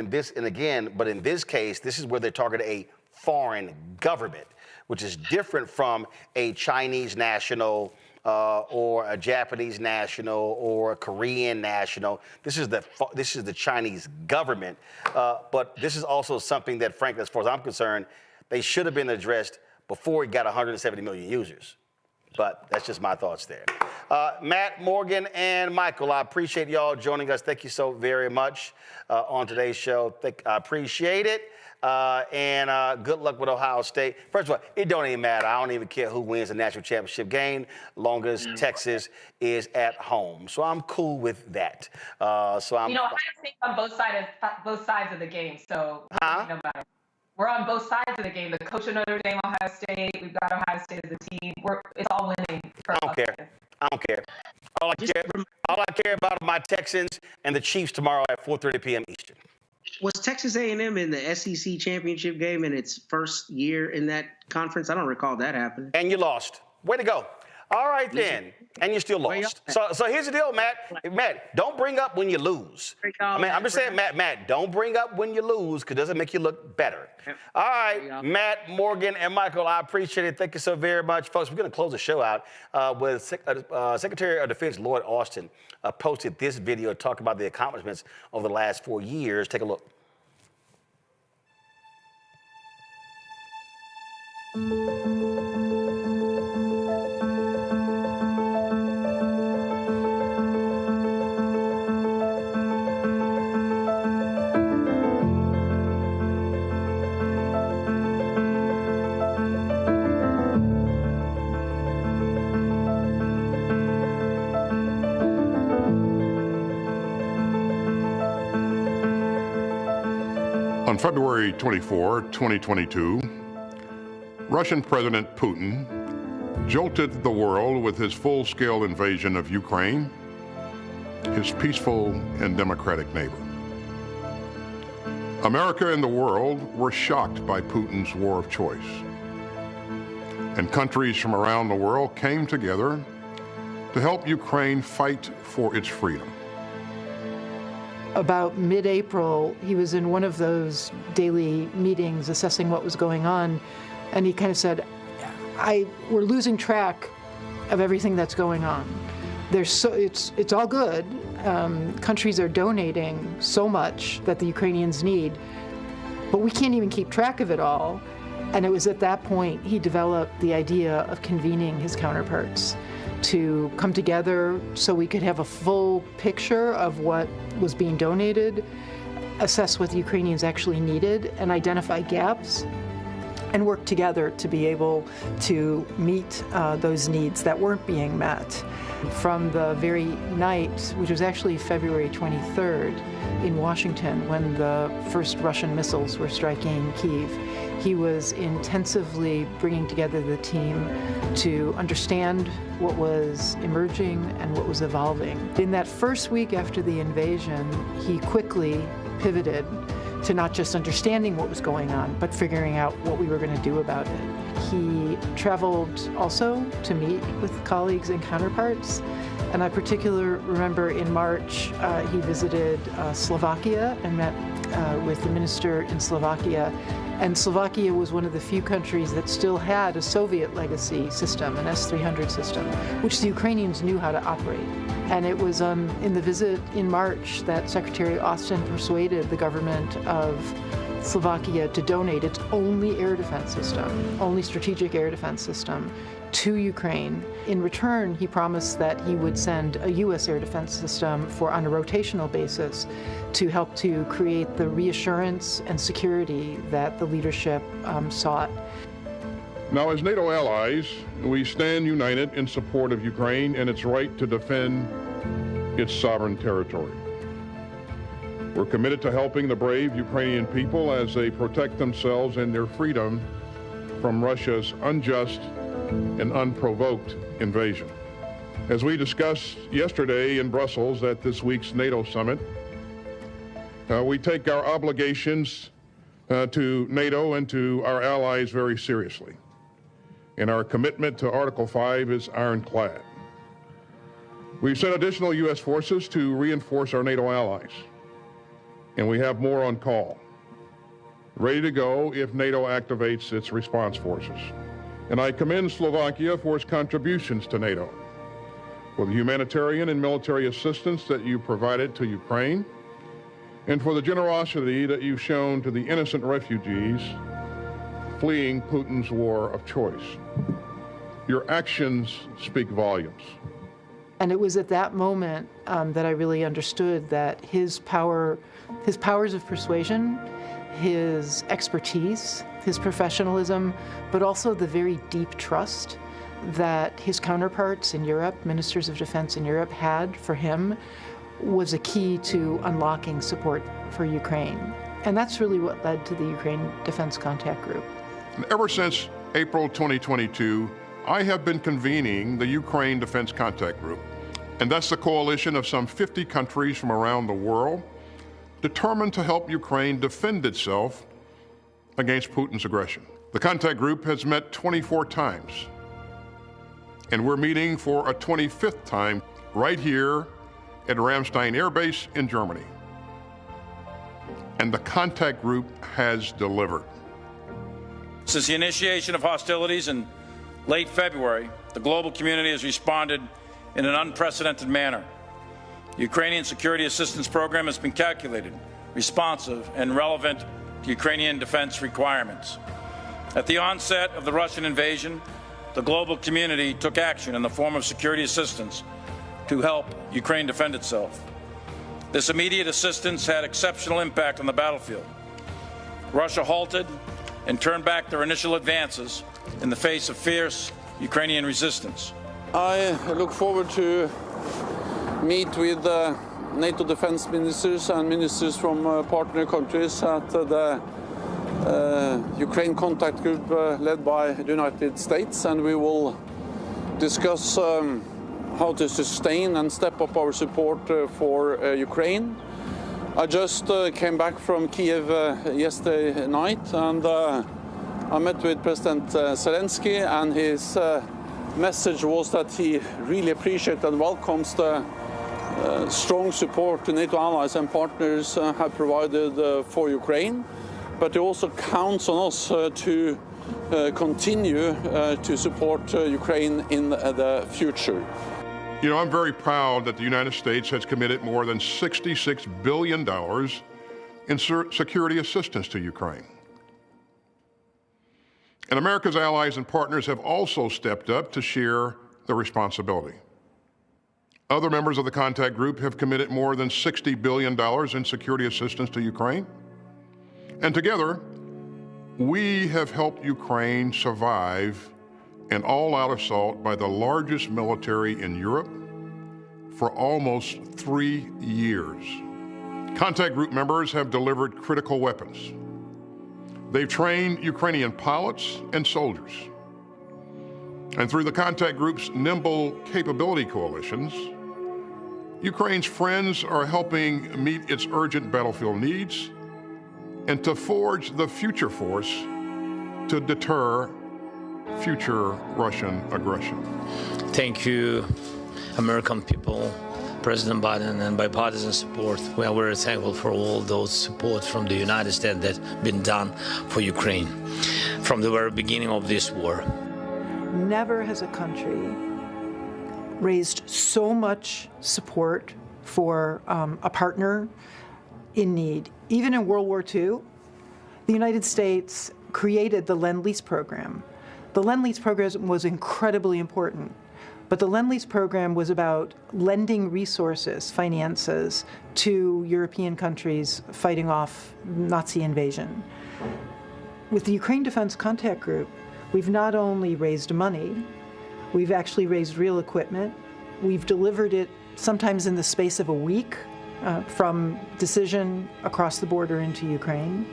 this case, this is where they target a foreign government, which is different from a Chinese national or a Japanese national or a Korean national. This is the Chinese government. But this is also something that, frankly, as far as I'm concerned, they should have been addressed before it got 170 million users. But that's just my thoughts there. Matt, Morgan, and Michael, I appreciate y'all joining us. Thank you so very much on today's show. I appreciate it. And good luck with Ohio State. First of all, it don't even matter. I don't even care who wins the national championship game, long as Texas is at home. So I'm cool with that. Ohio State's on both sides of the game. So no matter. We're on both sides of the game. The coach of Notre Dame, Ohio State. We've got Ohio State as a team. It's all winning. I don't care. All I care about are my Texans and the Chiefs tomorrow at 4:30 p.m. Eastern. Was Texas A&M in the SEC championship game in its first year in that conference? I don't recall that happening. And you lost. Way to go. All right, then. And you still lost. So here's the deal, Matt. Matt, don't bring up when you lose. I'm just saying, Matt, don't bring up when you lose because it doesn't make you look better. All right, Matt, Morgan, and Michael, I appreciate it. Thank you so very much. Folks, we're going to close the show out with Secretary of Defense Lloyd Austin posted this video talking about the accomplishments over the last 4 years. Take a look. On February 24, 2022, Russian President Putin jolted the world with his full-scale invasion of Ukraine, his peaceful and democratic neighbor. America and the world were shocked by Putin's war of choice. And countries from around the world came together to help Ukraine fight for its freedom. About mid-April, he was in one of those daily meetings assessing what was going on, and he kind of said, we're losing track of everything that's going on. It's all good. Countries are donating so much that the Ukrainians need, but we can't even keep track of it all. And it was at that point he developed the idea of convening his counterparts to come together so we could have a full picture of what was being donated, assess what the Ukrainians actually needed, and identify gaps, and work together to be able to meet those needs that weren't being met. From the very night, which was actually February 23rd in Washington, when the first Russian missiles were striking Kyiv, he was intensively bringing together the team to understand what was emerging and what was evolving. In that first week after the invasion, he quickly pivoted to not just understanding what was going on, but figuring out what we were going to do about it. He traveled also to meet with colleagues and counterparts, and I particularly remember in March he visited Slovakia and met with the minister in Slovakia. And Slovakia was one of the few countries that still had a Soviet legacy system, an S-300 system, which the Ukrainians knew how to operate. And it was in the visit in March that Secretary Austin persuaded the government of Slovakia to donate its only air defense system, only strategic air defense system, to Ukraine. In return, he promised that he would send a U.S. air defense system on a rotational basis to help to create the reassurance and security that the leadership sought. Now, as NATO allies, we stand united in support of Ukraine and its right to defend its sovereign territory. We're committed to helping the brave Ukrainian people as they protect themselves and their freedom from Russia's unjust and unprovoked invasion. As we discussed yesterday in Brussels at this week's NATO summit, we take our obligations to NATO and to our allies very seriously. And our commitment to Article 5 is ironclad. We've sent additional U.S. forces to reinforce our NATO allies, and we have more on call, ready to go if NATO activates its response forces. And I commend Slovakia for its contributions to NATO, for the humanitarian and military assistance that you provided to Ukraine, and for the generosity that you've shown to the innocent refugees fleeing Putin's war of choice. Your actions speak volumes. And it was at that moment that I really understood that his powers of persuasion, his expertise, his professionalism, but also the very deep trust that his counterparts in Europe, ministers of defense in Europe, had for him was a key to unlocking support for Ukraine. And that's really what led to the Ukraine Defense Contact Group. Ever since April 2022, I have been convening the Ukraine Defense Contact Group, and that's the coalition of some 50 countries from around the world determined to help Ukraine defend itself against Putin's aggression. The contact group has met 24 times, and we're meeting for a 25th time right here at Ramstein Air Base in Germany. And the contact group has delivered. Since the initiation of hostilities in late February, the global community has responded in an unprecedented manner. The Ukrainian Security Assistance Program has been calculated, responsive, and relevant to Ukrainian defense requirements. At the onset of the Russian invasion, the global community took action in the form of security assistance to help Ukraine defend itself. This immediate assistance had exceptional impact on the battlefield. Russia halted and turned back their initial advances in the face of fierce Ukrainian resistance. I look forward to meet with NATO defense ministers and ministers from partner countries at the Ukraine contact group led by the United States, and we will discuss how to sustain and step up our support for Ukraine. I just came back from Kiev yesterday night, and I met with President Zelensky, and his message was that he really appreciates and welcomes the strong support the NATO allies and partners have provided for Ukraine, but he also counts on us to continue to support Ukraine in the future. You know, I'm very proud that the United States has committed more than $66 billion in security assistance to Ukraine. And America's allies and partners have also stepped up to share the responsibility. Other members of the contact group have committed more than $60 billion in security assistance to Ukraine. And together, we have helped Ukraine survive an all-out assault by the largest military in Europe for almost 3 years. Contact group members have delivered critical weapons. They've trained Ukrainian pilots and soldiers. And through the contact group's nimble capability coalitions, Ukraine's friends are helping meet its urgent battlefield needs and to forge the future force to deter future Russian aggression. Thank you, American people, President Biden, and bipartisan support. We are very thankful for all those support from the United States that's been done for Ukraine from the very beginning of this war. Never has a country raised so much support for a partner in need. Even in World War II, the United States created the Lend-Lease program. The Lend-Lease program was incredibly important, but the Lend-Lease program was about lending resources, finances, to European countries fighting off Nazi invasion. With the Ukraine Defense Contact Group, we've not only raised money, we've actually raised real equipment. We've delivered it sometimes in the space of a week from decision across the border into Ukraine.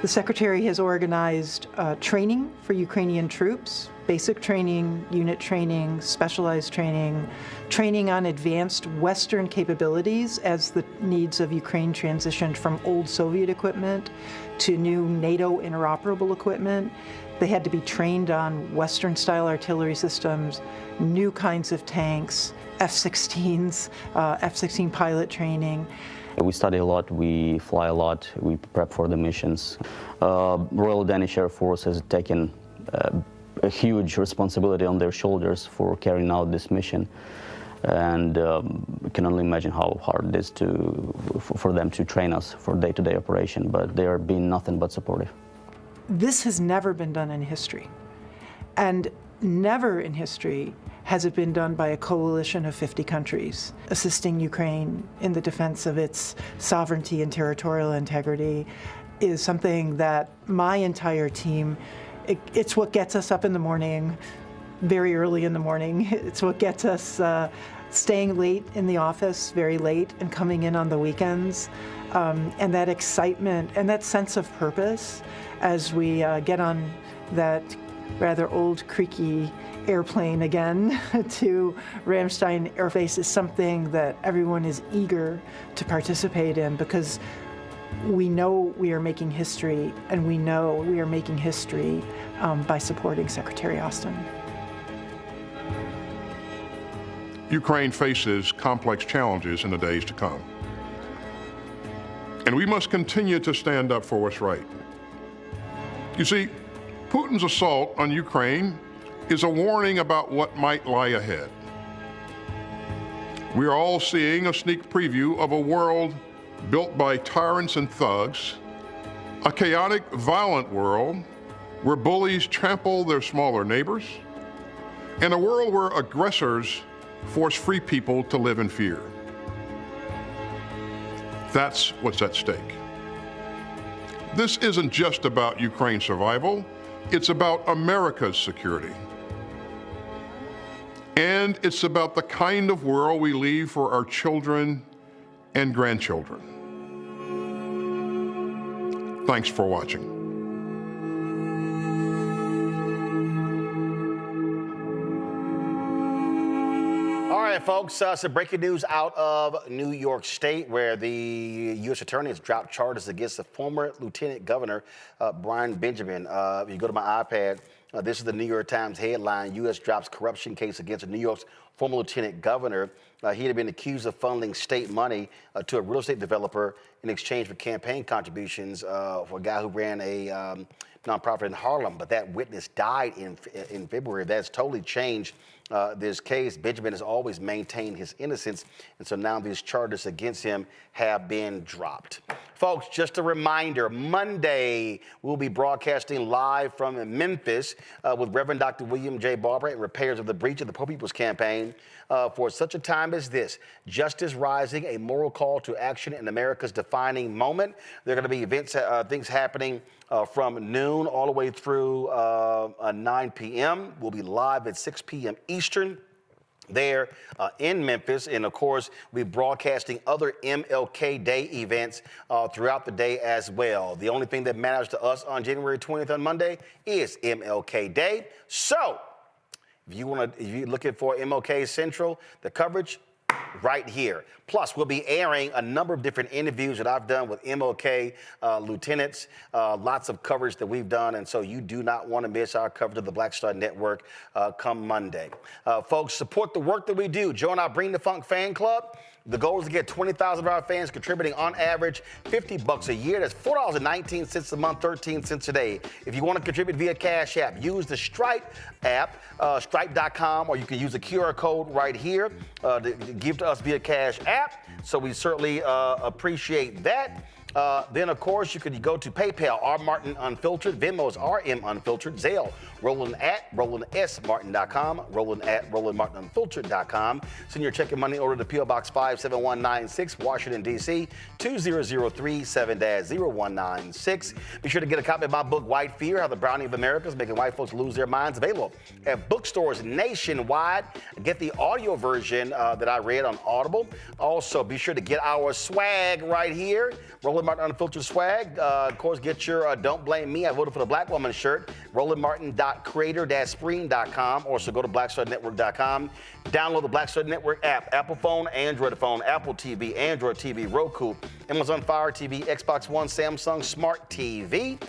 The Secretary has organized training for Ukrainian troops, basic training, unit training, specialized training, training on advanced Western capabilities as the needs of Ukraine transitioned from old Soviet equipment to new NATO interoperable equipment. They had to be trained on Western-style artillery systems, new kinds of tanks, F-16s, F-16 pilot training. We study a lot, we fly a lot, we prep for the missions. Royal Danish Air Force has taken a huge responsibility on their shoulders for carrying out this mission. And we can only imagine how hard it is for them to train us for day-to-day operation, but they are being nothing but supportive. This has never been done in history. And never in history has it been done by a coalition of 50 countries. Assisting Ukraine in the defense of its sovereignty and territorial integrity is something that my entire team, it's what gets us up in the morning, very early in the morning. It's what gets us staying late in the office, very late, and coming in on the weekends. And that excitement and that sense of purpose as we get on that rather old, creaky airplane again to Ramstein Air Base is something that everyone is eager to participate in, because we know we are making history, and we know we are making history by supporting Secretary Austin. Ukraine faces complex challenges in the days to come. And we must continue to stand up for what's right. You see, Putin's assault on Ukraine is a warning about what might lie ahead. We are all seeing a sneak preview of a world built by tyrants and thugs, a chaotic, violent world where bullies trample their smaller neighbors, and a world where aggressors force free people to live in fear. That's what's at stake. This isn't just about Ukraine's survival, it's about America's security. And it's about the kind of world we leave for our children and grandchildren. Thanks for watching. All right, folks, some breaking news out of New York State, where the U.S. Attorney has dropped charges against the former Lieutenant Governor, Brian Benjamin. If you go to my iPad, this is the New York Times headline: U.S. drops corruption case against New York's former Lieutenant Governor. He had been accused of funneling state money to a real estate developer in exchange for campaign contributions for a guy who ran a nonprofit in Harlem. But that witness died in February. That's totally changed this case. Benjamin has always maintained his innocence, and so now these charges against him have been dropped. Folks, just a reminder, Monday we'll be broadcasting live from Memphis with Reverend Dr. William J. Barber and repairs of the breach of the Poor People's Campaign. For such a time as this, justice rising, a moral call to action in America's defining moment. There are going to be events, things happening from noon all the way through 9 p.m. We'll be live at 6 p.m. Eastern there in Memphis. And of course, we're broadcasting other MLK Day events throughout the day as well. The only thing that matters to us on January 20th on Monday is MLK Day. So if you're looking for MLK Central, the coverage right here. Plus, we'll be airing a number of different interviews that I've done with MLK lieutenants, lots of coverage that we've done, and so you do not want to miss our coverage of the Black Star Network come Monday. Folks, support the work that we do. Join our Bring the Funk fan club. The goal is to get 20,000 of our fans contributing on average $50 a year. That's $4.19 a month, 13 cents a day. If you want to contribute via Cash App, use the Stripe app, stripe.com, or you can use the QR code right here to give to us via Cash App. So we certainly appreciate that. Then, of course, you could go to PayPal, R. Martin Unfiltered, Venmo is RM Unfiltered, Zelle, Roland at RolandSMartin.com, Roland at RolandMartinUnfiltered.com. Send your check and money order to P.O. Box 57196, Washington, D.C., 20037-0196. Be sure to get a copy of my book, White Fear, How the Browning of America is Making White Folks Lose Their Minds, available at bookstores nationwide. Get the audio version that I read on Audible. Also, be sure to get our swag right here, Roland Martin Unfiltered swag. Of course, get your Don't Blame Me, I Voted for the Black Woman shirt, RolandMartin.creator-spring.com. Also, go to BlackStarNetwork.com. Download the Black Star Network app, Apple phone, Android phone, Apple TV, Android TV, Roku, Amazon Fire TV, Xbox One, Samsung Smart TV.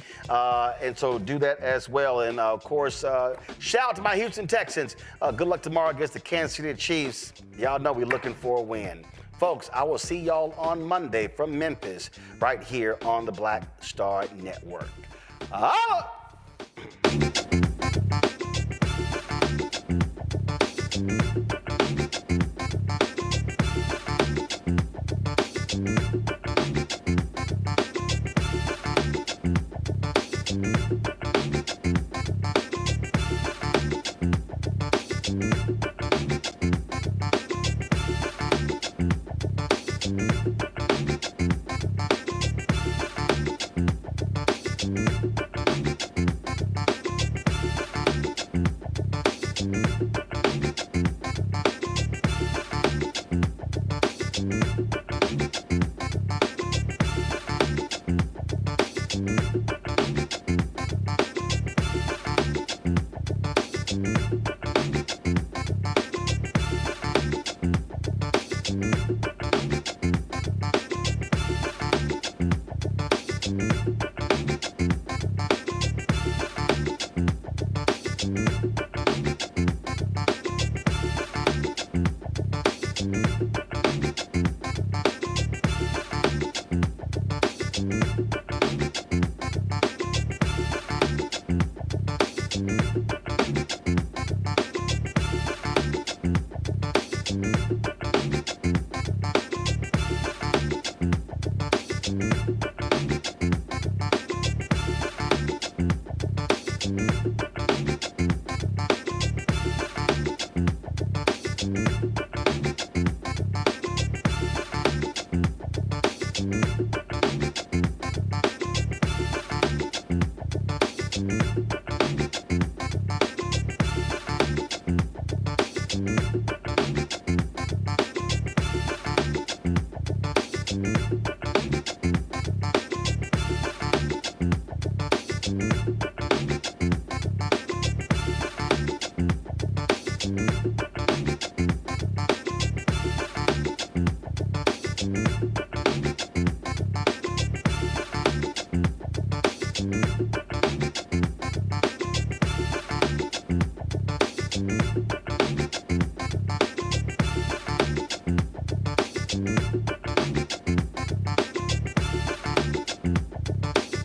And so do that as well. And, of course, shout out to my Houston Texans. Good luck tomorrow against the Kansas City Chiefs. Y'all know we're looking for a win. Folks, I will see y'all on Monday from Memphis right here on the Black Star Network.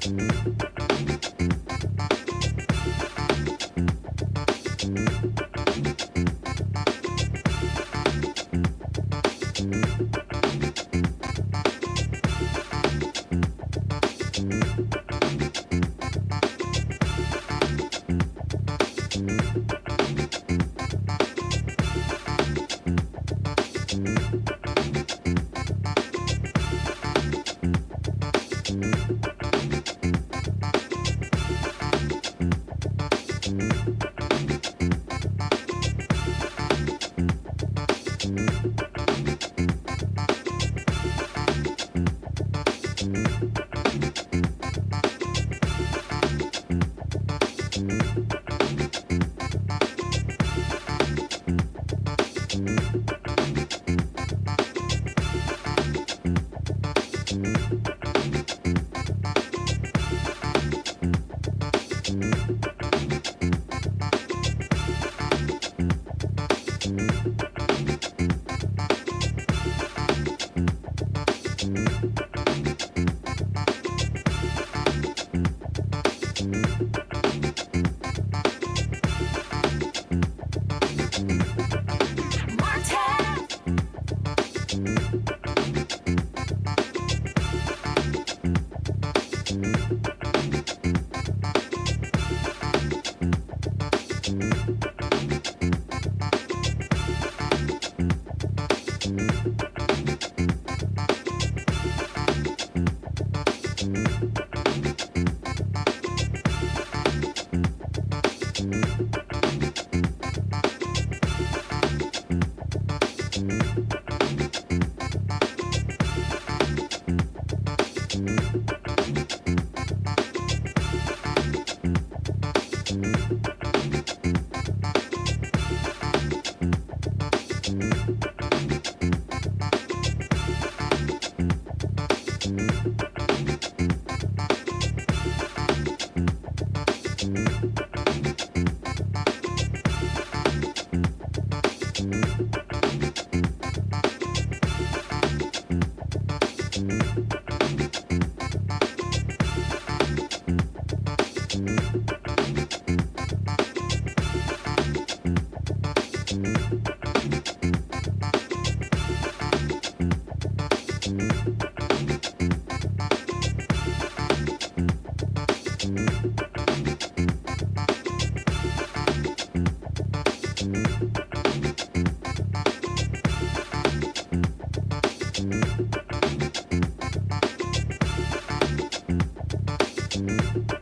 Thank you.